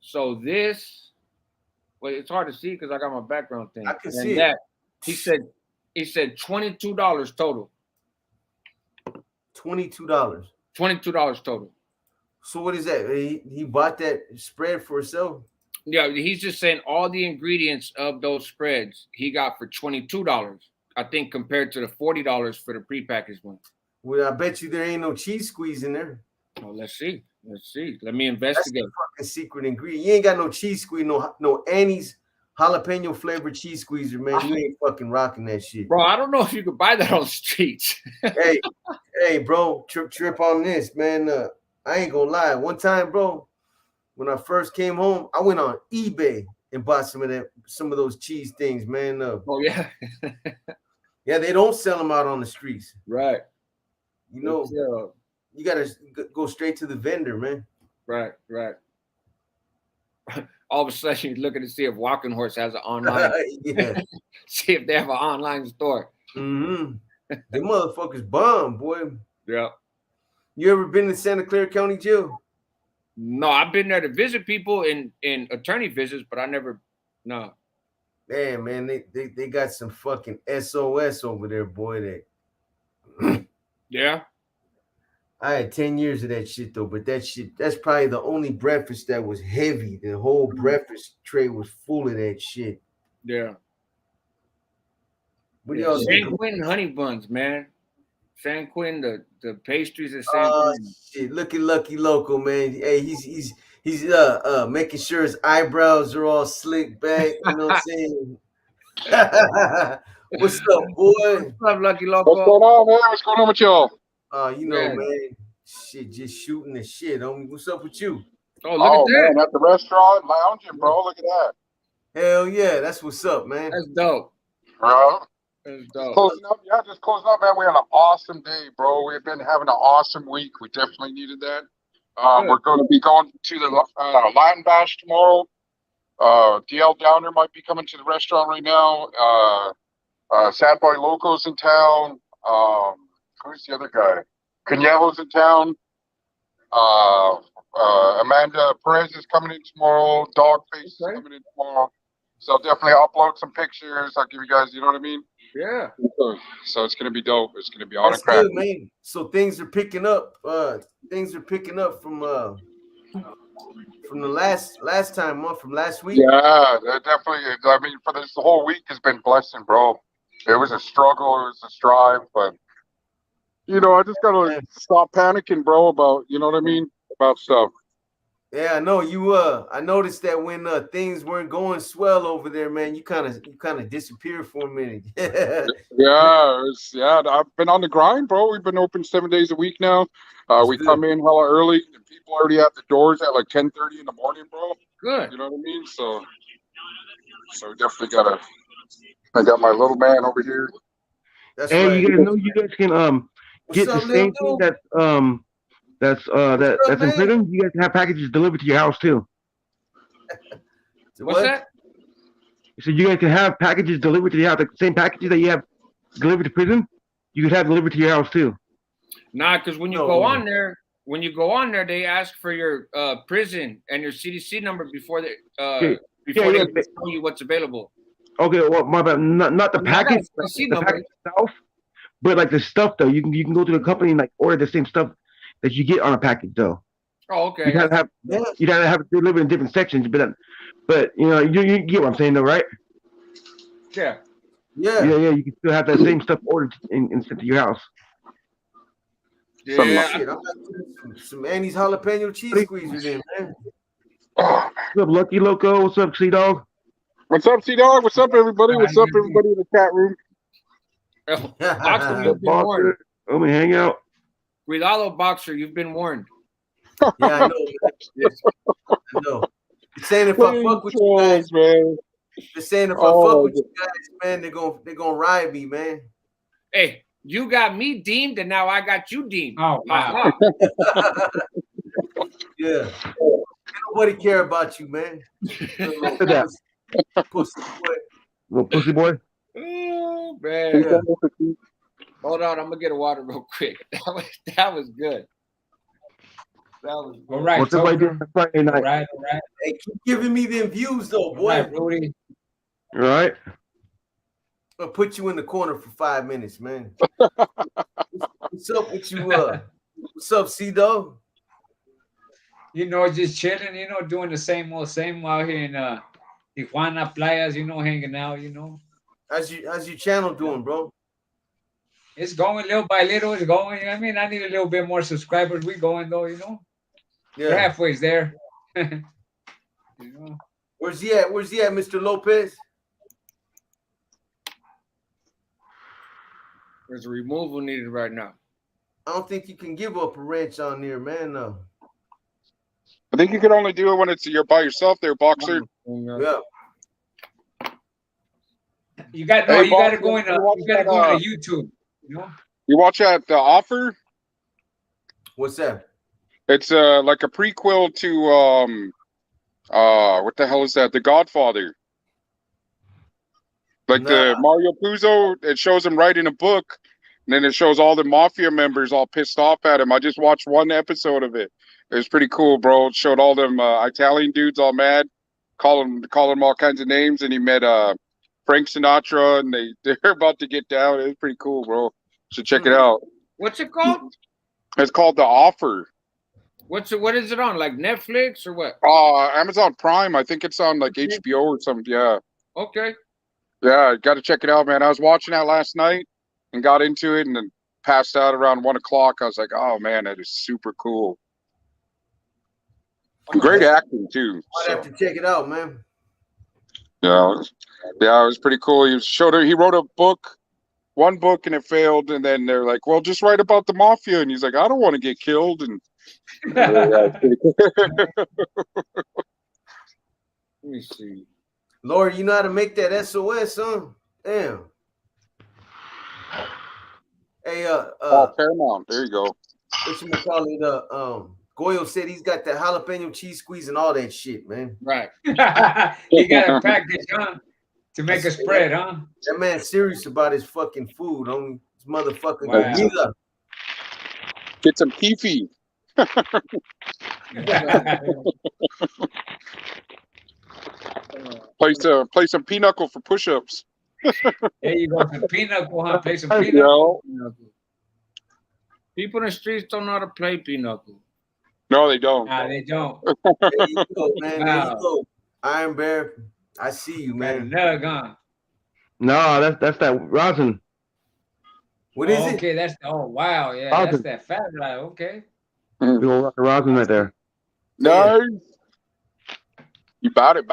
So this, well, it's hard to see because I got my background thing. I can see that. He said $22 total. $22. $22 total. So what is that? He bought that spread for himself? Yeah, he's just saying all the ingredients of those spreads he got for $22. I think compared to the $40 for the prepackaged one. Well, I bet you there ain't no cheese squeeze in there. Oh, let's see. Let me investigate. That's the fucking secret ingredient. You ain't got no cheese squeeze, no Annie's jalapeno flavored cheese squeezer, man. You ain't fucking rocking that shit. Bro, I don't know if you could buy that on the streets. hey, bro, trip on this, man. I ain't gonna lie. One time, bro, when I first came home, I went on eBay and bought some of those cheese things, man. Oh yeah. Yeah, they don't sell them out on the streets. Right. You know, you gotta go straight to the vendor, man. Right. all of a sudden you're looking to see if Walking Horse has an online. Yeah. See if they have an online store. Mm-hmm. The motherfuckers bomb, boy. Yeah. You ever been to Santa Clara County Jail? No, I've been there to visit people in attorney visits, but I never. No. Damn, man, they got some fucking SOS over there, boy. That Yeah. I had 10 years of that shit though, but that's probably the only breakfast that was heavy. The whole breakfast tray was full of that shit. Yeah. What do y'all think? San Quentin honey buns, man. San Quentin, the pastries at San Quentin. Shit, look at Lucky Loco, man. Hey, he's making sure his eyebrows are all slicked back. You know what I'm saying? What's up, boy? What's up, Lucky Loco? What's going on, man? What's going on with y'all? You know, man. Shit, just shooting the shit. Homie, what's up with you? Oh, look at that. Man, at the restaurant, lounging, bro. Look at that. Hell yeah, that's what's up, man. That's dope. Bro. That's dope. Closing up, just closing up, man. We had an awesome day, bro. We've been having an awesome week. We definitely needed that. We're going to be going to the Lion Bash tomorrow. DL Downer might be coming to the restaurant right now. Sad Boy Loco's in town. Who's the other guy? Canyelo's in town. Amanda Perez is coming in tomorrow. Dogface is coming in tomorrow. So I'll definitely upload some pictures. I'll give you guys, you know what I mean? Yeah. So it's gonna be dope. It's gonna be on That's a crack. good, man. So things are picking up. Things are picking up from the last time, from last week. Yeah, definitely. I mean, for this whole week has been blessing, bro. It was a struggle. It was a strive, but you know, I just gotta stop panicking, bro. About you know what I mean about stuff. Yeah, I know you. I noticed that when things weren't going swell over there, man, you kind of disappeared for a minute. Yeah, I've been on the grind, bro. We've been open 7 days a week now. We come in hella early, and people already at the doors at like 10:30 in the morning, bro. Good. You know what I mean? So we definitely gotta. I got my little man over here. That's and right. you guys know you guys can get the same thing that's in prison. You guys can have packages delivered to your house too. What's that? So you guys can have packages delivered to your house. The same packages that you have delivered to prison, you could have delivered to your house too. Nah, because when you go on there, they ask for your prison and your CDC number before they tell you what's available. Okay, well, my bad. Not the package, the package itself, but like the stuff though. You can go to the company and like order the same stuff that you get on a package though. Oh, okay. You gotta have it delivered in different sections, but you know you get what I'm saying though, right? Yeah. Yeah. You can still have that same stuff ordered and sent to your house. Yeah. Shit, I'm got some Annie's jalapeno cheese squeezers in, man. What's up, Lucky Loco? What's up, Sea Dog? What's up, Sea Dog? What's up, everybody? What's up, everybody in the chat room? Boxer, you've been warned. Let me hang out. Cuidado, Boxer, you've been warned. Yeah, I know. I know. They're saying if I fuck with you guys, man. They're saying if I fuck with you guys, man, they're gonna ride me, man. Hey, you got me deemed, and now I got you deemed. Oh wow. Yeah. Nobody care about you, man. Pussy boy. Little pussy boy. Oh man. Yeah. Hold on, I'm gonna get a water real quick. That was good. That was good. All right. What's everybody doing Friday night? All right. Hey, keep giving me them views though, boy. All right, Rudy. All right. I'll put you in the corner for 5 minutes, man. What's up with you? What's up, C-Dog? You know, just chilling, you know, doing the same old out here in Tijuana Playas, you know, hanging out, you know. How's your channel doing, bro? It's going little by little, it's going. I mean, I need a little bit more subscribers. We going though, you know. Yeah. We're halfway there. You know. Where's he at? Where's he at, Mr. Lopez? There's a removal needed right now. I don't think you can give up a wrench on there, man. No. I think you can only do it when you're by yourself there, Boxer. Yeah. You got to go into YouTube, you know. You watch that The Offer? What's that? It's like a prequel to What the hell is that? The Godfather. Like the Nah. Mario Puzo, it shows him writing a book, and then it shows all the mafia members all pissed off at him. I just watched one episode of it. It was pretty cool, bro. It showed all them Italian dudes all mad, calling him all kinds of names, and he met Frank Sinatra, and they're about to get down. It was pretty cool, bro. Should check it out. What's it called? It's called The Offer. What is it on? Like Netflix or what? Amazon Prime. I think it's on like HBO or something. Yeah. Okay. Yeah, got to check it out, man. I was watching that last night and got into it and then passed out around 1 o'clock. I was like, oh, man, that is super cool. Great acting, too. I'd have to check it out, man. Yeah, it was pretty cool. He wrote a book, one book, and it failed. And then they're like, well, just write about the mafia. And he's like, I don't want to get killed. And Let me see. Lord, you know how to make that SOS, huh? Damn. Hey, Paramount. There you go. what you call it? Goyo said he's got that jalapeno cheese squeeze and all that shit, man. Right. You got a package, huh? To make a spread, huh? That man's serious about his fucking food. On his motherfucking Wow. comida. Get some keefy. Play some pinochle for push-ups. There you go. Some pinochle, huh? Play some You pinochle. know? People in the streets don't know how to play pinochle. No, they don't. Nah, they don't. There you go, man. There Wow. you go. Iron Bear, I see you, Man, man. nug, huh? No, that's that rosin. What is it? Okay, that's wow, yeah, Rosin. that's that fat lie. Okay. Big old rosin right there. Nice. You bought it.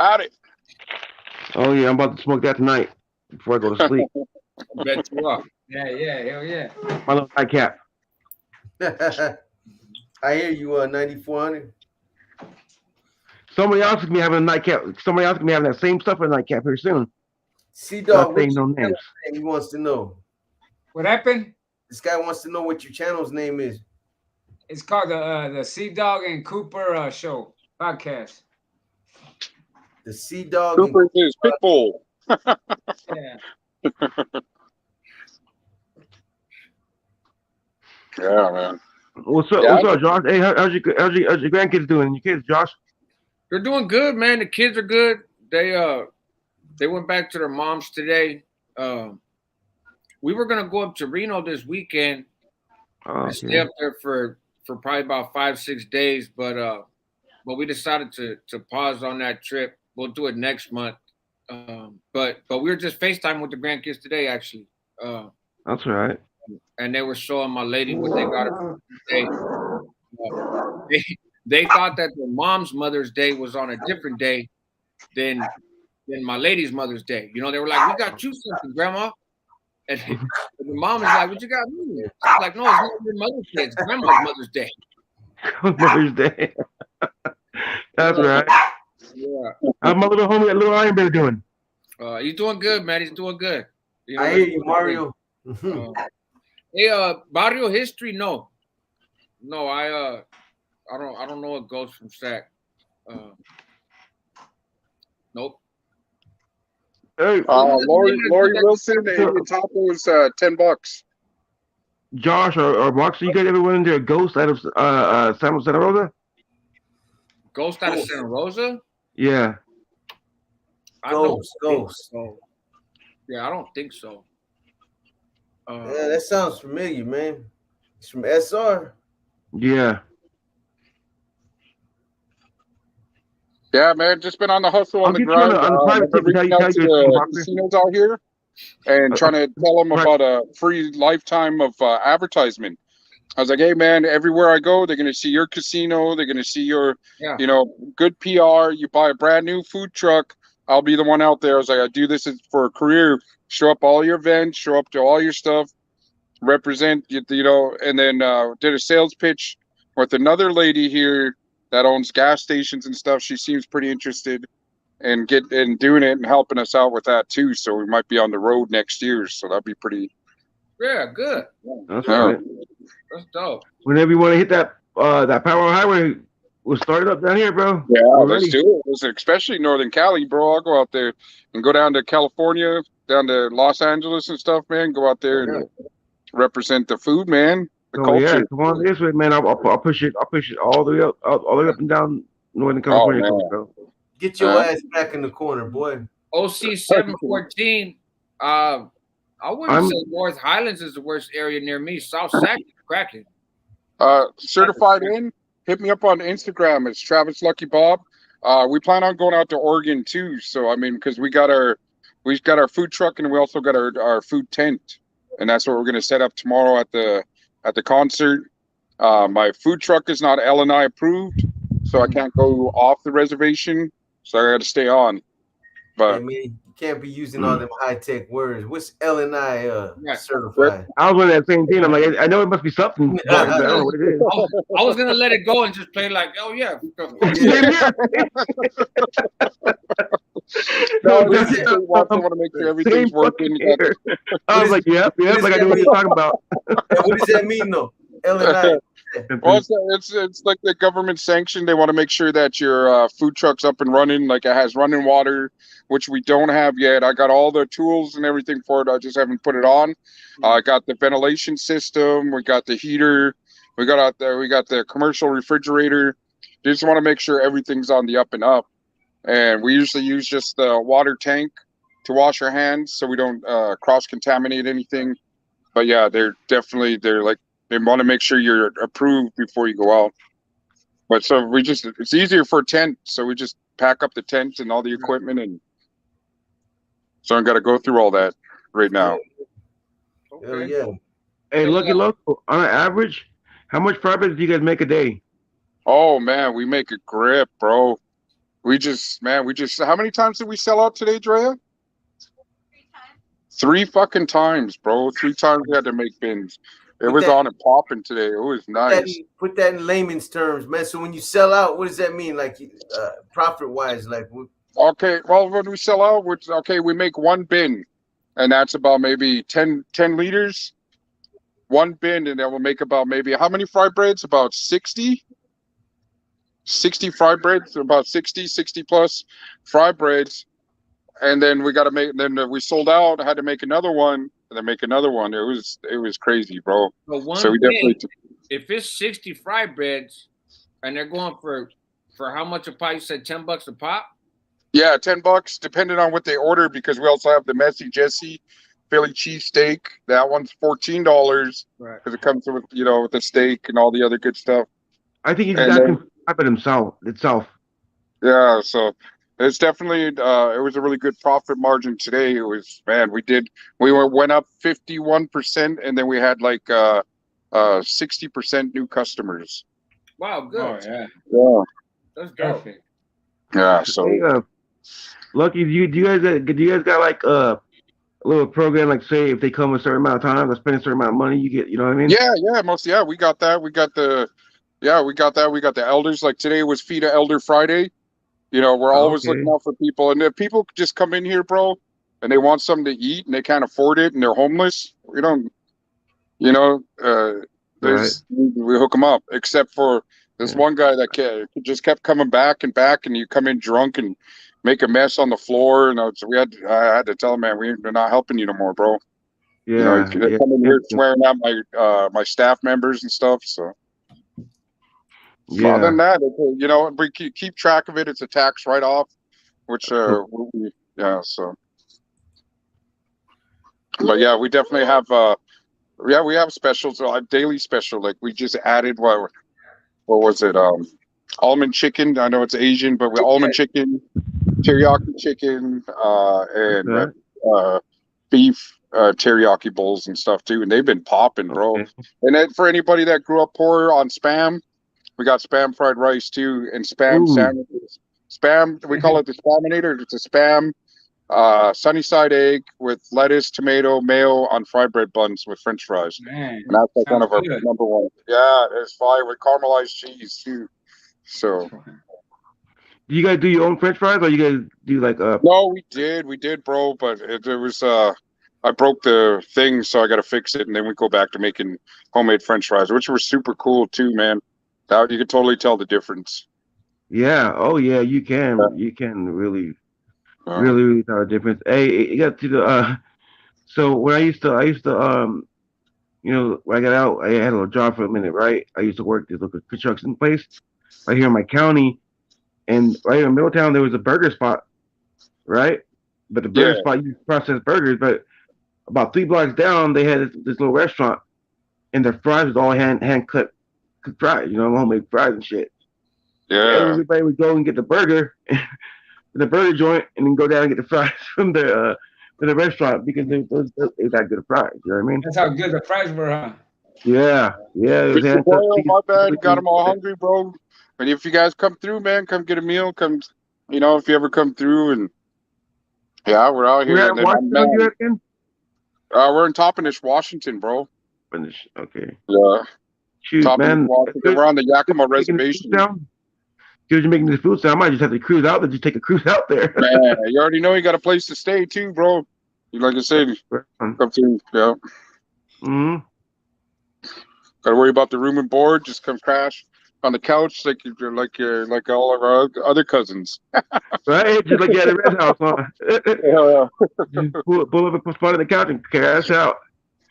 Oh yeah, I'm about to smoke that tonight before I go to sleep. I bet you are. Yeah, hell yeah. My little nightcap. I hear you, 9400. Somebody else is gonna be having a nightcap. Somebody else is gonna be having that same stuff for a nightcap here soon. C-Dog, Not saying what's no your names. name? He wants to know. What happened? This guy wants to know what your channel's name is. It's called the Sea Dog and Cooper show podcast. The C-Dog. Cooper is Pitbull. Yeah. Yeah, man. What's up? Yeah. What's up, Josh? Hey, how's your grandkids doing? Your kids, Josh? They're doing good, man. The kids are good. They went back to their moms today. We were gonna go up to Reno this weekend Oh, and stay okay. up there for probably about 5-6 days, but we decided to pause on that trip. We'll do it next month. But we were just FaceTime with the grandkids today, actually. That's all right. And they were showing my lady what they got her today. They thought that their mom's Mother's Day was on a different day than my lady's Mother's Day. You know, they were like, "We got you something, Grandma." And the mom is like, "What you got me?" She's like, "No, it's not your Mother's Day. It's Grandma's Mother's Day." Mother's Day. That's right. Yeah. How's my little homie, that little Iron Bear, doing? He's doing good, man. He's doing good. You know, I hear you, Mario. Hey, Barrio history, no, I don't know what goes from Sac. Nope. Hey, Lori Wilson and Taco is $10. Josh or Mark, so you guys ever went into a ghost out of Santa Rosa? Ghost out of Santa Rosa? Yeah. I don't Ghost. think so. Yeah, I don't think so. Yeah, that sounds familiar, man. It's from SR. Yeah. Yeah, man, just been on the hustle on I'll the get you grind. on the private I've been tip and reaching tell out to you the about this. casinos out here and trying to tell them about a free lifetime of advertisement. I was like, hey, man, everywhere I go, they're going to see your casino. They're going to see your, good PR. You buy a brand new food truck, I'll be the one out there. I was like, I do this for a career. Show up all your events, show up to all your stuff, represent, and then did a sales pitch with another lady here that owns gas stations and stuff. She seems pretty interested in doing it and helping us out with that too. So we might be on the road next year. So that'd be pretty. Yeah, good. That's right. That's dope. Whenever you want to hit that power highway, We'll start it up down here, bro. Yeah, We're let's ready. do it. Listen, especially Northern Cali, bro. I'll go out there and go down to California, down to Los Angeles and stuff, man. Go out there and represent the food, man. The Oh yeah, culture. come on this way, man. I'll push it. I'll push it all the way up, all the way up and down Northern Oh California, man. bro. Get your ass back in the corner, boy. OC 714. I wouldn't say North Highlands is the worst area near me. South Sac is cracking. Certified in. Hit me up on Instagram. It's Travis Lucky Bob. We plan on going out to Oregon too. So I mean, because we got our food truck and we also got our food tent, and that's what we're gonna set up tomorrow at the concert. My food truck is not LNI approved, so I can't go off the reservation. So I got to stay on. But hey, man, you can't be using all them high tech words. What's LNI certified? I was on that same thing. I'm like, I know it must be something, but I don't know what it is. I was gonna let it go and just play like, oh yeah. No, I want to make sure everything's working. I was like, yep, like I know what you're talking about. What does that mean, though? LNI. Well, it's like the government sanction. They want to make sure that your food truck's up and running, like it has running water, which we don't have yet. I got all the tools and everything for it. I just haven't put it on. I got the ventilation system. We got the heater. We got out there. We got the commercial refrigerator. Just want to make sure everything's on the up and up. And we usually use just the water tank to wash our hands so we don't cross-contaminate anything. But yeah, they're like, they want to make sure you're approved before you go out. But so it's easier for a tent. So we just pack up the tent and all the equipment. And so I got to go through all that right now. Okay. Yeah. Hey, Lucky Local, on an average, how much fry bread do you guys make a day? Oh man, we make a grip, bro. We just, how many times did we sell out today, Drea? 3 times. 3 fucking times, bro. 3 times we had to make bins. It was on and popping today. It was nice. Put that in layman's terms, man. So when you sell out, what does that mean? Like profit-wise, like? Okay, well, when we sell out, we make 1 bin, and that's about maybe 10 liters. 1 bin, and then we'll make about maybe, how many fry breads? About 60? 60 fry breads, about 60 plus fry breads. And then we got to make, then we sold out, had to make another one, and then make another one. It was crazy, bro. So we definitely, if it's 60 fry breads and they're going for how much a pop? You said $10 a pop? Yeah, $10, depending on what they order, because we also have the Messy Jesse Philly cheesesteak. That one's $14, right? Because it comes with, with the steak and all the other good stuff. I think he's got to it itself. Yeah, so it's definitely it was a really good profit margin today. It was, man, we went up 51%, and then we had like 60% new customers. Wow, good. Oh, yeah. Yeah. That's perfect. Yeah, so hey, Lucky, do you guys got like a little program, like say if they come a certain amount of time or spend a certain amount of money, you get, you know what I mean? Yeah, we got that. We got the elders. Like today was Feed a Elder Friday. We're always looking out for people. And if people just come in here, bro, and they want something to eat and they can't afford it and they're homeless, we don't, we hook them up. Except for this one guy that just kept coming back, and you come in drunk and make a mess on the floor. And I had to tell him, man, we're not helping you no more, bro. Yeah. They come in here swearing at my staff members and stuff. So. Yeah. Other than that, we keep track of it. It's a tax write-off, which so. But yeah, we definitely have we have specials, daily special. Like we just added what was it? Almond chicken. I know it's Asian, but almond chicken, teriyaki chicken, and beef teriyaki bowls and stuff too. And they've been popping, bro. Okay. And then for anybody that grew up poor on Spam, we got Spam fried rice too, and Spam sandwiches. Spam, we call it the Spaminator. It's a Spam sunny side egg with lettuce, tomato, mayo on fried bread buns with French fries. Man, and that's like one of our number one. Yeah, it's fire with caramelized cheese too. So, do you guys do your own French fries, or you guys do like No, we did, bro. But it was I broke the thing, so I got to fix it, and then we go back to making homemade French fries, which were super cool too, man. You could totally tell the difference. Yeah. Oh yeah. You can. You can really tell the difference. Hey, you got to the. So when I used to when I got out, I had a little job for a minute, right? I used to work this little construction place right here in my county, and right in Middletown there was a burger spot, right? But the burger Yeah. spot used to process burgers, but about 3 blocks down they had this little restaurant, and their fries was all hand cut fries, homemade fries and shit. Yeah. Everybody would go and get the burger, the burger joint, and then go down and get the fries from the restaurant because they got good fries. You know what I mean? That's how good the fries were, huh? Yeah, it was Mr. hand cut. Boyle, my bad. Got them all hungry, bro. But if you guys come through, man, come get a meal. Come, if you ever come through, and yeah, we're out here. We're And at then my Washington, you man, reckon? we're in Toppenish, Washington, bro. Okay. Yeah, Shoot, Toppenish, man. Washington. We're on the Yakima Making this Reservation. food sound? Dude, you're making this food sound. I might just have to cruise out there. Just take a cruise out there. Man, you already know you got a place to stay too, bro. Like I said, come through. Yeah. Mm-hmm. Got to worry about the room and board. Just come crash on the couch like all of our other cousins. Right? Just like you at a red house, huh? Yeah. Just pull up a spot on the couch and cash out.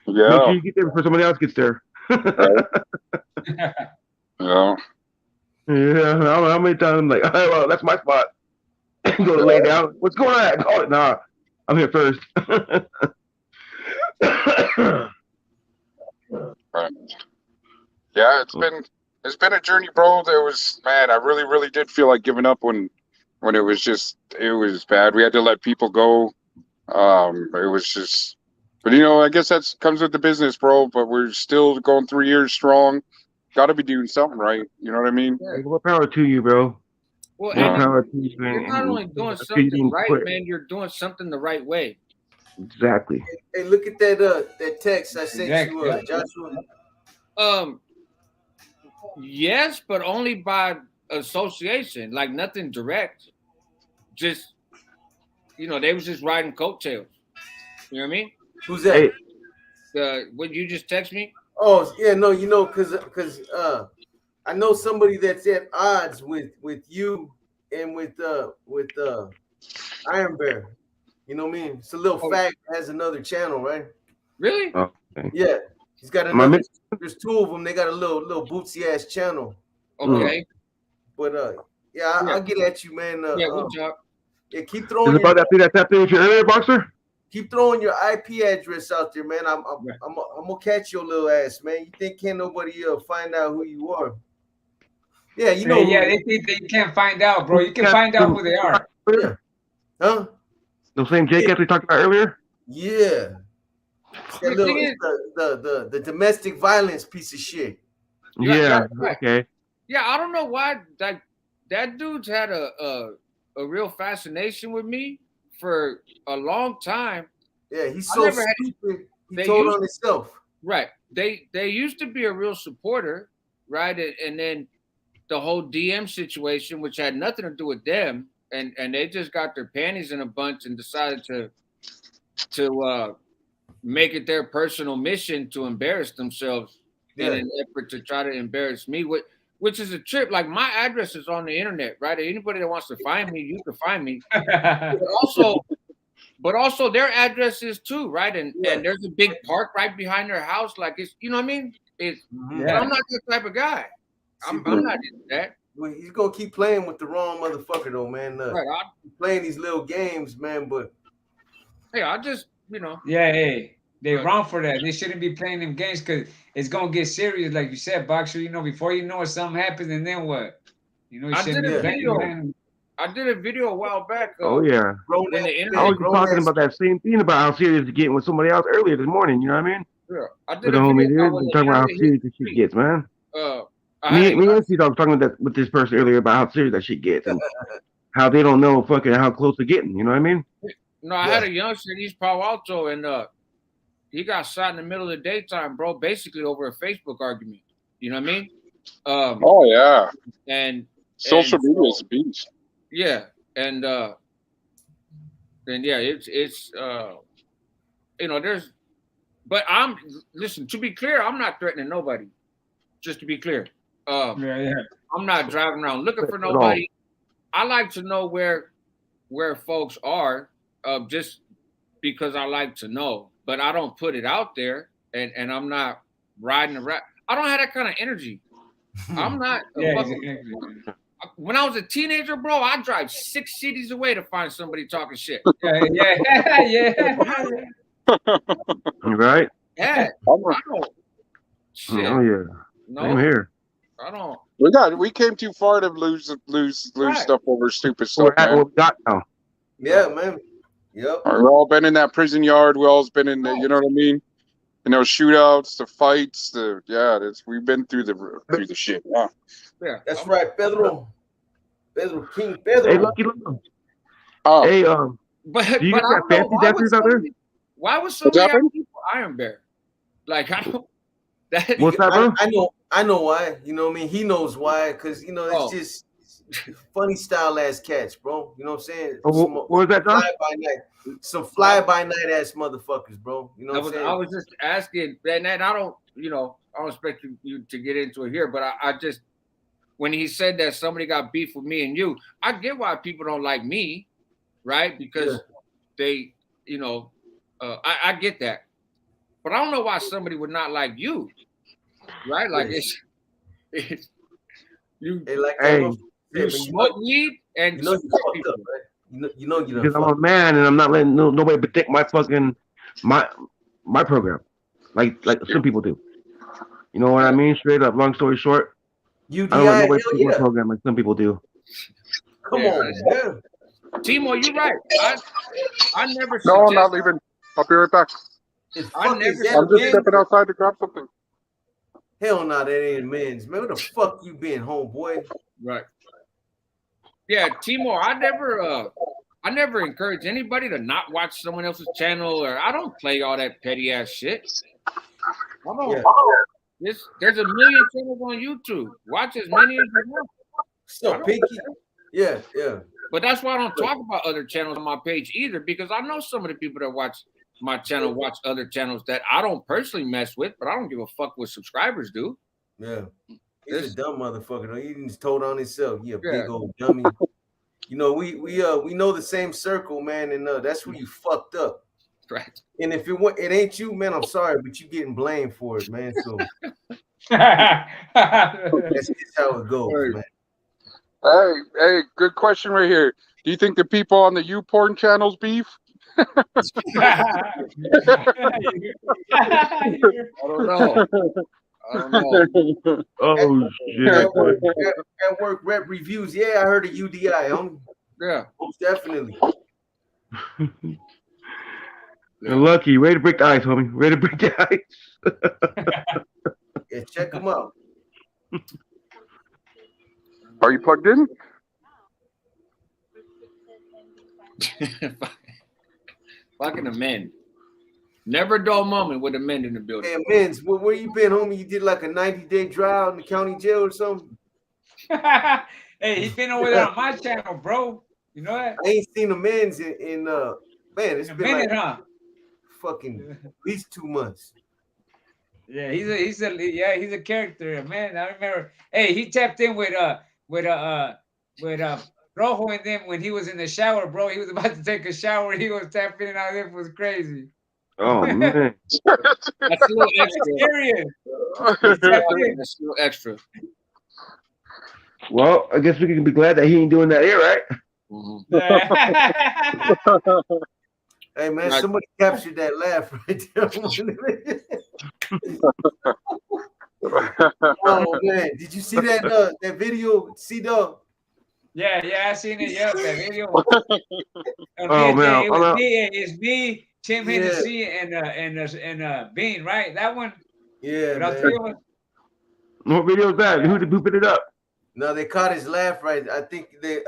Make Yeah. sure you get there before somebody else gets there. Right. Yeah. Yeah, I don't know how many times I'm like, all right, well, that's my spot. Go lay down. What's going on? Call it. Nah, I'm here first. Right. Yeah, it's been a journey, bro. I really did feel like giving up when it was bad. We had to let people go. It was just, but I guess that comes with the business, bro. But we're still going 3 years strong. Got to be doing something right. You know what I mean? Hey, more power to you, bro. Well, More and power to you. you're not only doing something right, man. You're doing something the right way. Exactly. Hey, look at that text I sent you, Joshua. Yes, but only by association. Like nothing direct. Just they was just riding coattails. You know what I mean? Who's that? Hey. What you just text me? Oh yeah, no, because I know somebody that's at odds with you and with Iron Bear. You know what I mean? It's a little fact has another channel, right? Really? Oh, okay. Yeah, he's got another. There's two of them. They got a little bootsy ass channel. Okay. But I'll get at you, man. Good job. Yeah, keep throwing. Is it about that thing that tapped in with your earlier, Boxer? Keep throwing your IP address out there, man. I'm gonna catch your little ass, man. You think can't nobody find out who you are? Yeah, you know. Yeah, they think that you can't find out, bro. You can find out who they are. Yeah. Huh? The same Jake we talked about earlier? Yeah. The domestic violence piece of shit. Yeah. Okay. Yeah, I don't know why that dude's had a real fascination with me for a long time. Yeah, he's so stupid. He told on himself. Right. They used to be a real supporter, right? And then the whole DM situation, which had nothing to do with them, and they just got their panties in a bunch and decided to make it their personal mission to embarrass themselves in an effort to try to embarrass me, which is a trip. Like my address is on the internet, right? Anybody that wants to find me, you can find me. But also their addresses too, right? And there's a big park right behind their house. Like it's, you know what I mean? It's I'm not that type of guy. I'm not into that. Well, he's gonna keep playing with the wrong motherfucker though, man. Right, playing these little games, man. But hey, I just Yeah, hey, they wrong for that. They shouldn't be playing them games because it's gonna get serious, like you said, Boxer. Before you know it, something happens, and then what? I did a video a while back. Oh yeah. I was talking about that same thing about how serious it's getting with somebody else earlier this morning. You know what I mean? Yeah, I did with a the homie video there, talking about how serious this shit gets, man. Me and Steve, I was talking with this person earlier about how serious that shit gets and how they don't know fucking how close they're getting. You know what I mean? No, I had a youngster in East Palo Alto, and he got shot in the middle of the daytime, bro. Basically over a Facebook argument. You know what I mean? Oh yeah. And social media is a beast. Yeah, and yeah, it's there's, but listen, to be clear, I'm not threatening nobody. Just to be clear, I'm not driving around looking for nobody. I like to know where folks are, just because I like to know, but I don't put it out there, and I'm not riding around. I don't have that kind of energy. I'm not. Yeah, When I was a teenager, bro, I drive 6 cities away to find somebody talking shit. yeah. Right? Yeah, I don't. Shit. Oh yeah. No, Same here. I don't. We came too far to lose Right. stuff over stupid So stuff, man. what we got now. Yeah, man. Yep. We've all been in that prison yard. We all been in the, you know what I mean? You know, shootouts, the fights, we've been through the shit. Yeah. Yeah, That's right, Pedro. King Pedro. Hey, Lucky, look. Oh, Hey, but do you but got I don't know fancy dancers out there? why would somebody have happened? people Iron Bear? Like I don't. That, What's that, bro? I know why. You know what I mean? He knows why, because you know it's just funny style ass cats, bro. You know what I'm saying? What was that, John? Some fly by night ass motherfuckers, bro. You know what I'm saying? I was just asking, and I don't, I don't expect you to get into it here, but I just, when he said that somebody got beef with me and you, I get why people don't like me, right? Because they, I get that, but I don't know why somebody would not like you, right? Like it's you. You smoke weed and you know you fucked up, right? You know you because I'm a man and I'm not letting nobody predict my fucking my program, like some people do. You know what I mean? Straight up. Long story short, UDI, I don't let nobody predict my program like some people do. Come on, man. Timo, you're right. I never. No, I'm not leaving. I'll be right back. I'm just stepping outside to grab something. Hell no, that ain't men's. Man, where the fuck you been, homeboy? Right. Yeah, Timor, I never encourage anybody to not watch someone else's channel, or I don't play all that petty ass shit. I don't. Yeah. There's a million channels on YouTube. Watch as many as you want. So Pinky. Yeah. But that's why I don't talk about other channels on my page either, because I know some of the people that watch my channel watch other channels that I don't personally mess with, but I don't give a fuck what subscribers do. Yeah. He's a dumb motherfucker. Though. He just told on himself. You a big old dummy. You know, we know the same circle, man, and that's where you fucked up. Right. And if it ain't you, man, I'm sorry, but you getting blamed for it, man. So that's just how it goes, man. Hey, good question right here. Do you think the people on the YouPorn channels beef? I don't know. Oh shit! At work rep reviews. Yeah, I heard of UDI. Yeah, most definitely. You're lucky. Ready to break the ice, homie. Ready to break the ice. Yeah, check them out. Are you plugged in? Fucking amend. Never a dull moment with amend in the building. Hey, Men's, where you been, homie? You did like a 90-day trial in the county jail or something? Hey, he's been over there on my channel, bro. You know that? I ain't seen the Men's in man, it's been minute, like fucking at least 2 months. Yeah, he's a character, man. I remember. Hey, he tapped in with Rojo and them when he was in the shower, bro. He was about to take a shower. He was tapping in out there. It was crazy. Oh man, that's a little extra. That's a little extra. Well, I guess we can be glad that he ain't doing that here, right? Mm-hmm. Hey man, somebody captured that laugh right there. Oh man, did you see that that video, C-Dog? Yeah, I seen it. Yeah, that video. Oh man, it's me, Tim Hennessy, and Bean, right? That one. Yeah, man. What video is that? Who put it up? No, they caught his laugh right. I think they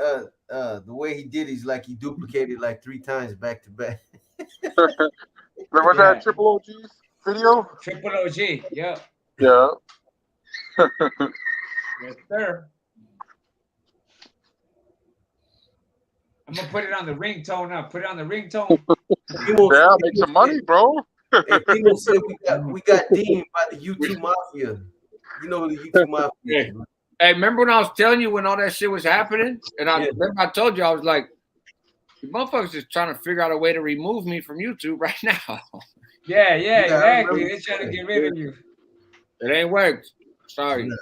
the way he did, he's like he duplicated like 3 times back to back. Was that Triple OG's video? Triple OG, yeah. Yeah. Yes, sir. I'm gonna put it on the ringtone now. Put it on the ringtone. Yeah, make some money, bro. And people said we got deemed by the YouTube Mafia. You know who the YouTube Mafia is, Hey, remember when I was telling you when all that shit was happening? And I Yeah. remember I told you, I was like, the motherfuckers just trying to figure out a way to remove me from YouTube right now. Yeah, Yeah, I exactly. remember They're trying to that. get rid of you. It ain't worked. Sorry. Yeah.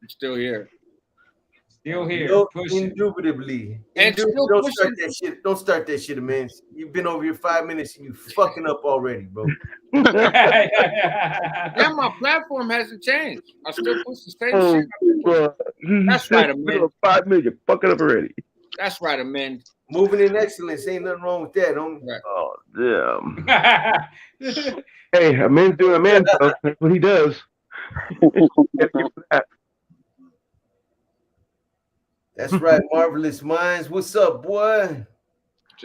I'm still here. Still here, No, pushing. indubitably. And still Don't start pushing. that shit. Don't start that shit, man. You've been over here 5 minutes and you fucking up already, bro. Yeah, my platform hasn't changed. I still push the same Oh, shit. bro. That's right, man. 5 minutes. You're fucking up already. That's right, man. Moving in excellence. Ain't nothing wrong with that, homie. Right. Oh, damn. Hey, a man's doing a man stuff. That's what he does. That's right, Marvelous Minds. What's up, boy?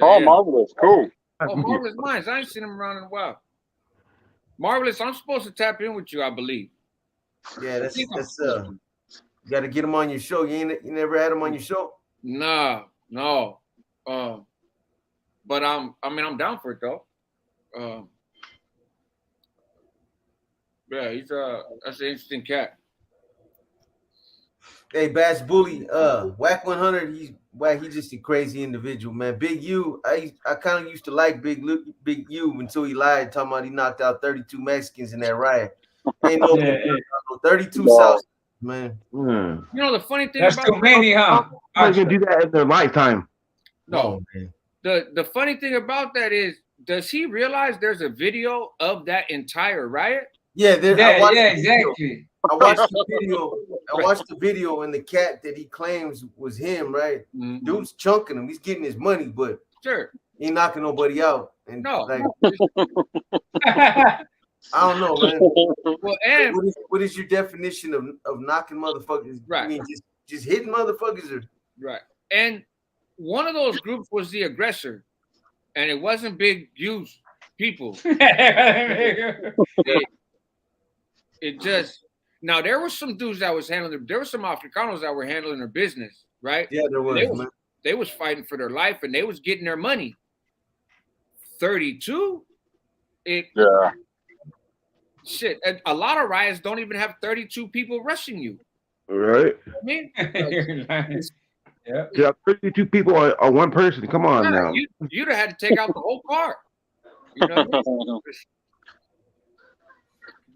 Oh, Yeah. marvelous. Cool. Oh, Marvelous Minds. I ain't seen him around in a while. Marvelous, I'm supposed to tap in with you, I believe. Yeah, that's you got to get him on your show. You never had him on your show? No. But I'm down for it though. Yeah, he's that's an interesting cat. Hey, Bass Bully, Whack 100. He's just a crazy individual, man. Big U, I kind of used to like Big U until he lied, talking about he knocked out 32 Mexicans in that riot. Ain't no 32 South, man. You know the funny thing That's about too many, huh? How you gonna do that in their lifetime? No, man. The funny thing about that is, does he realize there's a video of that entire riot? Yeah, exactly. I watched the video. I watched the video, and the cat that he claims was him, right? Mm-hmm. Dude's chunking him. He's getting his money, but sure, he ain't knocking nobody out. And no, like, I don't know, man. Well, and what is your definition of knocking motherfuckers? Right. I mean, just hitting motherfuckers, or right? And one of those groups was the aggressor, and it wasn't Big U's people. It just now there were some dudes that was handling. There were some Africanos that were handling their business, right? Yeah, there was. They was fighting for their life and they was getting their money. 32. Yeah. Shit. A lot of riots don't even have 32 people rushing you. Right. I mean, yeah. 32 people are one person. Come on now. You'd have had to take out the whole car. You know what I mean?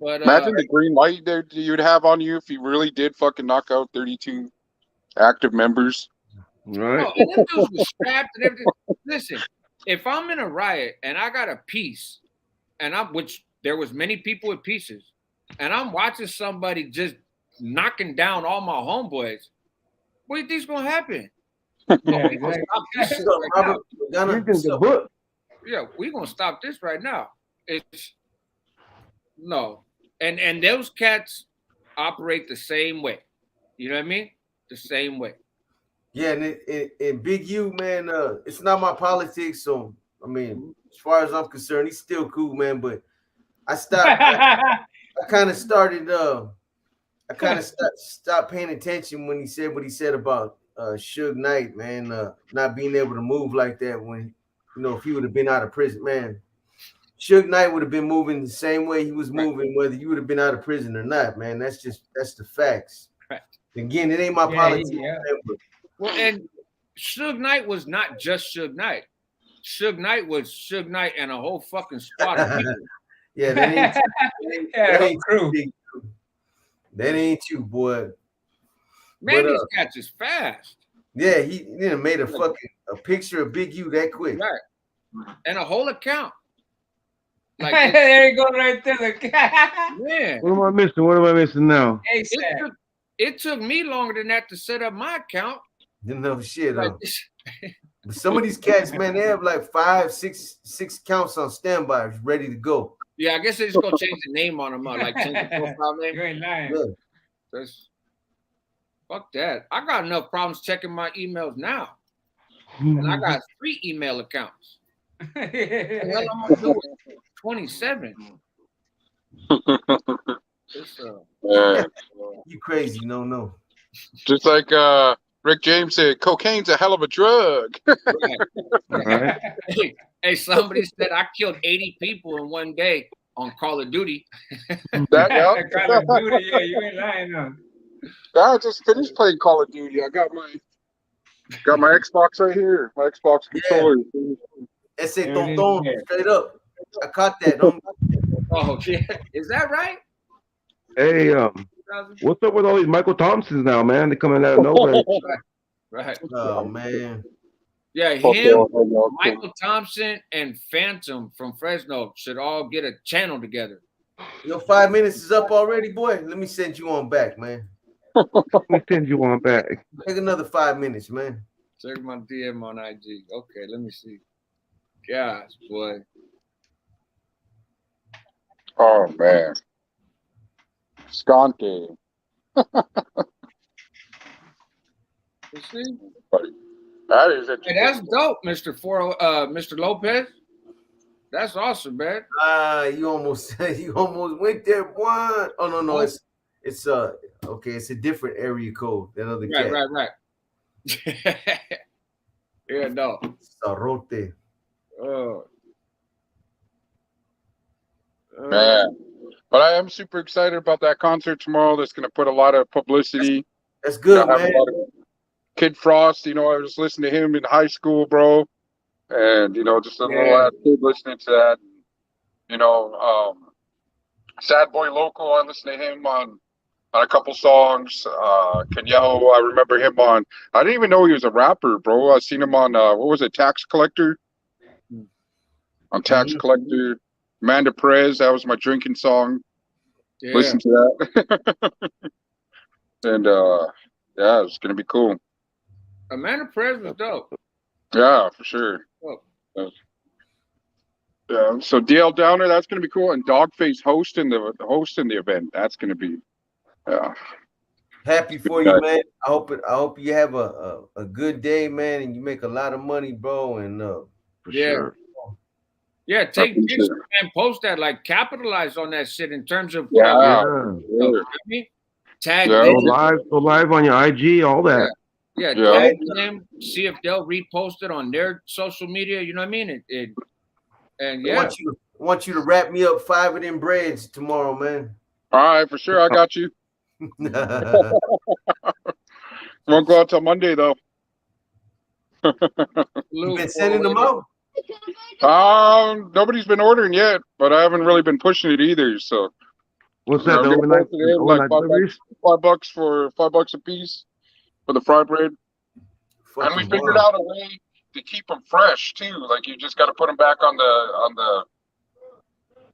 But imagine the green light that you'd have on you if you really did fucking knock out 32 active members. Right. No, and them dudes were strapped and everything. Listen, if I'm in a riot and I got a piece, which there was many people with pieces, and I'm watching somebody just knocking down all my homeboys, what do you think's gonna happen? Yeah, We're gonna stop this right now. It's no. And those cats operate the same way. You know what I mean? The same way. Yeah, and Big U, man, it's not my politics. So I mean, as far as I'm concerned, he's still cool, man. But I stopped. I kind of started. I kind of stopped paying attention when he said what he said about Suge Knight, man, not being able to move like that when, if he would have been out of prison, man. Suge Knight would have been moving the same way he was moving, whether you would have been out of prison or not, man. That's the facts. Right. Again, it ain't my politics. Man, well, and Suge Knight was not just Suge Knight. Suge Knight was Suge Knight and a whole fucking squad of people. Yeah, that ain't true. That ain't you, boy. Man, these cats is fast. Yeah, he made a picture of Big U that quick. Right. And a whole account. Like there you go, right there. Man. What am I missing now? It took me longer than that to set up my account. No shit. Some of these cats, man, they have like 5, 6 accounts on standby, ready to go. Yeah, I guess they just gonna change the name on them, like change the profile name. You ain't lying. Yeah. Fuck that. I got enough problems checking my emails now. And I got 3 email accounts. What the hell am I doing? 27. You crazy? No. Just like Rick James said, cocaine's a hell of a drug. Right. Hey, somebody said I killed 80 people in one day on Call of Duty. That Call of Duty, yeah, you ain't lying, no. I just finished playing Call of Duty. I got my Xbox right here. My Xbox Yeah. controller. Ese There it is tonton, there. straight up. I caught that. Don't Oh, yeah. Is that right? Hey, what's up with all these Michael Thompsons now, man? They're coming out of nowhere. Right. Oh man. Yeah, him, Michael Thompson, and Phantom from Fresno should all get a channel together. Your 5 minutes is up already, boy. Let me send you on back, man. Let me send you on back. Take another 5 minutes, man. Check my DM on IG. Okay, let me see. Gosh, boy. Oh man, Skante. You see? That is it. Hey, that's dope, Mr. Lopez. That's awesome, man. You almost went there, boy. Oh no, it's okay, it's a different area code. That other cat. Right. Yeah, no. Sarote. Man, but I am super excited about that concert tomorrow. That's going to put a lot of publicity. That's good, have man. a lot of Kid Frost, I was listening to him in high school, bro, and just a little ass kid listening to that. Sad Boy Local, I listened to him on a couple songs. Canelo, I remember him on. I didn't even know he was a rapper, bro. I seen him on what was it, Tax Collector? On Tax Collector. Amanda Perez, that was my drinking song. Yeah. Listen to that. And yeah, it's gonna be cool. Amanda Perez was dope. Yeah, for sure. Oh. Yeah, so DL Downer, that's gonna be cool, and Dogface hosting the event. That's gonna be Happy for you, man. I hope you have a good day, man, and you make a lot of money, bro. And For sure. Yeah, take pictures and post that, like capitalize on that shit in terms of yeah. you know what I mean? Tag them. Go live on your IG, all that. Yeah, tag them, see if they'll repost it on their social media, you know what I mean? And yeah. I want you to wrap me up 5 of them breads tomorrow, man. All right, for sure, I got you. Won't go out till Monday though. You been sending them out? Nobody's been ordering yet, but I haven't really been pushing it either. So what's that? The overnight deliveries? $5 a piece for the fry bread. And we figured out a way to keep them fresh too. Like you just got to put them back on the.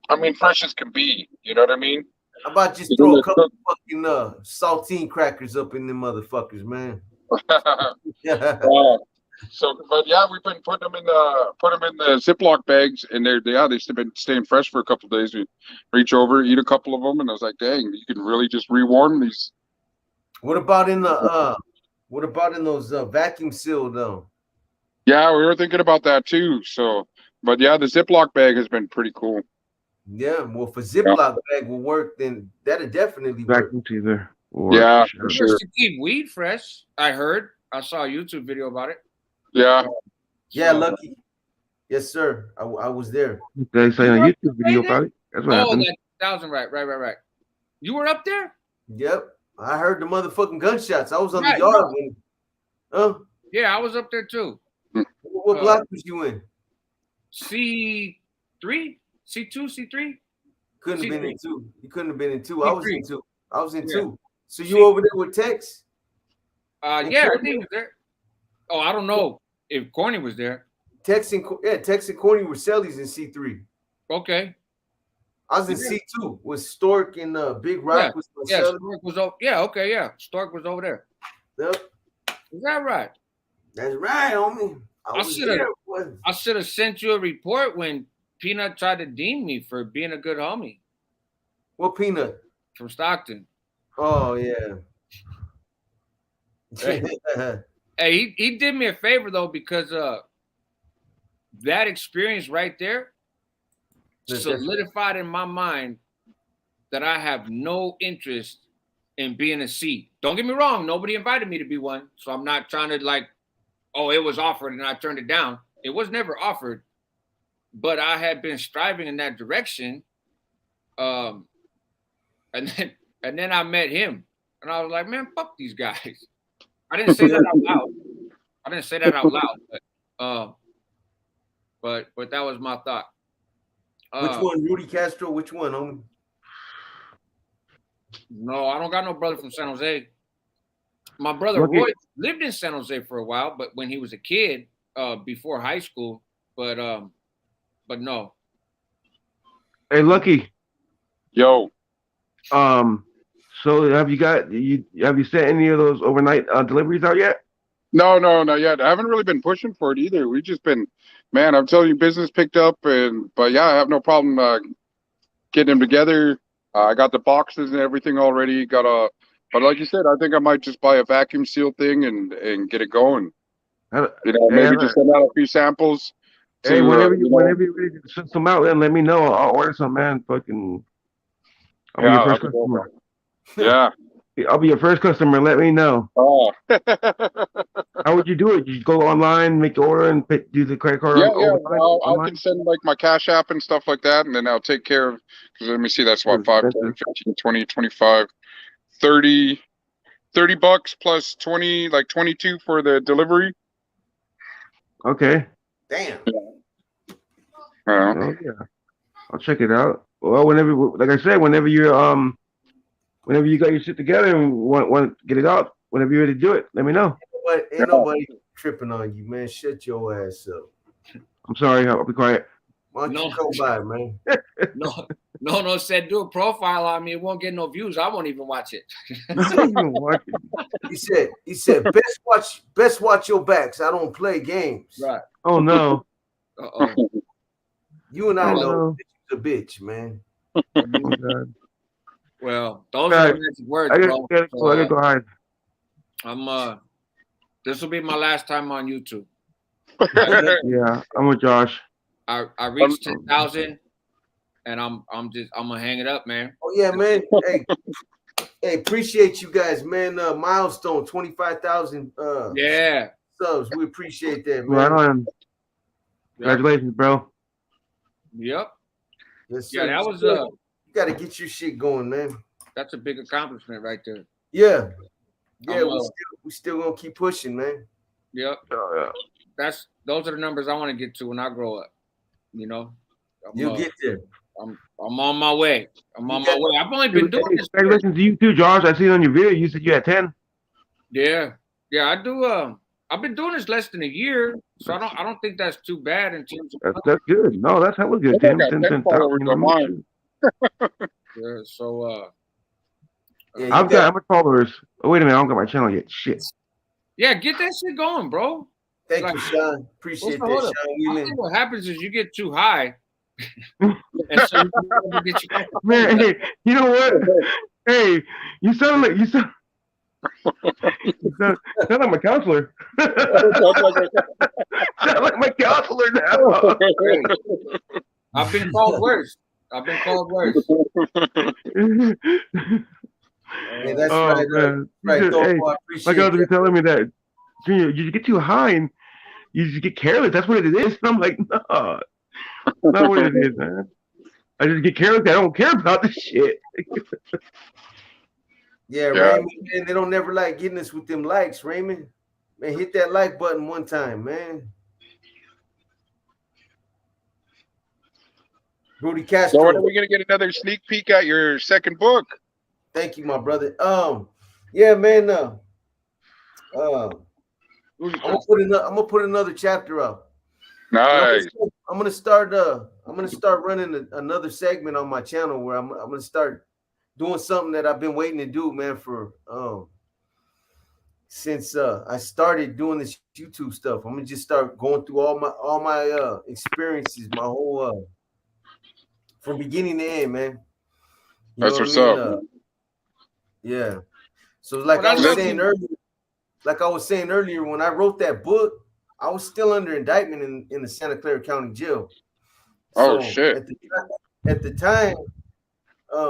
I mean, fresh as can be. You know what I mean? How about just throw a couple fucking saltine crackers up in them motherfuckers, man? So, but yeah, we've been putting them in the Ziploc bags, and they've been staying fresh for a couple of days. We reach over, eat a couple of them, and I was like, dang, you can really just rewarm these. What about in those vacuum sealed though? Yeah, we were thinking about that too. So, but yeah, the Ziploc bag has been pretty cool. Yeah, well, if a Ziploc bag will work, then that'll definitely work. Vacuum sealer. Yeah, for sure. To keep weed fresh, I heard. I saw a YouTube video about it. Yeah. Yeah, Lucky. Yes, sir. I was there. They say on YouTube video about it. That's what happened. That 1,000, right. You were up there? Yep. I heard the motherfucking gunshots. I was on the yard. Yeah, I was up there too. What block was you in? C3? C2, C3? Couldn't have been in 2. You couldn't have been in 2. C3. I was in 2. So you over there with Tex? Yeah, I think he was there. Oh, I don't know if Corny was there. Tex and Corny were Sellies in C3. Okay. I was in C2 with Stork and Big Rock. Stork was over. Yeah, okay, yeah. Stork was over there. Yep. Is that right? That's right, homie. I should have sent you a report when Peanut tried to deem me for being a good homie. What Peanut? From Stockton. Oh yeah. Hey, he did me a favor though, because that experience right there solidified in my mind that I have no interest in being a C. Don't get me wrong, nobody invited me to be one, so I'm not trying to like, oh, it was offered and I turned it down. It was never offered, but I had been striving in that direction. And then I met him. And I was like, man, fuck these guys. I didn't say that out loud. I didn't say that out loud, but that was my thought. Which one, Rudy Castro? Which one, homie? No, I don't got no brother from San Jose. My brother Roy lived in San Jose for a while, but when he was a kid, before high school. But no. Hey, Lucky. Yo. So have you sent any of those overnight deliveries out yet? No, not yet. I haven't really been pushing for it either. We've just been, man, I'm telling you, business picked up, but yeah, I have no problem getting them together. I got the boxes and everything already. But like you said, I think I might just buy a vacuum seal thing and get it going. Maybe just send out a few samples. Hey, whenever you're ready to send some out, then let me know. I'll order some, man. Fucking, I'll be your first customer. Yeah. I'll be your first customer. Let me know. Oh. How would you do it? You go online, make the order, and do the credit card? Yeah. I can send like my Cash App and stuff like that, and then I'll take care of. Because let me see, that's what 5, 10, 15, 20, 25, 30 $30 plus 20, like 22 for the delivery. Okay. Damn. Oh yeah, I'll check it out. Well, whenever, like I said, whenever you got your shit together and want to get it out, whenever you're ready to do it, let me know. Ain't nobody tripping on you, man. Shut your ass up. I'm sorry. I'll be quiet. Why don't you come by, man? No, said do a profile on me. It won't get no views. I won't even watch it. He said, best watch your backs. I don't play games. Right. Oh no. You and I know you're a bitch, man. Oh, God. Well, those are the next words, bro. I gotta go hide. This will be my last time on YouTube. Yeah, I'm with Josh. I reached 10,000, and I'm gonna hang it up, man. Oh yeah, man. Hey, appreciate you guys, man. Milestone 25,000. Yeah. Subs. We appreciate that, man. Right on. Congratulations, bro. Yep. Yes, yeah, that was you got to get your shit going, man. That's a big accomplishment right there. Yeah. Yeah, we still gonna keep pushing, man. Yep. Oh, yeah. Those are the numbers I want to get to when I grow up. You know, you'll get there. I'm on my way. I'm on my way. I've only been doing this. Congratulations to you too, Josh. I see it on your video. You said you had 10. Yeah, I do. I've been doing this less than a year, so I don't think that's too bad in terms of. That's good. No, that's hella good. 10 followers on mine. Yeah. So. I've got how much followers? Oh, wait a minute. I don't got my channel yet. Shit. Yeah, get that shit going, bro. Thank you, Sean. Appreciate that, Sean. I think what happens is you get too high. And so you get Man, hey, you know what? Hey, you sound like my counselor. Sound like my counselor now. I've been called worse. Yeah, that's right. Man. Right. Hey, my counselor be telling me that, Junior, you get too high and you just get careless. That's what it is. And I'm like, no, not what it is, man. I just get careless. I don't care about this shit. Yeah, Raymond, man, they don't never like getting us with them likes, Raymond. Man, hit that like button one time, man. Rudy Castro. So when are we gonna get another sneak peek at your second book? Thank you, my brother. Yeah, man. I'm gonna put another chapter up. Nice. I'm gonna start running another segment on my channel where I'm gonna start doing something that I've been waiting to do, man, for since I started doing this YouTube stuff. I'm gonna just start going through all my experiences, my whole from beginning to end, man. That's what's up. Yeah. So like I was saying earlier, when I wrote that book, I was still under indictment in the Santa Clara County Jail. So shit. At the time,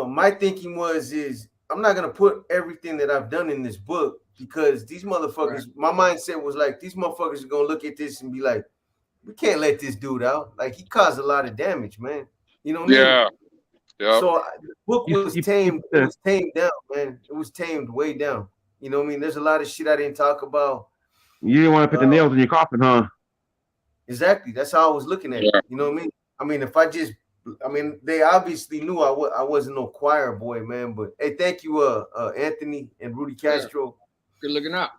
my thinking is I'm not gonna put everything that I've done in this book because these motherfuckers, my mindset was like, these motherfuckers are gonna look at this and be like, we can't let this dude out. Like he caused a lot of damage, man. You know what I mean? Yeah. So the book was You- tamed. It was tamed down, man. It was tamed way down. You know what I mean? There's a lot of shit I didn't talk about. You didn't want to put the nails in your coffin, huh? Exactly. That's how I was looking at it. Yeah. You know what I mean? I mean, if I just, I mean, they obviously knew I wasn't no choir boy, man. But hey, thank you, Anthony and Rudy Castro. Good looking out.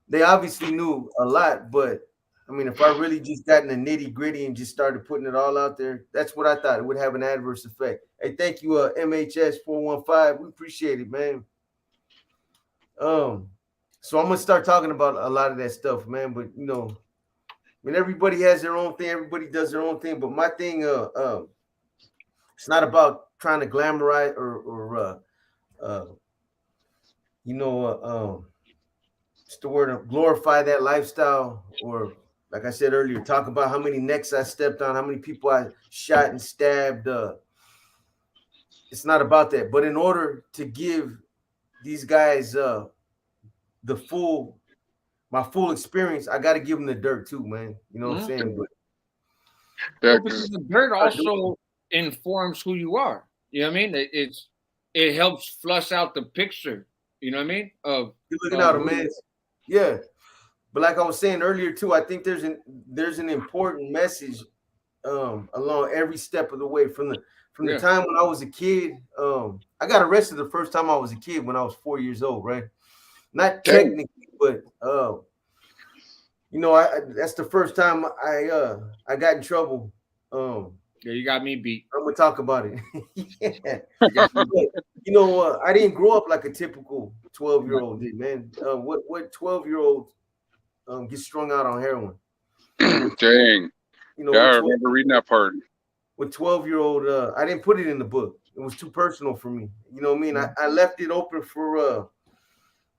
They obviously knew a lot, but I mean, if I really just got in the nitty gritty and just started putting it all out there, that's what I thought it would have an adverse effect. Hey, thank you, MHS 415. We appreciate it, man. So I'm gonna start talking about a lot of that stuff, man. But you know, I mean, everybody has their own thing. Everybody does their own thing. But my thing, it's not about trying to glamorize or you know, what's the word? Glorify that lifestyle, or like I said earlier, talk about how many necks I stepped on, how many people I shot and stabbed. It's not about that. But in order to give these guys my full experience, I got to give them the dirt too, man. You know what I'm saying? But Yeah, Because the dirt also informs who you are. You know what I mean? It helps flush out the picture. You know what I mean? Of you're looking out, man. Yeah. But like I was saying earlier too, I think there's an important message along every step of the way from the time when I was a kid. I got arrested the first time I was a kid when I was 4 years old, right? Not technically, but you know, that's the first time I got in trouble. Yeah, you got me beat. I'm gonna talk about it. Yeah. But, you know, I didn't grow up like a typical 12-year-old did, man. What 12-year-old gets strung out on heroin? dang. You know, Yeah, I remember reading that part. with 12-year-old, I didn't put it in the book. It was too personal for me. You know what I mean? I left it open for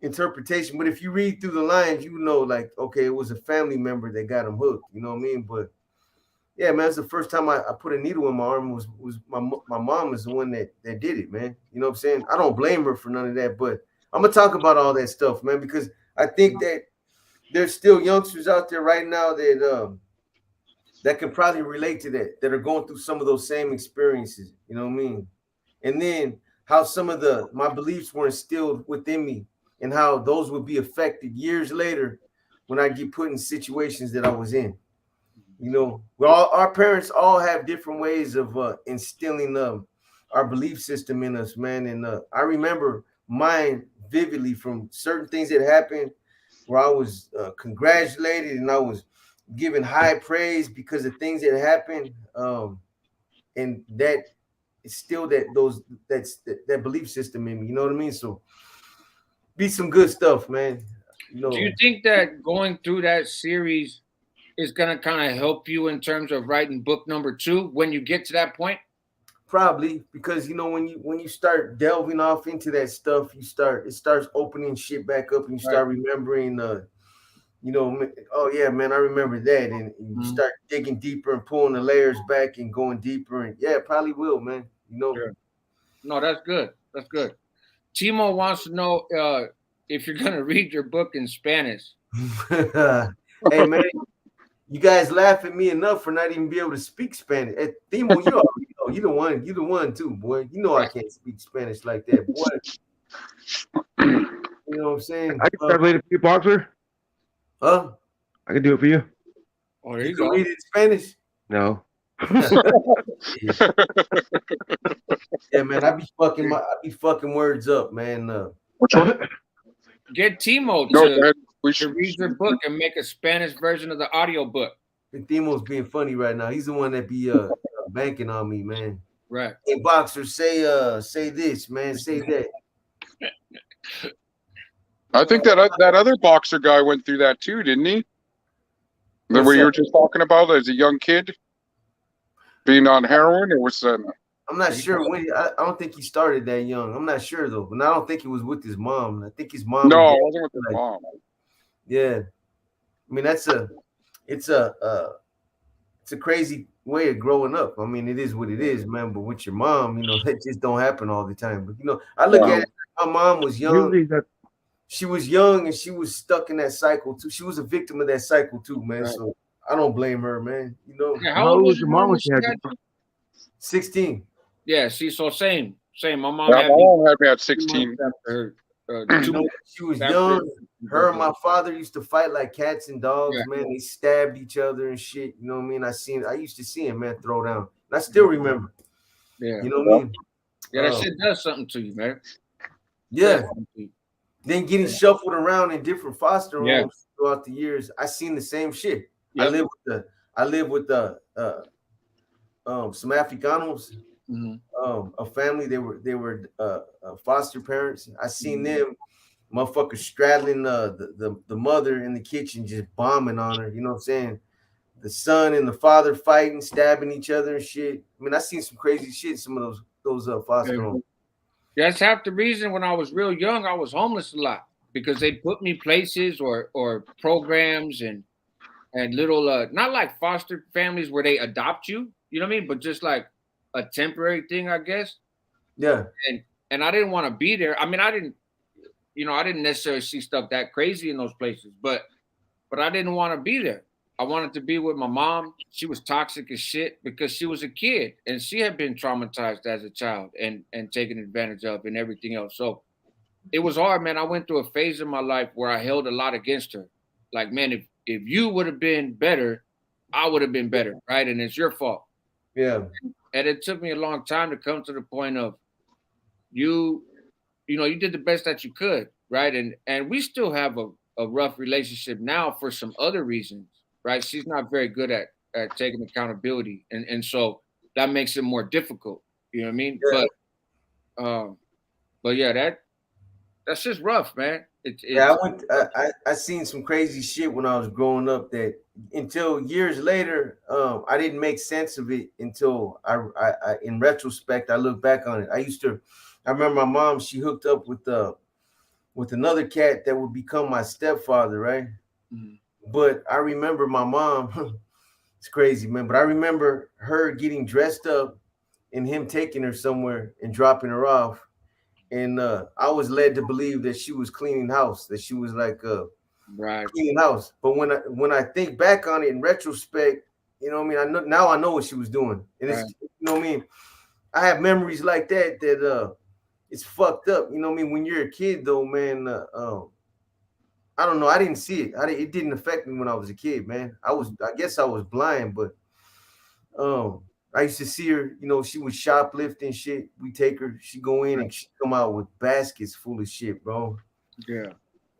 interpretation. But if you read through the lines, you know, like, okay, it was a family member that got him hooked. You know what I mean? But yeah, man, it's the first time I put a needle in my arm was my mom is the one that did it, man. You know what I'm saying? I don't blame her for none of that, but I'm gonna talk about all that stuff, man, because I think that there's still youngsters out there right now that can probably relate to that are going through some of those same experiences. You know what I mean? And then how some of my beliefs were instilled within me, and how those would be affected years later when I get put in situations that I was in. You know, our parents all have different ways of instilling our belief system in us, man. And I remember mine vividly from certain things that happened where I was congratulated and I was given high praise because of things that happened. And that it's still that belief system in me. You know what I mean? So be some good stuff, man. You know, Do you think that going through that series is gonna kind of help you in terms of writing book number 2 when you get to that point? probably because you know when you start delving off into that stuff, it starts opening shit back up, and you start remembering you know, oh yeah, man, I remember that, and you start digging deeper and pulling the layers back and going deeper, and yeah, it probably will, man. You know, No, that's good. That's good. Timo wants to know if you're gonna read your book in Spanish. hey man, you guys laugh at me enough for not even be able to speak Spanish. Hey, Timo, you already know, you the one too, boy. You know I can't speak Spanish like that, boy. You know what I'm saying? I can translate it for you, boxer. Huh? I can do it for you. Oh, there You you can go. read it in Spanish? No. Yeah, man, I be fucking words up, man. Which one? Get Timo No, go to ahead. We to should. read your book and make a Spanish version of the audio book. Timo's being funny right now. He's the one that be banking on me, man. Right. Hey, boxer, say this, man. Say that. I think that other boxer guy went through that too, didn't he? The way you were just talking about as a young kid, being on heroin. It was. I'm not sure when. I don't think he started that young. I'm not sure though, but I don't think he was with his mom. I think his mom. No, it wasn't with his mom. Yeah, I mean it's a crazy way of growing up. I mean, it is what it is, man. But with your mom, you know, that just don't happen all the time. But you know, I look at it. My mom was young. Usually that She was young and she was stuck in that cycle too. She was a victim of that cycle too, man. Right. So I don't blame her, man. You know, Yeah, how old was your mom when she had you? you? 16. Yeah, see, so same. My mom Yeah, had my me mom had me at 2 months 16. after her. You 2 know, months she was after young. Her and birthday. my father used to fight like cats and dogs, Yeah. man. They stabbed each other and shit. You know what I mean? I used to see him, man, throw down. And I still remember. Yeah. You know what I mean? Yeah, that shit does something to you, man. Yeah. Does something to you. Then getting shuffled around in different foster Yeah. homes throughout the years, I seen the same shit. Yep. I live with some Africanos, a family. They were foster parents. I seen them motherfuckers straddling the mother in the kitchen, just bombing on her. You know what I'm saying? The son and the father fighting, stabbing each other and shit. I mean, I seen some crazy shit. Some of those foster homes. That's half the reason when I was real young, I was homeless a lot because they put me places or programs and little not like foster families where they adopt you, you know what I mean, but just like a temporary thing, I guess. Yeah. And I didn't want to be there. I mean, I didn't necessarily see stuff that crazy in those places, but I didn't want to be there. I wanted to be with my mom. She was toxic as shit because she was a kid and she had been traumatized as a child and taken advantage of and everything else. So it was hard, man. I went through a phase in my life where I held a lot against her. Like, man, if you would have been better, I would have been better, right? And it's your fault. Yeah. And it took me a long time to come to the point of you did the best that you could, right? And we still have a rough relationship now for some other reasons, right? She's not very good at taking accountability. And so that makes it more difficult. You know what I mean? Yeah. But yeah, that's just rough, man. Yeah, I seen some crazy shit when I was growing up that until years later, I didn't make sense of it until I in retrospect I look back on it. I remember my mom, she hooked up with another cat that would become my stepfather, right? Mhm. But I remember my mom, it's crazy, man. But I remember her getting dressed up and him taking her somewhere and dropping her off. And I was led to believe that she was cleaning house, that she was like Right. cleaning house. But when I think back on it in retrospect, you know what I mean? I know what she was doing. And it's Right. you know what I mean? I have memories like that it's fucked up. You know what I mean? When you're a kid though, man, I don't know. I didn't see it. It didn't affect me when I was a kid, man. I guess I was blind, but I used to see her, you know, she was shoplifting shit. We take her, she go in and she come out with baskets full of shit, bro. Yeah.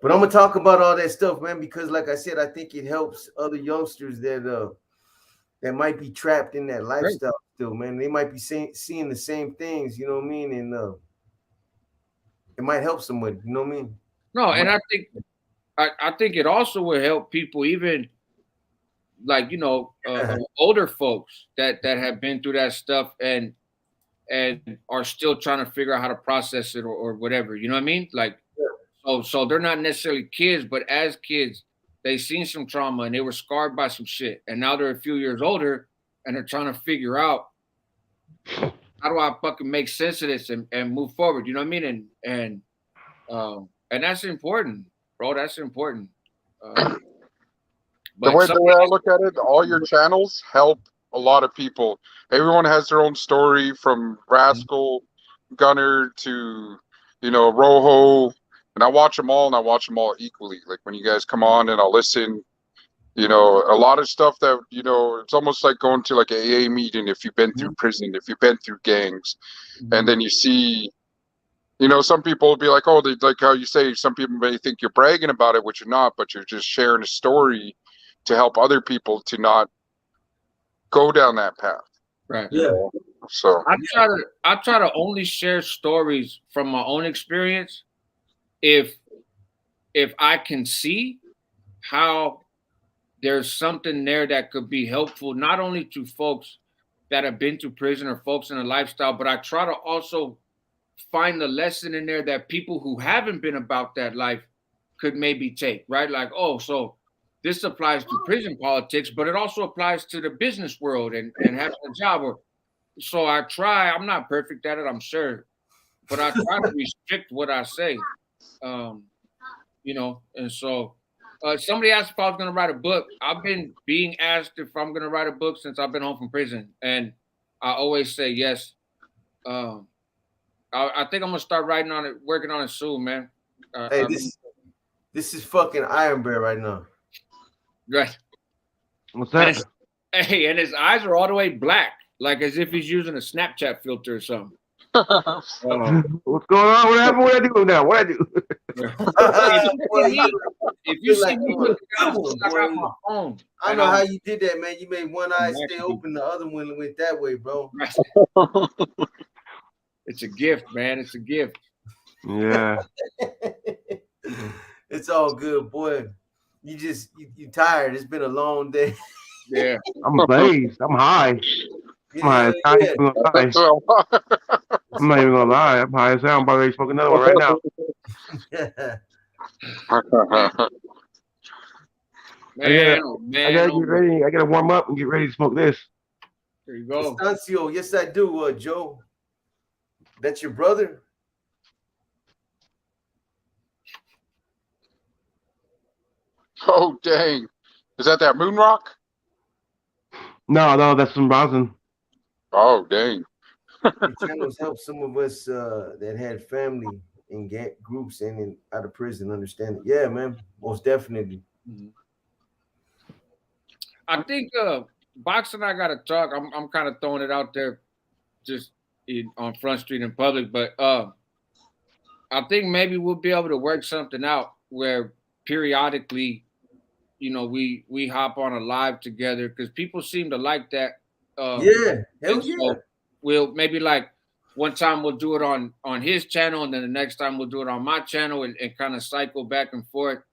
But I'm gonna talk about all that stuff, man, because like I said, I think it helps other youngsters that might be trapped in that lifestyle still, man. They might be seeing the same things, you know what I mean? And it might help somebody, you know what I mean? No, and I think it also will help people, even like older folks that have been through that stuff and are still trying to figure out how to process it or whatever. You know what I mean? Like, so they're not necessarily kids, but as kids, they seen some trauma and they were scarred by some shit, and now they're a few years older and they're trying to figure out how do I fucking make sense of this and move forward. You know what I mean? And that's important, bro. That's important. The But way I look at it, all your channels help a lot of people. Everyone has their own story, from Rascal, Gunner to, Rojo. And I watch them all, and I watch them all equally. Like when you guys come on and I'll listen, a lot of stuff that, it's almost like going to like a AA meeting if you've been through prison, if you've been through gangs. And then you see, some people will be like, oh, like how you say, some people may think you're bragging about it, which you're not, but you're just sharing a story to help other people to not go down that path. right. Yeah. So I try to only share stories from my own experience if I can see how there's something there that could be helpful, not only to folks that have been to prison or folks in a lifestyle, but I try to also find the lesson in there that people who haven't been about that life could maybe take, right? Like, oh, so this applies to prison politics, but it also applies to the business world and having a job. So I'm not perfect at it, I'm sure, but I try to restrict what I say. Um, and so somebody asked if I was going to write a book. I've been being asked if I'm going to write a book since I've been home from prison, and I always say yes. I think I'm gonna start working on it soon, man. Hey, this is fucking Iron Bear right now. Right. What's And that? and his eyes are all the way black, like as if he's using a Snapchat filter or something. What's going on? What happened? What I do now? What I do? If you see like me you looking a down, good one, I got boy. my phone. I don't know how you did that, man. You made one eye stay open, the other one went that way, bro. It's a gift, man. It's a gift. Yeah. It's all good, boy. You tired. It's been a long day. Yeah. I'm blazed. I'm high. I'm high as hell. Yeah. I'm not even gonna lie. I'm high as hell. I'm about ready to smoke another one right now. Man, I gotta get ready. I gotta warm up and get ready to smoke this. There you go. Constancio, yes, I do, Joe. That's your brother? Oh, dang. Is that Moon Rock? No, that's some rosin. Oh, dang. The channels help some of us that had family in groups and out of prison understand it. Yeah, man, most definitely. I think Box and I got to talk. I'm kind of throwing it out there just on Front Street in public, but I think maybe we'll be able to work something out where periodically, we hop on a live together because people seem to like that. Yeah, hell yeah. So we'll maybe like one time we'll do it on his channel, and then the next time we'll do it on my channel, and kind of cycle back and forth.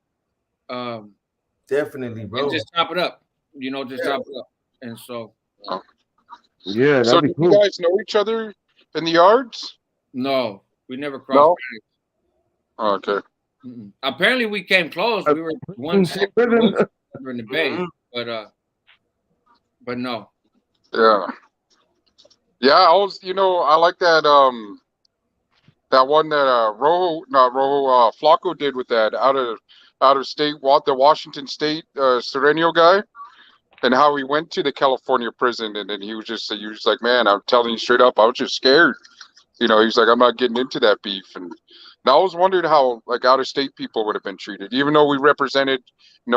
Definitely, bro. And just top it up, top it up. And so, yeah, so do you guys know each other in the yards? No, we never crossed paths. Oh, okay. Apparently, we came close. We were one step closer in the Bay, but no. Yeah. Yeah, I like that one that Flacco did with that out of state, the Washington State Sereno guy, and how he went to the California prison, and then he was like, man, I'm telling you straight up, I was just scared. He's like, I'm not getting into that beef. And I was wondering how like out of state people would have been treated, even though we represented,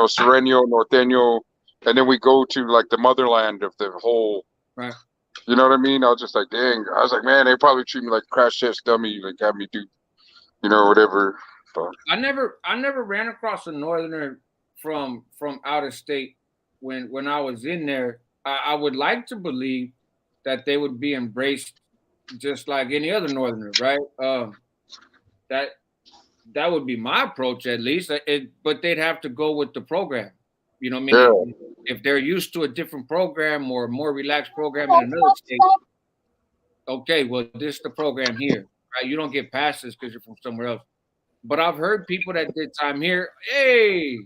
Sereno, Norteño, and then we go to like the motherland of the whole. Right. You know what I mean? I was just like, dang. I was like, man, they probably treat me like crash test dummy, like have me do, whatever. But I never ran across a northerner from out of state when I was in there. I would like to believe that they would be embraced just like any other northerner, right? That would be my approach at least. But they'd have to go with the program. You know what I mean? yeah. If they're used to a different program or a more relaxed program in another state, okay, well, this is the program here, right? You don't get passes because you're from somewhere else. But I've heard people that did time here. Hey,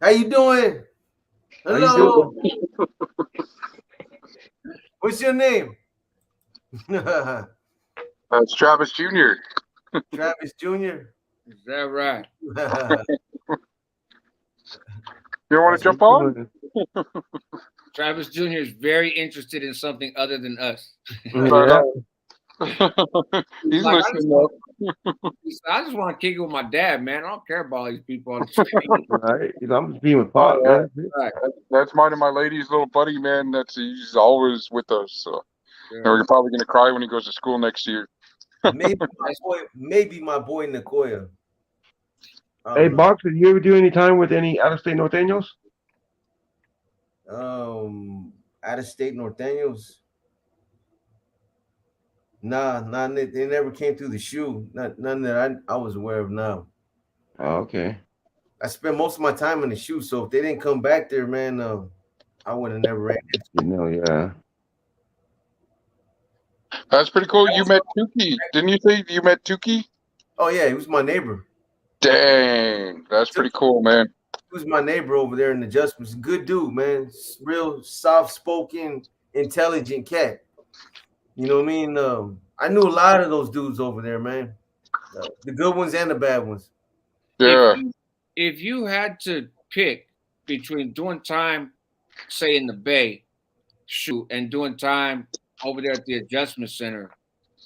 how you doing? Hello. What's your name? That's Travis Jr. Travis Jr. Is that right? You want to jump on? Travis Jr. is very interested in something other than us. Yeah. He's listening though. I just want to kick it with my dad, man. I don't care about all these people on the street. Right. I'm just being with Pop. Right. That's mine and my lady's little buddy, man. He's always with us. So we're probably gonna cry when he goes to school next year. maybe my boy Nicoya. Hey, Box, did you ever do any time with any out-of-state Norteños? Out-of-state Norteños? Nah, they never came through the shoe. None that I was aware of now. Oh, okay. I spent most of my time in the shoe, so if they didn't come back there, man, I would have never ran into. Yeah. That's pretty cool. You met Tukey. Didn't you say you met Tukey? Oh, yeah, he was my neighbor. Dang, that's pretty cool, man. He was my neighbor over there in the Adjustments. Good dude, man. Real soft-spoken, intelligent cat. You know what I mean? I knew a lot of those dudes over there, man. The good ones and the bad ones. Yeah. If you had to pick between doing time, say in the Bay, and doing time over there at the adjustment center,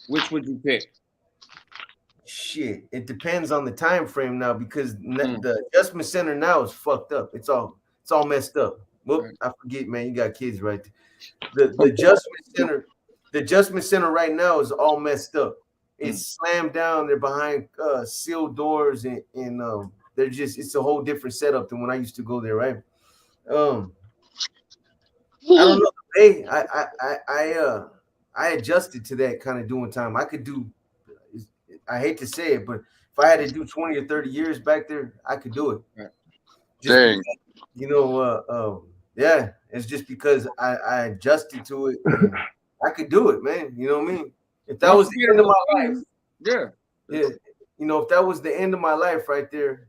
which would you pick? Shit, it depends on the time frame now because the adjustment center now is fucked up. It's all messed up. Whoop, I forget, man. You got kids, right? The adjustment center right now is all messed up. It's slammed down. They're behind sealed doors, and they're just, it's a whole different setup than when I used to go there, right? I don't know. Hey, I adjusted to that kind of doing time. I could do, I hate to say it, but if I had to do 20 or 30 years back there, I could do it. Right. Dang. Because, yeah, it's just because I adjusted to it. And I could do it, man. You know what I mean? If that was the end of my life, yeah, if that was the end of my life right there,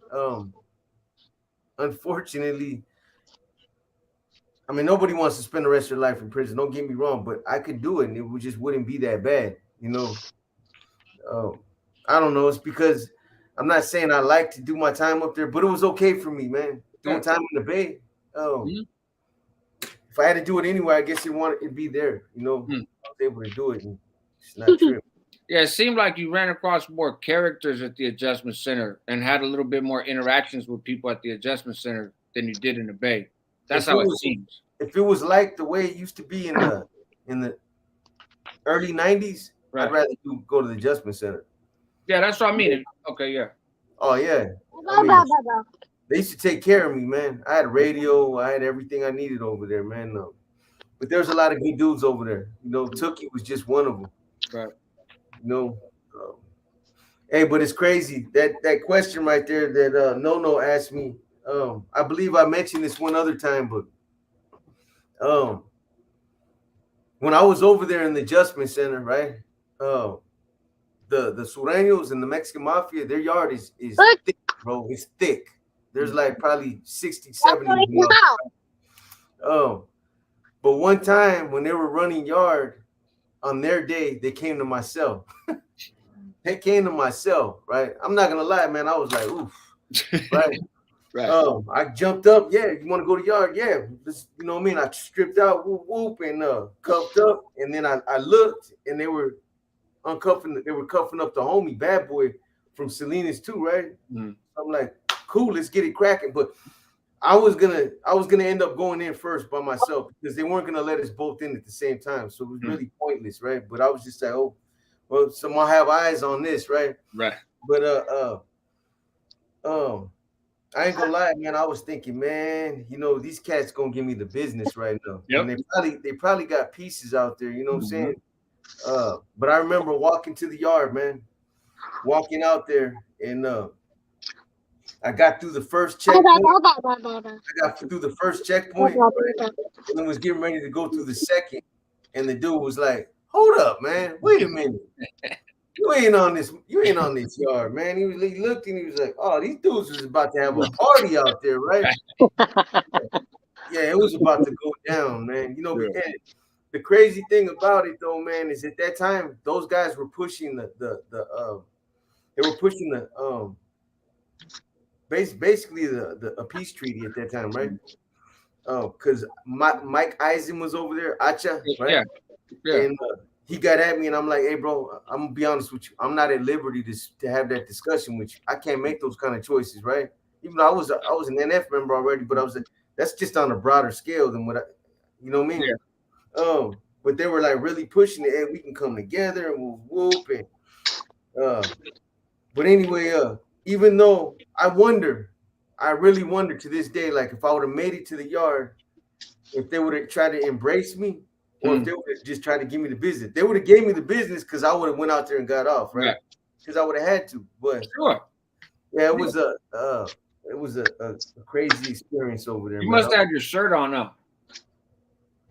unfortunately, I mean, nobody wants to spend the rest of their life in prison. Don't get me wrong, but I could do it, and it just wouldn't be that bad, I don't know. It's because I'm not saying I like to do my time up there, but it was okay for me, man. Doing time in the Bay. If I had to do it anywhere, I guess it'd be there. I was able to do it, and it's not true. Yeah, it seemed like you ran across more characters at the adjustment center and had a little bit more interactions with people at the adjustment center than you did in the Bay. That's how it seems. If it was like the way it used to be in the early 90s, I'd rather go to the adjustment center. Yeah, that's what I mean. Okay, yeah. Oh, yeah. They used to take care of me, man. I had a radio. I had everything I needed over there, man. But there's a lot of good dudes over there. Tookie was just one of them. Right. Hey, but it's crazy. That question right there that No asked me, I believe I mentioned this one other time, but when I was over there in the adjustment center, right? The Sureños and the Mexican Mafia, their yard is thick, bro. It's thick. There's like probably 60, 70 of them. But one time when they were running yard on their day, they came to my cell. They came to my cell, right? I'm not gonna lie, man. I was like, oof, right? Right. I jumped up. Yeah, you want to go to yard? Yeah, you know what I mean. I stripped out, whoop, and cuffed up, and then I looked, and they were uncuffing. They were cuffing up the homie, Bad Boy from Salinas too, right? I'm like, cool, let's get it cracking. But I was gonna end up going in first by myself because they weren't gonna let us both in at the same time, so it was really pointless, right? But I was just like, oh, well, someone have eyes on this, right? Right. But I ain't gonna lie, man. I was thinking, man, these cats gonna give me the business right now. Yep. And they probably got pieces out there, you know what I'm saying? But I remember walking to the yard, man, walking out there, and I got through the first checkpoint. Right? And was getting ready to go through the second, and the dude was like, "Hold up, man! Wait a minute." You ain't on this yard, man. He looked and he was like, oh, these dudes was about to have a party out there, right? Yeah, it was about to go down, man. The crazy thing about it though, man, is at that time, those guys were pushing basically a peace treaty at that time, right? Because Mike Eisen was over there, Acha, right? Yeah. And he got at me, and I'm like, hey, bro, I'm gonna be honest with you. I'm not at liberty to have that discussion with you. I can't make those kind of choices, right? Even though I was an NF member already, but I was like, that's just on a broader scale than what you know what I mean? Yeah. But they were like really pushing it. Hey, we can come together and we'll whoop it. But anyway, even though I really wonder to this day, like if I would have made it to the yard, if they would have tried to embrace me. Or if they would have just tried to give me the business, they would have gave me the business because I would have went out there and got off, right? Because I would have had to. But yeah, it was a crazy experience over there. You must have had your shirt on now.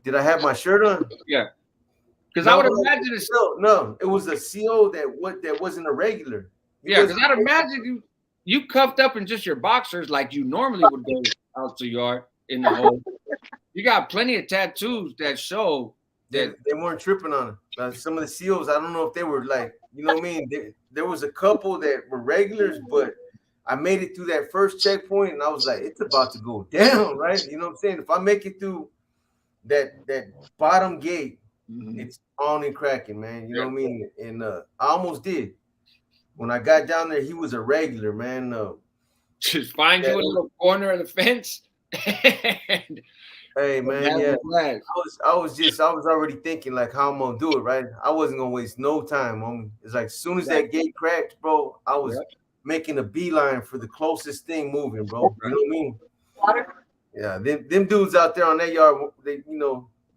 Did I have my shirt on? Yeah. Because I would imagine it's no, it was a CO that wasn't a regular. Yeah, because I'd imagine you cuffed up in just your boxers like you normally would go out to the yard in the hole. You got plenty of tattoos that show that they weren't tripping on it. Some of the COs, I don't know if they were like, you know what I mean? There was a couple that were regulars, but I made it through that first checkpoint, and I was like, it's about to go down, right? You know what I'm saying? If I make it through that bottom gate, It's on and cracking, man. You know what I mean? And I almost did. When I got down there, he was a regular, man. Just find you a little corner of the fence. Hey, man, yeah. I was already thinking like how I'm gonna do it, right? I wasn't gonna waste no time on me. It's like as soon as that gate cracked, bro, I was making a beeline for the closest thing moving, bro. You know what I mean? Yeah, them dudes out there on that yard, they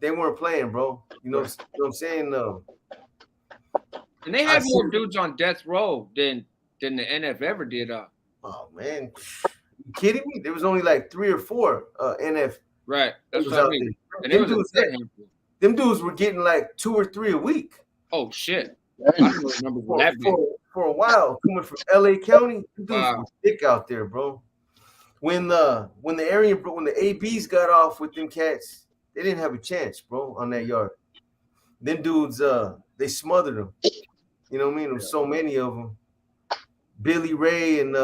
they weren't playing, bro. You know what I'm saying? And they had more dudes on death row than the NF ever did. Oh man, you kidding me? There was only like 3 or 4 NF. Right, that's what I mean. And them dudes were getting like 2 or 3 a week. Oh shit! I don't remember for a while coming from LA County. Them dudes were thick out there, bro. When the ABs got off with them cats, they didn't have a chance, bro, on that yard. Them dudes, they smothered them. You know what I mean? There was so many of them. Billy Ray and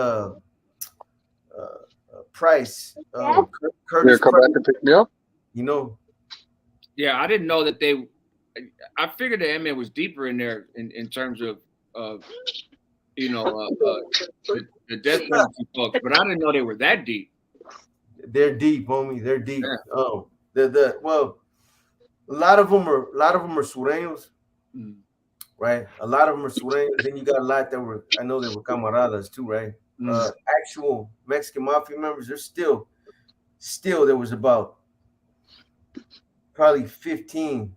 Price, Curtis. Come back and pick me up. You know. Yeah, I didn't know that they. I figured the MA was deeper in there in terms of the death penalty folks, but I didn't know they were that deep. They're deep, homie. They're deep. Yeah. Well, a lot of them are sureños, right? A lot of them are sureños. Then you got a lot that were camaradas too, right? Actual Mexican mafia members. There's still there was about probably 15,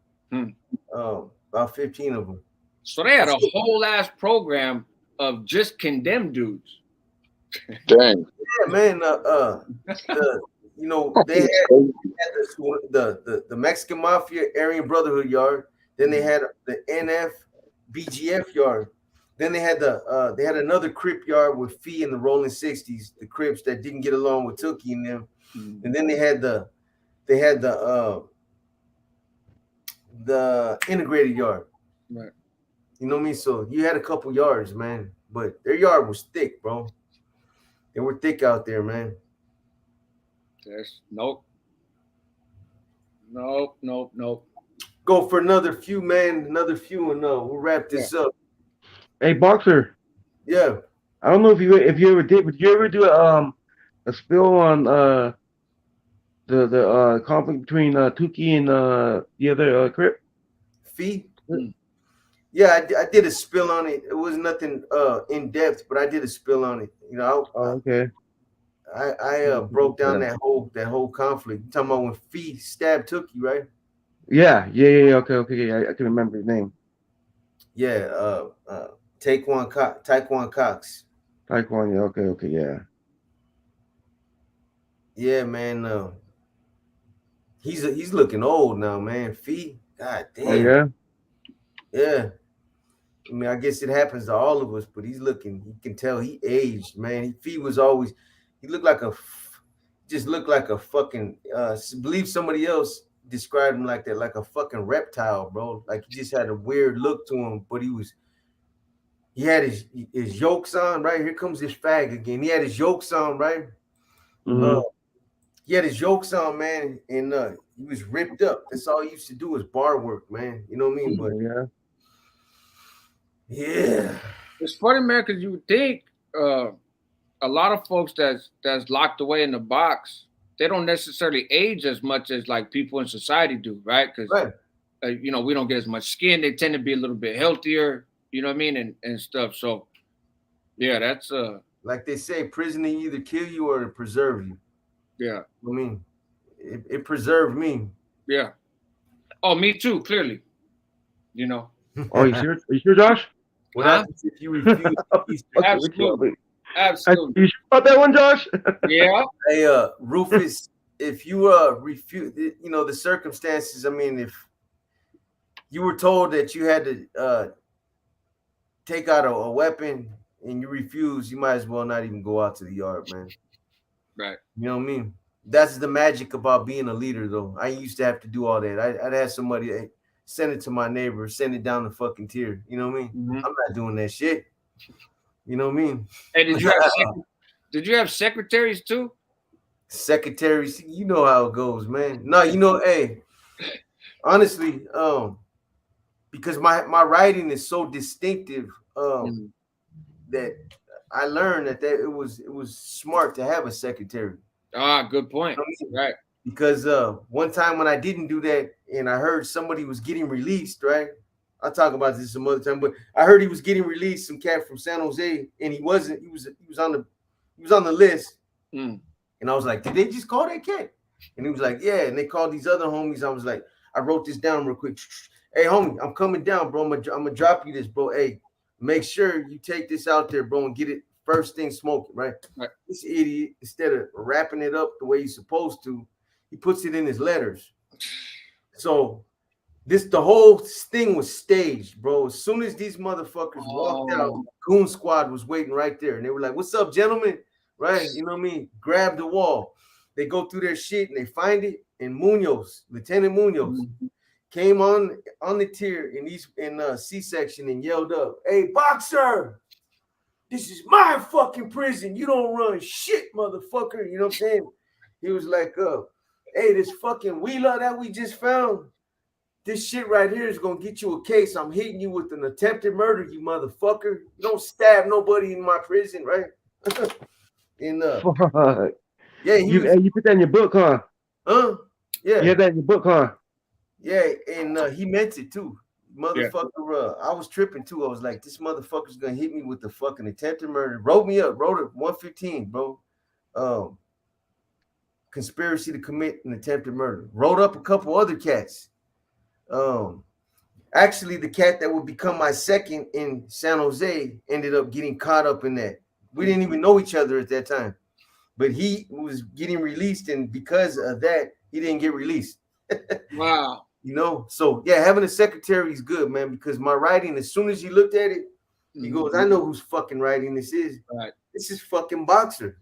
about 15 of them. So they had a whole ass program of just condemned dudes. Dang. Yeah, man. They had the Mexican Mafia Aryan Brotherhood yard. Then they had the NF BGF yard. Then they had another Crip yard with Fee and the Rolling 60s, the Crips that didn't get along with Tookie and them. And then they had the integrated yard. Right. You know what I mean? So you had a couple yards, man, but their yard was thick, bro. They were thick out there, man. Nope. Go for another few, man. Another few, and we'll wrap this up. Hey, Boxer. Yeah. I don't know if you ever did, but did you ever do a spill on the conflict between Tookie and the other Crip? Fee? Yeah, I did a spill on it. It was nothing in depth, but I did a spill on it. You know. Okay. I broke down that whole conflict. You're talking about when Fee stabbed Tookie, right? Yeah. Okay. Yeah, I can remember his name. Yeah. Taekwon Cox. Taekwon. Yeah. Okay. Yeah. Yeah, man. He's looking old now, man. Fee. God damn. Oh, yeah. Yeah. I mean, I guess it happens to all of us, but you can tell he aged, man. Fee was always, he looked like a fucking, believe somebody else described him like that, like a fucking reptile, bro. Like he just had a weird look to him, but he had his yokes on, right? Here comes this fag again. He had his yokes on, right? He had his yokes on, man, and he was ripped up. That's all he used to do was bar work, man. You know what I mean? But yeah. It's funny, man, because you would think a lot of folks that's locked away in the box, they don't necessarily age as much as like people in society do, right? Because we don't get as much skin. They tend to be a little bit healthier, you know what I mean, and stuff. So yeah, that's like they say, prison will either kill you or preserve you. Yeah. I mean, it preserved me. Yeah. Oh, me too, clearly. You know. Oh, you sure? Are you sure, Josh? What happens if you refuse? Absolutely. You sure about that one, Josh? Yeah. Hey, Rufus, if you refuse, the circumstances. I mean, if you were told that you had to take out a weapon and you refuse, you might as well not even go out to the yard, man. Right. You know what I mean? That's the magic about being a leader, though. I used to have to do all that. I'd have somebody send it to my neighbor, send it down the fucking tier. You know what I mean? I'm not doing that shit. You know what I mean? Hey, did you have secretaries too? Secretaries, you know how it goes, man. No, hey, honestly, because my writing is so distinctive Mhm. that I learned that it was smart to have a secretary. Ah, good point. You know what I mean? Right. Because one time when I didn't do that and I heard somebody was getting released, right? I'll talk about this some other time, but I heard he was getting released, some cat from San Jose, and he wasn't. He was on the list, Mm. and I was like, did they just call that cat? And he was like, yeah. And they called these other homies. I was like, I wrote this down real quick. Hey, homie, I'm coming down, bro. I'm gonna drop you this, bro. Hey, make sure you take this out there, bro, and get it first thing smoking, right? Right. This idiot, instead of wrapping it up the way he's supposed to, he puts it in his letters. So the whole thing was staged, bro. As soon as these motherfuckers walked out, Goon Squad was waiting right there, and they were like, "What's up, gentlemen?" Right? You know what I mean? Grab the wall. They go through their shit and they find it. And Munoz, Lieutenant Munoz, came on the tier in C-section and yelled up, "Hey, boxer! This is my fucking prison. You don't run shit, motherfucker." You know what I'm saying? He was like, hey, this fucking wheeler that we just found, this shit right here is gonna get you a case. I'm hitting you with an attempted murder, you motherfucker. You don't stab nobody in my prison, right? And Fuck. yeah, You put that in your book, huh? Yeah. You had that in your book, huh? Yeah, and he meant it too. Motherfucker, I was tripping too. I was like, this motherfucker's gonna hit me with the fucking attempted murder. Wrote me up, wrote it 115, bro. Conspiracy to commit an attempted murder. Wrote up a couple other cats. Actually, the cat that would become my second in San Jose ended up getting caught up in that. We didn't even know each other at that time, but he was getting released, and because of that, he didn't get released. Wow. You know, so yeah, having a secretary is good, man, because my writing, as soon as he looked at it, he goes, I know whose fucking writing this is. Right. This is fucking Boxer.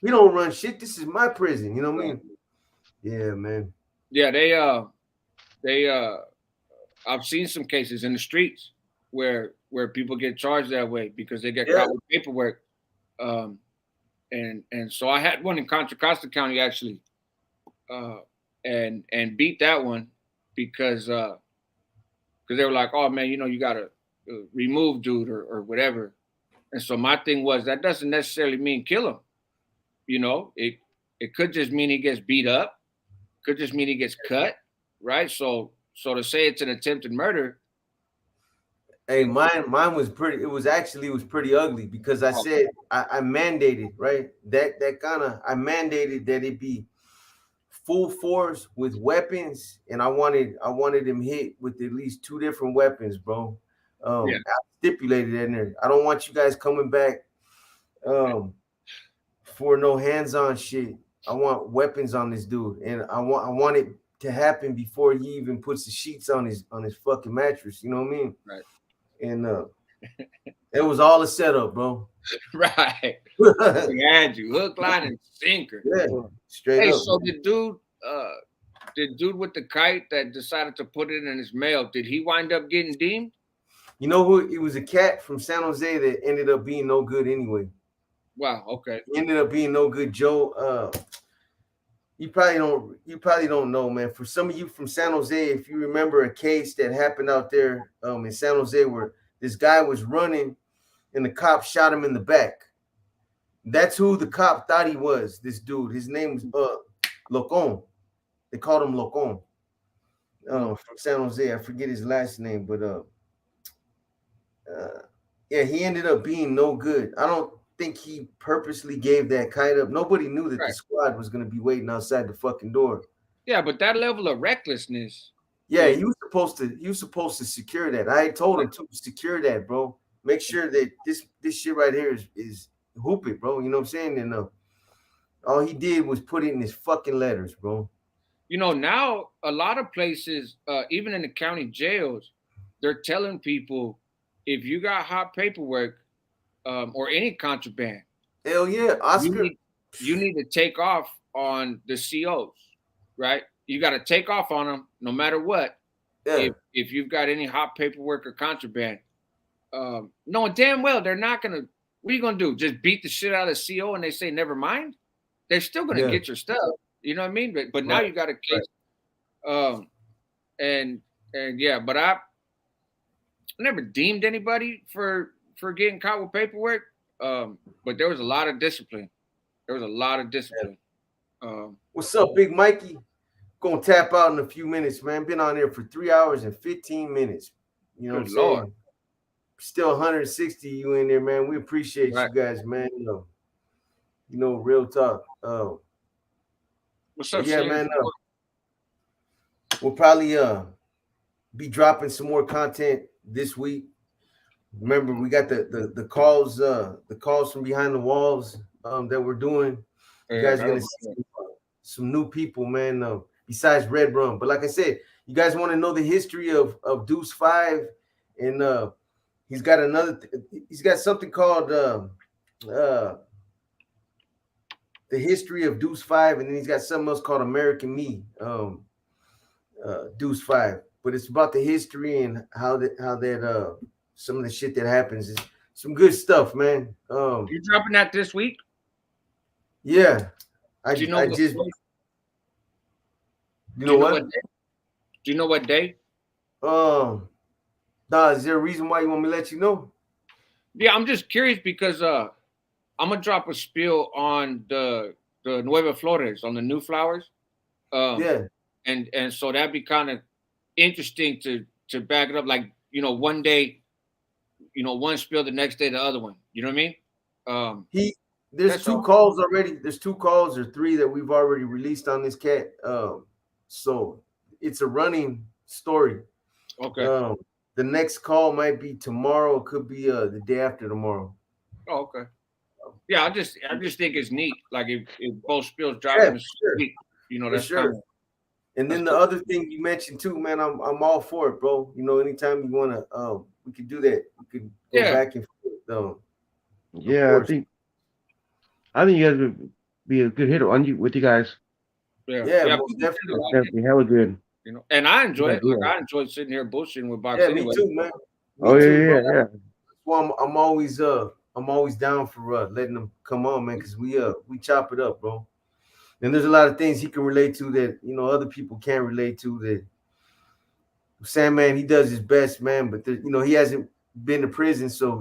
We don't run shit. This is my prison. You know what I mean? Yeah, man. Yeah, I've seen some cases in the streets where people get charged that way because they get caught with paperwork. And so I had one in Contra Costa County actually, and beat that one because they were like, oh man, you gotta remove dude or whatever. And so my thing was that doesn't necessarily mean kill him. It could just mean he gets beat up, could just mean he gets cut, right? So to say it's an attempted murder. Hey, mine was pretty. It was pretty ugly because I said I mandated, right? I mandated that it be full force with weapons, and I wanted him hit with at least 2 different weapons, bro. I stipulated that in there. I don't want you guys coming back for no hands-on shit. I want weapons on this dude, and I want it to happen before he even puts the sheets on his fucking mattress. You know what I mean? Right. And it was all a setup, bro. Right. He had you hook, line, and sinker. Yeah, straight up. So the dude with the kite that decided to put it in his mail, did he wind up getting deemed? You know who? It was a cat from San Jose that ended up being no good anyway. Wow. Okay. He ended up being no good, Joe. You probably don't know, man. For some of you from San Jose, if you remember a case that happened out there in San Jose where this guy was running and the cop shot him in the back. That's who the cop thought he was. This dude. His name was Locon. They called him Locon. From San Jose. I forget his last name, but yeah, he ended up being no good. I don't think he purposely gave that kite up. Nobody knew that the squad was going to be waiting outside the fucking door. Yeah, but that level of recklessness. Yeah, he was supposed to secure that. I told him to secure that, bro. Make sure that this shit right here is hoop it, bro. You know what I'm saying? And all he did was put it in his fucking letters, bro. Now a lot of places, even in the county jails, they're telling people if you got hot paperwork or any contraband, hell yeah, Oscar, you need to take off on the COs, right? You got to take off on them no matter what. Yeah. If you've got any hot paperwork or contraband, knowing damn well they're not gonna. What are you gonna do? Just beat the shit out of the CO and they say never mind? They're still gonna get your stuff. You know what I mean? But now you got a case. And yeah, but never deemed anybody for getting caught with paperwork. But there was a lot of discipline. There was a lot of discipline. What's up, Big Mikey? Gonna tap out in a few minutes, man. Been on there for 3 hours and 15 minutes. You know what I'm saying? Lord. Still 160 you in there, man. We appreciate you guys, man. You know, real talk. What's up, yeah, man. We'll probably be dropping some more content this week. Remember, we got the calls from behind the walls that we're doing. You guys are gonna see some new people, man. Besides Red Rum, but like I said, you guys want to know the history of Deuce 5, and he's got he's got something called the history of Deuce 5, and then he's got something else called American Me, Deuce 5. But it's about the history and how that some of the shit that happens is some good stuff, man. You dropping that this week? Yeah, Do you know what day? Do you know what day? Is there a reason why you want me to let you know? Yeah, I'm just curious because I'm gonna drop a spiel on the Nueva Flores, on the new flowers. Yeah, and so that'd be kind of interesting to back it up. Like, you know, one day, you know, one spiel, the next day the other one. You know what I mean? There's two calls already. There's 2 calls or 3 that we've already released on this cat. So it's a running story. Okay. The next call might be tomorrow. It could be the day after tomorrow. Oh, okay. Yeah, I just think it's neat. Like if both spills drop in the week, you know, that's sure. And then the other thing you mentioned too, man, I'm all for it, bro. You know, anytime you wanna, we could do that. We could go back and forth. Yeah, I think you guys would be a good hit with you guys. Yeah, most definitely hella good. You know, and I enjoy it. Like, I enjoy sitting here bullshitting with Box. Yeah, anyway. me too, man. Yeah. Well, I'm always down for letting them come on, man, because we chop it up, bro. And there's a lot of things he can relate to that, you know, other people can't relate to. That Sandman, he does his best, man, but you know, he hasn't been to prison, so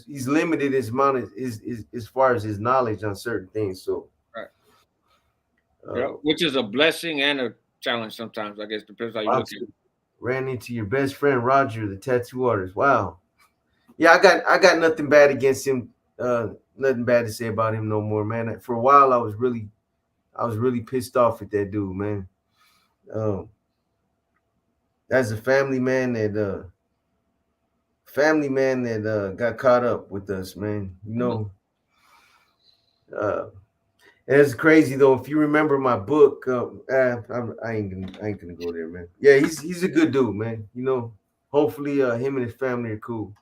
he's limited his amount of as far as his knowledge on certain things. So, which is a blessing and a challenge sometimes. I guess depends how you look at it. Ran into your best friend Roger, the tattoo artist. Wow. Yeah, I got nothing bad against him. Nothing bad to say about him no more, man. For a while, I was really pissed off at that dude, man. That's a family man that got caught up with us, man. You know, it's crazy though. If you remember my book, I ain't gonna go there, man. Yeah, he's a good dude, man. You know, hopefully, him and his family are cool.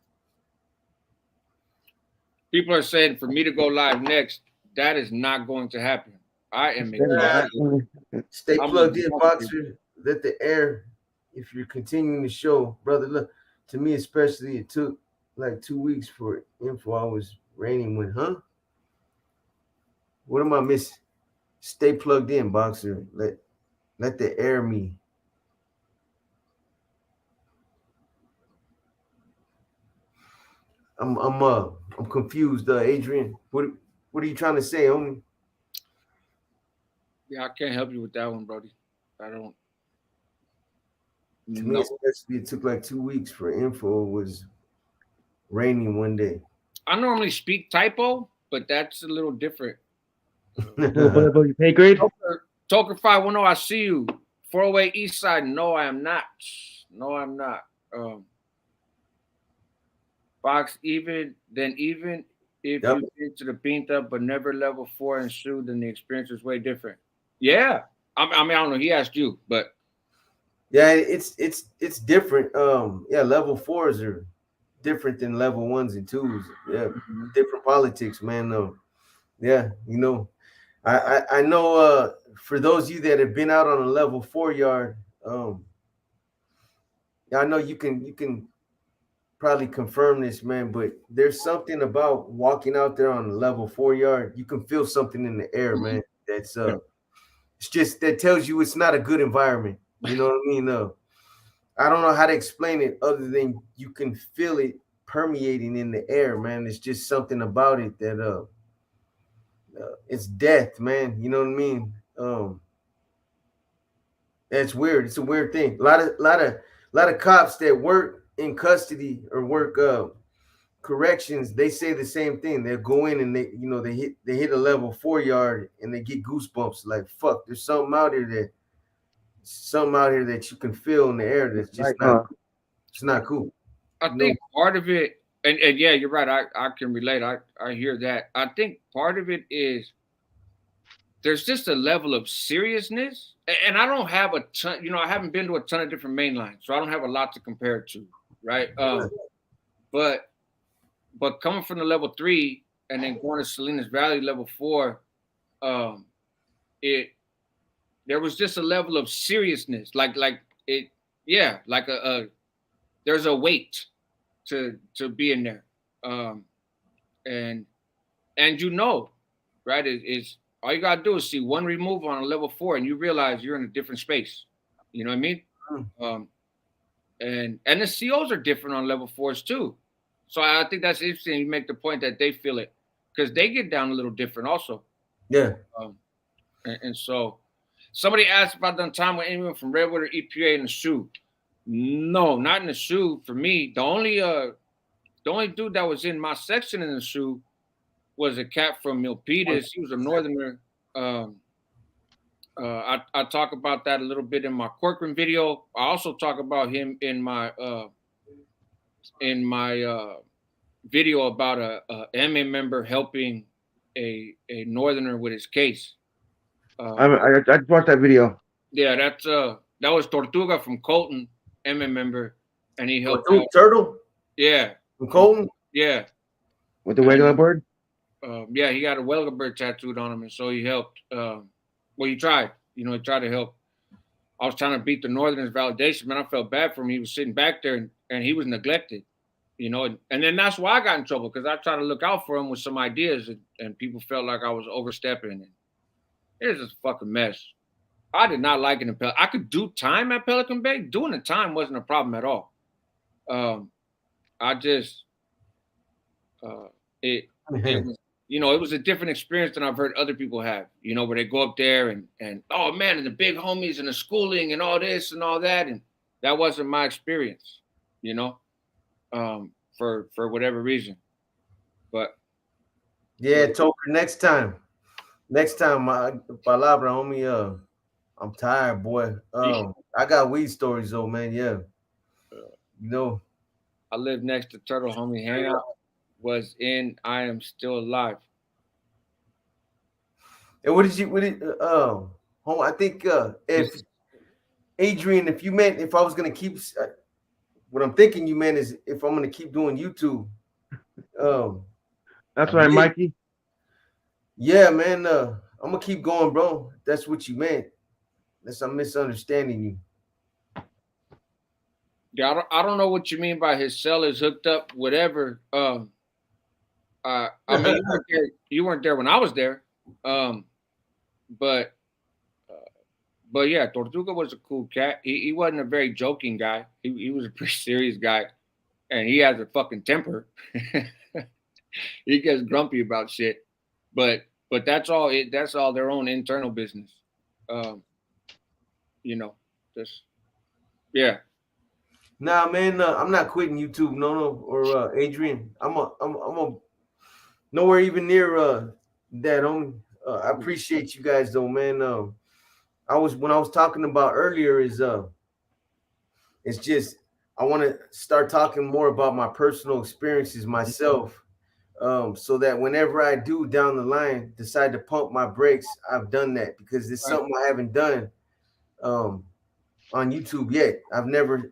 People are saying for me to go live next, that is not going to happen. I am Stay plugged in, Boxer. Let the air. If you're continuing the show, brother, look, to me especially, it took like 2 weeks for info. I was raining when, what am I missing? Stay plugged in, Boxer. Let the air me. I'm confused, Adrian. What are you trying to say, homie? Yeah, I can't help you with that one, Brody. I don't. To me, especially, it took like 2 weeks for info. It was raining one day. I normally speak typo, but that's a little different. About your pay grade? Toker 510, I see you. 408 East Side. No, I am not. No, I'm not. Box, even if you get to the Pinta but never level 4 and shoot, then the experience is way different. Yeah. I mean, I don't know. He asked you, but yeah, it's different. Level 4s are different than level 1s and 2s. Yeah, different politics, man. Yeah, you know, I know for those of you that have been out on a level 4 yard, I know you can probably confirm this, man, but there's something about walking out there on a level 4 yard. You can feel something in the air, man. That's it's just that tells you it's not a good environment. You know what I mean? I don't know how to explain it other than you can feel it permeating in the air, man. It's just something about it that it's death, man. You know what I mean? That's weird. It's a weird thing. A lot of cops that work in custody or work corrections, they say the same thing. They'll go in and they hit a level 4 yard and they get goosebumps. Like fuck, there's something out here that you can feel in the air that's just Like, not. It's not cool. I You know? think part of it, and yeah, you're right. I can relate. I hear that. I think part of it is there's just a level of seriousness, and I don't have a ton. I haven't been to a ton of different main lines, so I don't have a lot to compare it to, right? But coming from the level 3 and then going to Salinas Valley level 4, um, it there was just a level of seriousness, like it, yeah, like there's a weight to be in there, um, and right? It's all you gotta do is see one remove on a level 4, and you realize you're in a different space. You know what I mean? Um, and the COs are different on level 4s too. So I think that's interesting. You make the point that they feel it because they get down a little different also. Yeah. Um, and so somebody asked if I've done time with anyone from Redwood or EPA in the shoe. No, not in the shoe. For me, the only dude that was in my section in the shoe was a cat from Milpitas. He was a northerner. Um, I talk about that a little bit in my Corcoran video. I also talk about him in my video about a MA member helping a northerner with his case. I just watched that video. Yeah, that was Tortuga from Colton, MA member, and he helped out. Turtle Yeah, from Colton. yeah, With the regular and, bird? yeah. He got a Welga bird tattooed on him, and so he helped. Well, he tried. He tried to help. I was trying to beat the Northerners' validation, man. I felt bad for him. He was sitting back there, and he was neglected. And then that's why I got in trouble because I tried to look out for him with some ideas, and people felt like I was overstepping. And it was just a fucking mess. I did not like it in Pelican. I could do time at Pelican Bay. Doing the time wasn't a problem at all. I just it was it was a different experience than I've heard other people have. Where they go up there and oh man, and the big homies and the schooling and all this and all that, and that wasn't my experience. For whatever reason, but Yeah, Toker. Next time, my palabra, homie. I'm tired, boy. I got weed stories though, man. Yeah, I live next to Turtle Homie Hangout. Was in I Am Still Alive. And what did home? I think if Adrian, if I was gonna keep, what I'm thinking you meant is if I'm gonna keep doing YouTube. That's right, Mikey. Yeah, man. I'm gonna keep going, bro. That's what you meant. Unless I'm misunderstanding you. Yeah, I don't know what you mean by his cell is hooked up, whatever. I mean, you weren't there when I was there, but yeah, Tortuga was a cool cat. He wasn't a very joking guy. He was a pretty serious guy, and he has a fucking temper. He gets grumpy about shit, but that's all. That's all their own internal business. Just yeah. Nah, man, I'm not quitting YouTube, no, or Adrian. I'm nowhere even near that. I appreciate you guys though, man. When I was talking about earlier is it's just I want to start talking more about my personal experiences myself, so that whenever I do down the line decide to pump my brakes, I've done that because it's something I haven't done on YouTube yet. I've never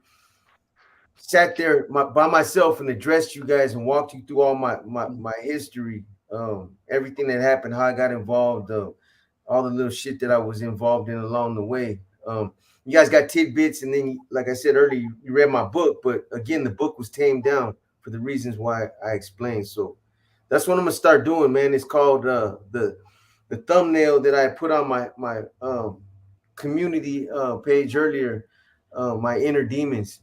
sat there by myself and addressed you guys and walked you through all my history, everything that happened, how I got involved, all the little shit that I was involved in along the way. You guys got tidbits, and then, like I said earlier, you read my book, but again, the book was tamed down for the reasons why I explained. So that's what I'm gonna start doing, man. It's called the thumbnail that I put on my community page earlier. my inner demons.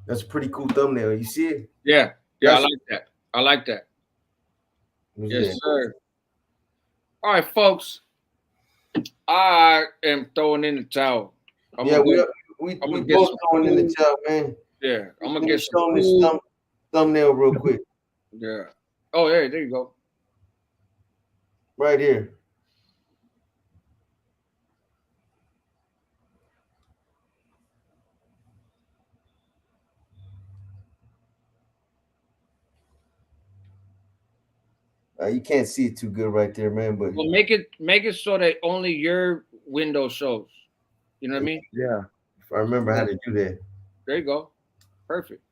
That's a pretty cool thumbnail. You see it? Yeah. Yeah, I like that. I like that. Yeah. Yes, sir. All right, folks. I am throwing in the towel. We both throwing in the towel, man. Yeah, I'm gonna Let me get show this thumbnail real quick. Yeah. Oh, yeah, there you go. Right here. You can't see it too good right there, man. But well, make it so that only your window shows. You know what I mean? Yeah. If I remember how to do that. There you go. Perfect.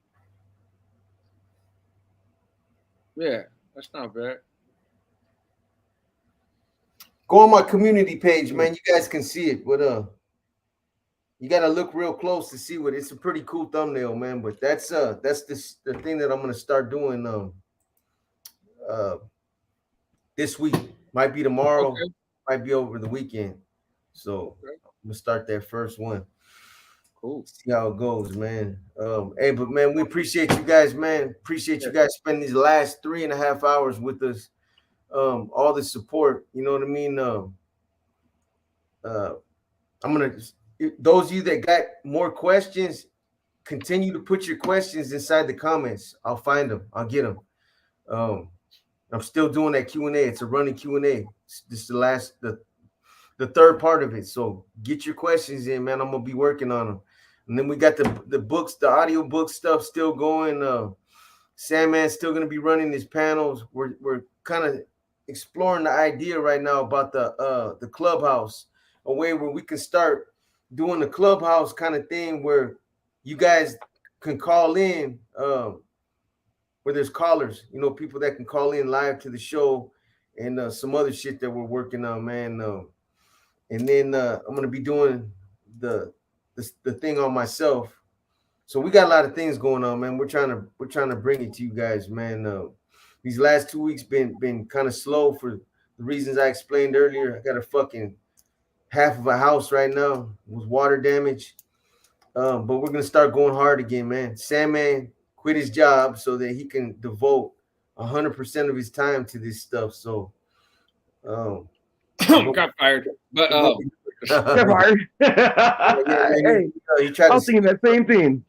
Yeah, that's not bad. Go on my community page, man. You guys can see it. But you gotta look real close to see what it's a pretty cool thumbnail, man. But that's the thing that I'm gonna start doing this week. Might be tomorrow, might be over the weekend. So I'm gonna start that first one. Cool. See how it goes, man. Hey, but man, we appreciate you guys, man. Appreciate you guys spending these last 3.5 hours with us. All the support, you know what I mean? I'm gonna those of you that got more questions, continue to put your questions inside the comments. I'll find them. I'll get them. I'm still doing that Q&A. It's a running Q&A. This is the third part of it. So get your questions in, man. I'm gonna be working on them. And then we got the books, the audio book stuff still going. Sandman's still gonna be running his panels. We're kind of exploring the idea right now about the clubhouse, a way where we can start doing the clubhouse kind of thing where you guys can call in, where there's callers, you know, people that can call in live to the show, and some other shit that we're working on, man. And then I'm gonna be doing the thing on myself. So we got a lot of things going on, man. We're trying to bring it to you guys, man. These last 2 weeks been kind of slow for the reasons I explained earlier. I got a fucking half of a house right now with water damage. But we're gonna start going hard again, man. Sandman quit his job so that he can devote 100% of his time to this stuff. So got fired. But Got fired. Hey, he tried I was thinking that same thing.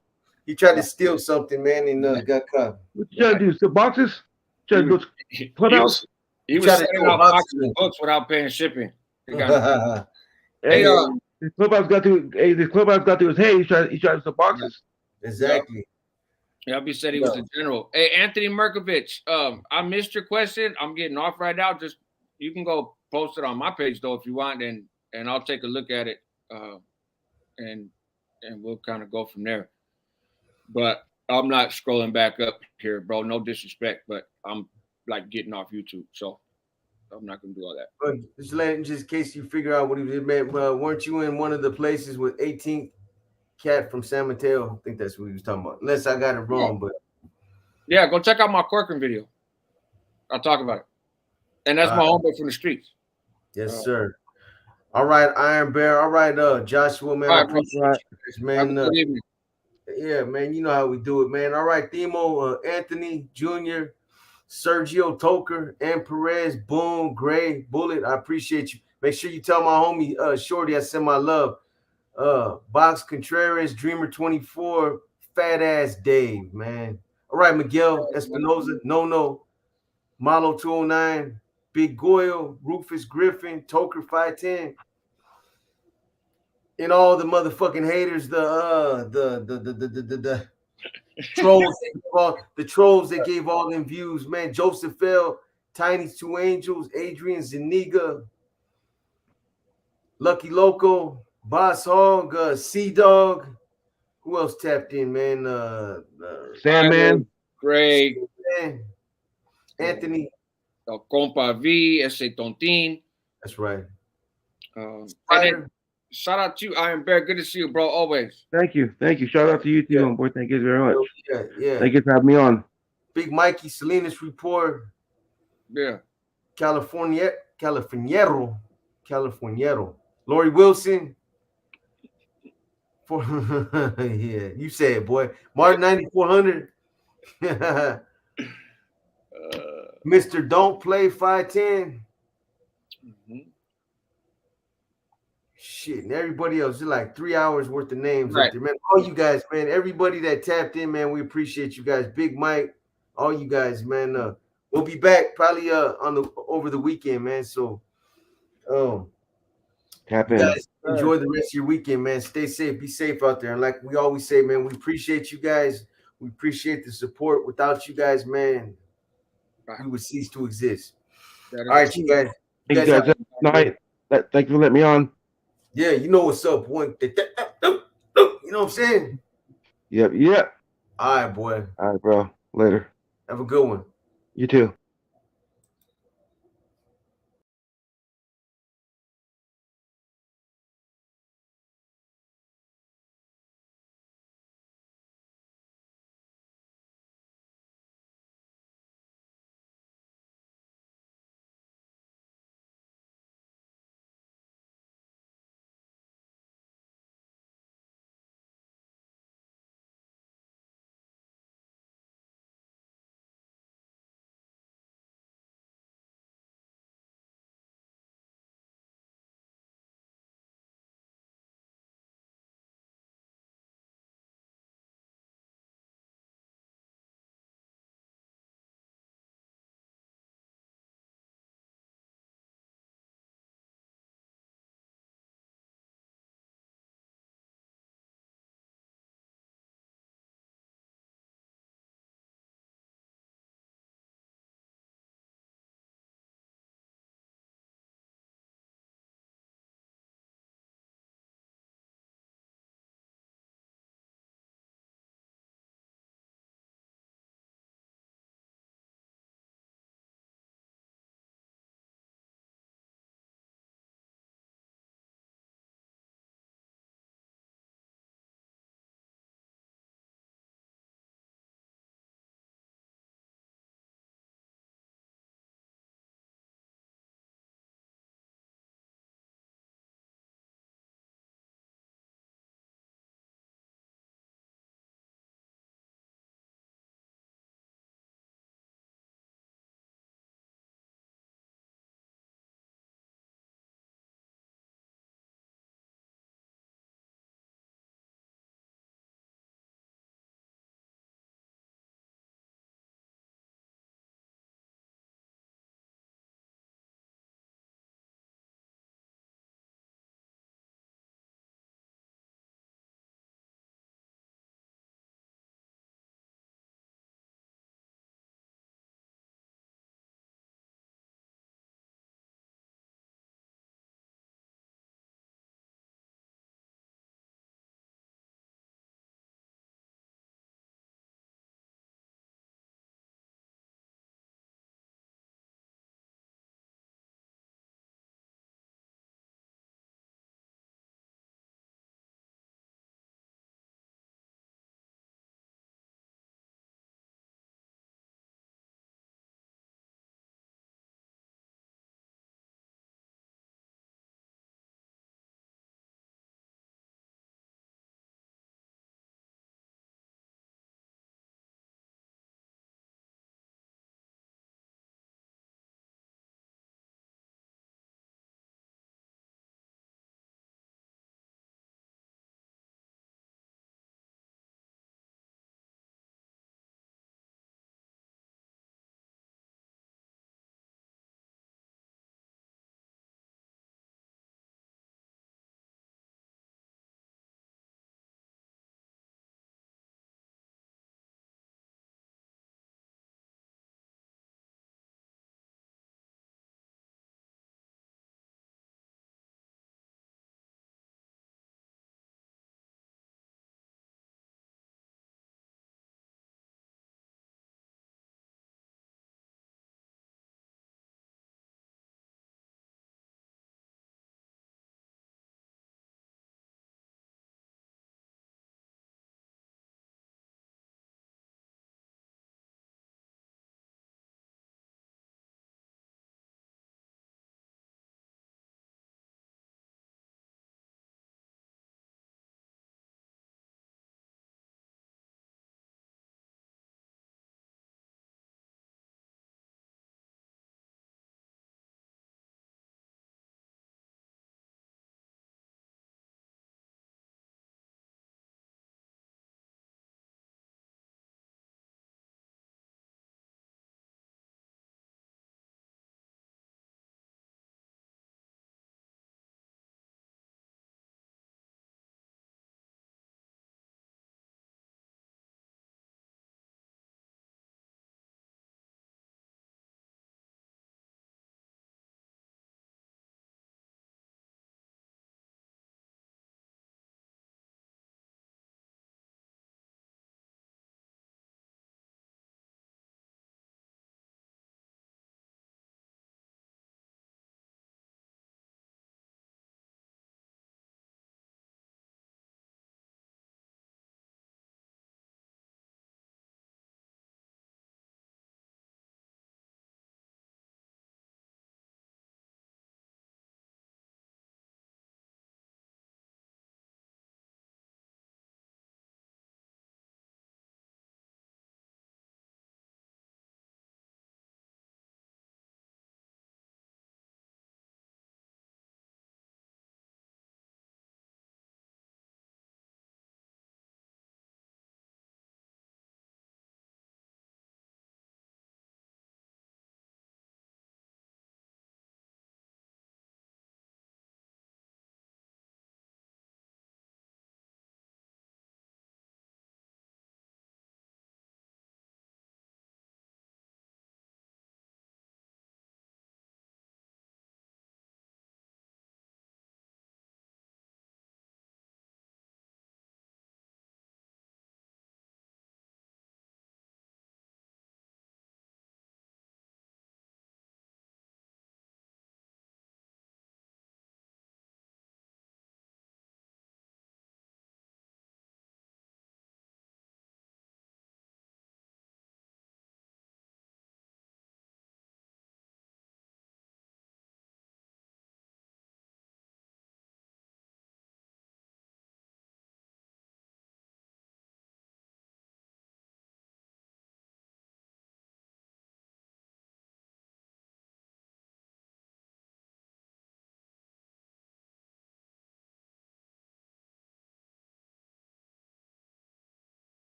He tried to steal something, man, and got caught. What you trying to do? Steal boxes? Trying to go to clubhouse? He was sending out boxes of books without paying shipping. Hey, this clubhouse got to. Hey, this clubhouse got to his head. He tried to steal boxes. Exactly. Yeah, he said he was the general. Hey, Anthony Merkovich, I missed your question. I'm getting off right now. Just you can go post it on my page though if you want, and I'll take a look at it, and we'll kind of go from there. But I'm not scrolling back up here, bro. No disrespect, but I'm like getting off YouTube, so I'm not gonna do all that. But just in case you figure out what he meant, weren't you in one of the places with 18th Cat from San Mateo? I think that's what he was talking about. Unless I got it wrong, but yeah, go check out my Corcoran video. I'll talk about it. And that's my homeboy from the streets. Yes, sir. All right, Iron Bear. All right, Joshua, man. I appreciate you guys, man. Good evening. Yeah, man, you know how we do it, man. All right, Themo, Anthony Jr., Sergio Toker, and Perez, Boom, Gray, Bullet. I appreciate you. Make sure you tell my homie Shorty I send my love. Box Contreras, Dreamer 24, Fat Ass Dave, man. All right, Miguel Espinoza, No, Malo 209, Big Goyle, Rufus Griffin, Toker 510. And all the motherfucking haters, the trolls, the trolls that gave all them views, man. Joseph L, Tiny Two Angels, Adrian Zuniga, Lucky Loco, Boss Hog, Sea Dog. Who else tapped in, man? Sandman, Greg, Anthony, Compa V, Ese Tontin. That's right. Shout out to you, Iron Bear. Good to see you, bro. Always. Thank you. Shout out to you too, boy. Thank you very much. Yeah. Thank you for having me on. Big Mikey Salinas Report. Yeah. Californiero. Lori Wilson. Yeah, you say it, boy. Mark 9400. Mr. Don't Play 510. Mhm. Shit, and everybody else, it's like 3 hours worth of names Right. up there, man. All you guys, man, everybody that tapped in, man, we appreciate you guys. Big Mike, all you guys, man. We'll be back probably on the over the weekend, man. So Tap you in. guys enjoy the rest of your weekend, man. Stay safe, be safe out there. And like we always say, man, we appreciate you guys. We appreciate the support. Without you guys, man, Right. we would cease to exist. That All is right, you true. guys. You Thank guys you have guys. Night. Thank you for letting me on. yeah, you know what's up, boy. You know what I'm saying? Yep. Yep. All right, boy. All right, bro. Later. Have a good one. You too.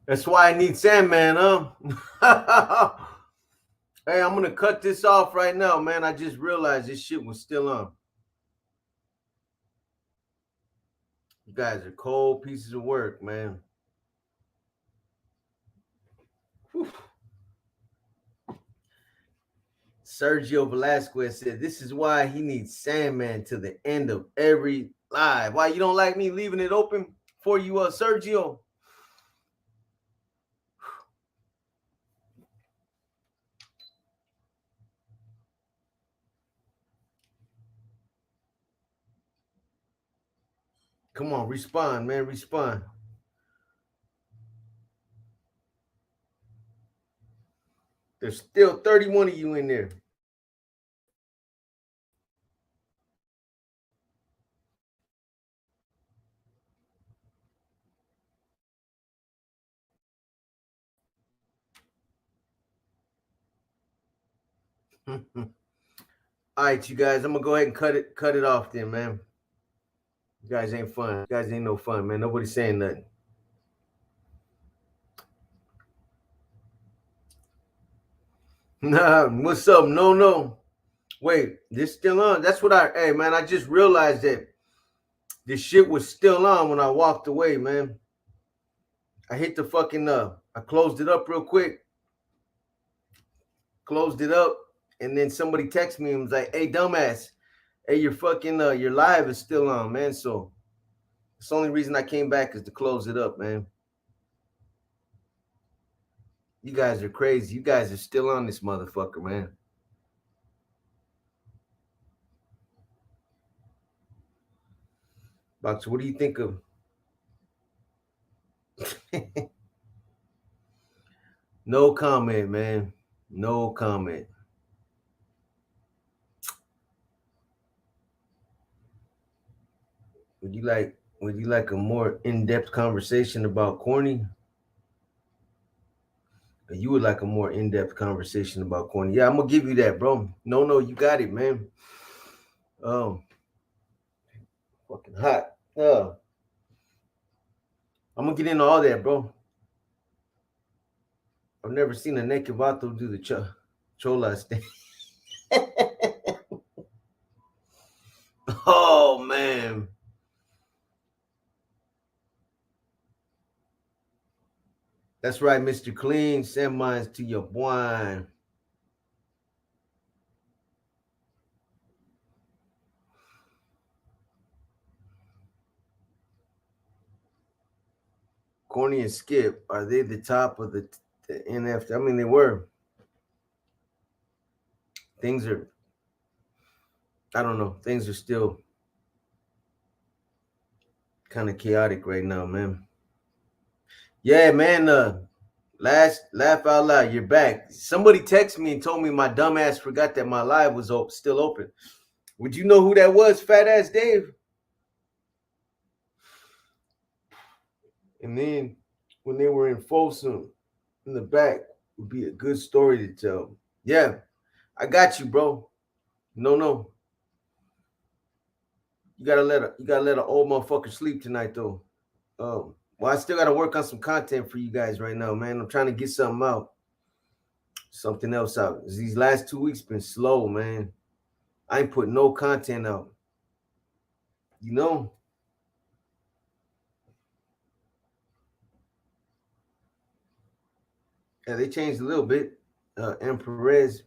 That's why I need Sandman, huh? Hey, I'm gonna cut this off right now, man. I just realized this shit was still on. You guys are cold pieces of work, man. Whew. Sergio Velasquez said, this is why he needs Sandman to the end of every live. Why you don't like me leaving it open for you, Sergio? Come on, respond, man, respond. There's still 31 of you in there. All right, you guys, I'm gonna go ahead and cut it off then, man. You guys ain't fun. You guys ain't no fun, man. Nobody's saying nothing. Nah, what's up? No. Wait, this still on? That's what hey man, I just realized that this shit was still on when I walked away, man. I hit the fucking I closed it up real quick. Closed it up, and then somebody texted me and was like, hey, dumbass, hey, your fucking your live is still on, man. So it's the only reason I came back is to close it up, man. You guys are crazy. You guys are still on this motherfucker, man. Boxer, what do you think of? No comment, man. No comment. Would you like a more in-depth conversation about corny? Or you would like a more in-depth conversation about corny? Yeah, I'm gonna give you that, bro. No, you got it, man. Fucking hot. I'm gonna get into all that, bro. I've never seen a naked vato do the chola thing. Oh man. That's right, Mr. Clean. Send mines to your boy. Corny and Skip, are they the top of the NFT? I mean, they were. Things are, I don't know. Things are still kind of chaotic right now, man. Yeah, man. Last laugh out loud. You're back. Somebody texted me and told me my dumb ass forgot that my live was still open. Would you know who that was, Fat Ass Dave? And then when they were in Folsom in the back, would be a good story to tell. Yeah, I got you, bro. No. You gotta let an old motherfucker sleep tonight, though. Well, I still gotta work on some content for you guys right now, man. I'm trying to get something out, something else out. These last 2 weeks been slow, man. I ain't put no content out. You know. Yeah, they changed a little bit. M. Perez,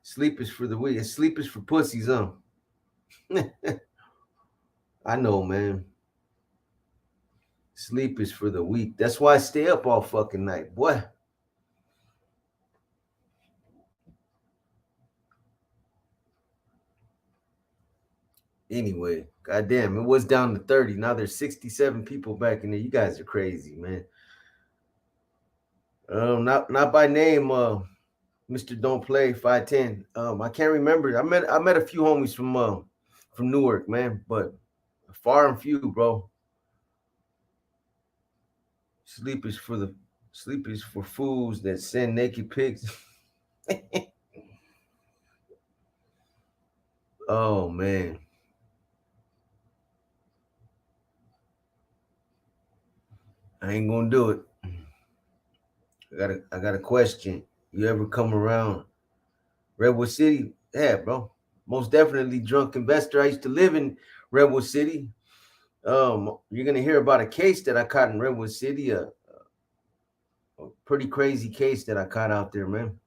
sleep is for the weak. Sleep is for pussies, huh? I know, man. Sleep is for the weak. That's why I stay up all fucking night, boy. Anyway, goddamn, it was down to 30. Now there's 67 people back in there. You guys are crazy, man. Not by name, Mr. Don't Play 510. I can't remember. I met a few homies from Newark, man, but far and few, bro. Sleep is for fools that send naked pics. Oh man. I ain't gonna do it. I got a question. You ever come around Redwood City? Yeah, bro. Most definitely drunk investor. I used to live in Redwood City. You're gonna hear about a case that I caught in Redwood City. A pretty crazy case that I caught out there, man.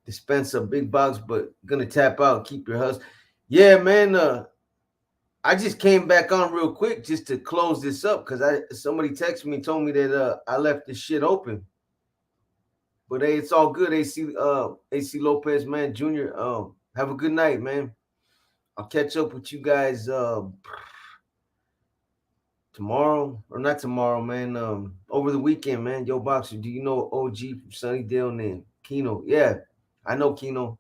Dispense a big box, but gonna tap out. Keep your hustle. Yeah, man. I just came back on real quick just to close this up because somebody texted me and told me that I left this shit open. But hey, it's all good. AC Lopez, man, Jr. Have a good night, man. I'll catch up with you guys tomorrow or not tomorrow, man. Over the weekend, man. Yo, Boxer, do you know OG from Sunnydale named Keno? Yeah, I know Keno.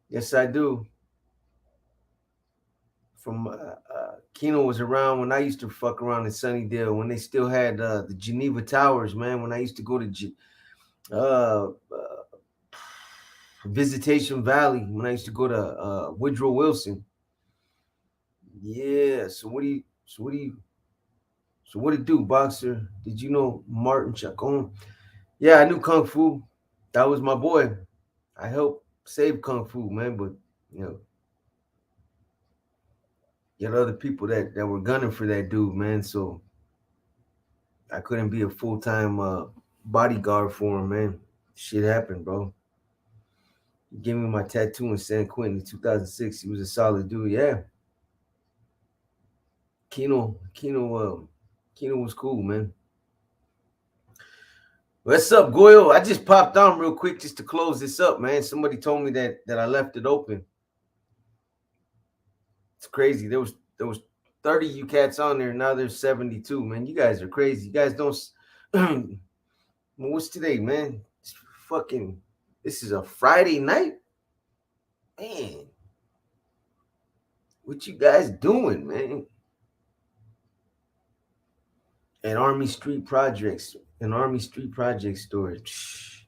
Yes, I do. From Keno was around when I used to fuck around in Sunnydale when they still had the Geneva Towers, man. When I used to go to uh, Visitation Valley, when I used to go to Woodrow Wilson. Yeah. So what it do, Boxer? Did you know Martin Chacon? Yeah, I knew Kung Fu. That was my boy. I helped save Kung Fu, man. But you know, you had other people that were gunning for that dude, man. So I couldn't be a full-time bodyguard for him, man. Shit happened, bro. He gave me my tattoo in San Quentin in 2006. He was a solid dude, yeah. Keno was cool, man. What's up, Goyo? I just popped on real quick just to close this up, man. Somebody told me that I left it open. It's crazy. There was 30 you cats on there. Now there's 72, man. You guys are crazy. You guys don't. What's today, man? It's fucking. This is a Friday night, man. What you guys doing, man? An Army Street Projects storage.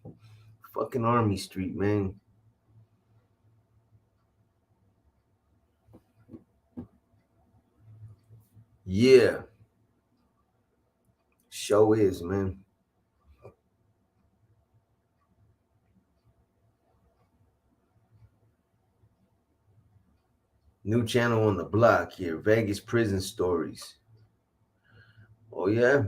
Fucking Army Street, man. Yeah. Show is, man. New channel on the block here. Vegas prison stories. Oh, yeah.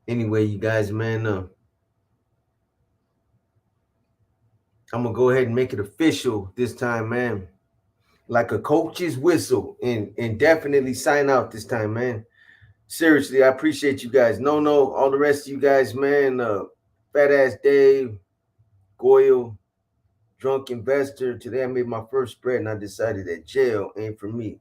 Anyway, you guys, man, I'm gonna go ahead and make it official this time, man. Like a coach's whistle, and definitely sign out this time, man. Seriously, I appreciate you guys. No, all the rest of you guys, man. Fat ass Dave, Goyle, drunk investor. Today I made my first spread, and I decided that jail ain't for me.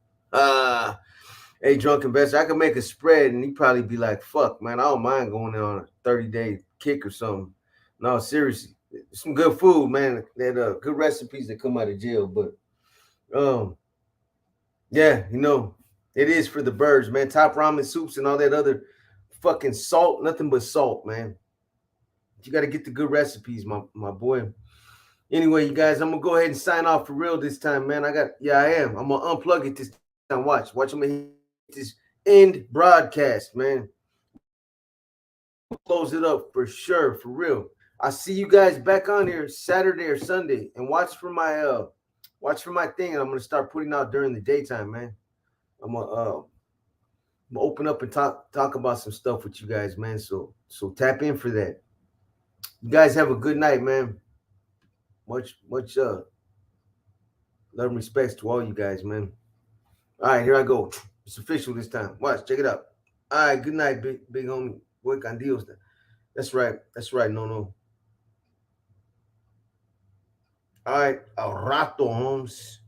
Hey, drunk investor, I could make a spread, and he'd probably be like, "Fuck, man, I don't mind going on a 30-day kick or something." No, seriously, some good food, man. That good recipes that come out of jail, but yeah, it is for the birds, man. Top ramen soups and all that other fucking salt, nothing but salt, man. You got to get the good recipes, my boy. Anyway, you guys, I'm gonna go ahead and sign off for real this time, man. I am. I'm gonna unplug it this time. Watch. I'm gonna hit this end broadcast, man. Close it up for sure, for real. I'll see you guys back on here Saturday or Sunday, and watch for my thing, and I'm gonna start putting out during the daytime, man. I'm gonna open up and talk about some stuff with you guys, man. So tap in for that. You guys have a good night, man. Much love and respects to all you guys, man. All right, here I go. It's official this time. Watch, check it out. All right, good night, big homie. Boy Candios. That's right. No. All right, a rato, Holmes.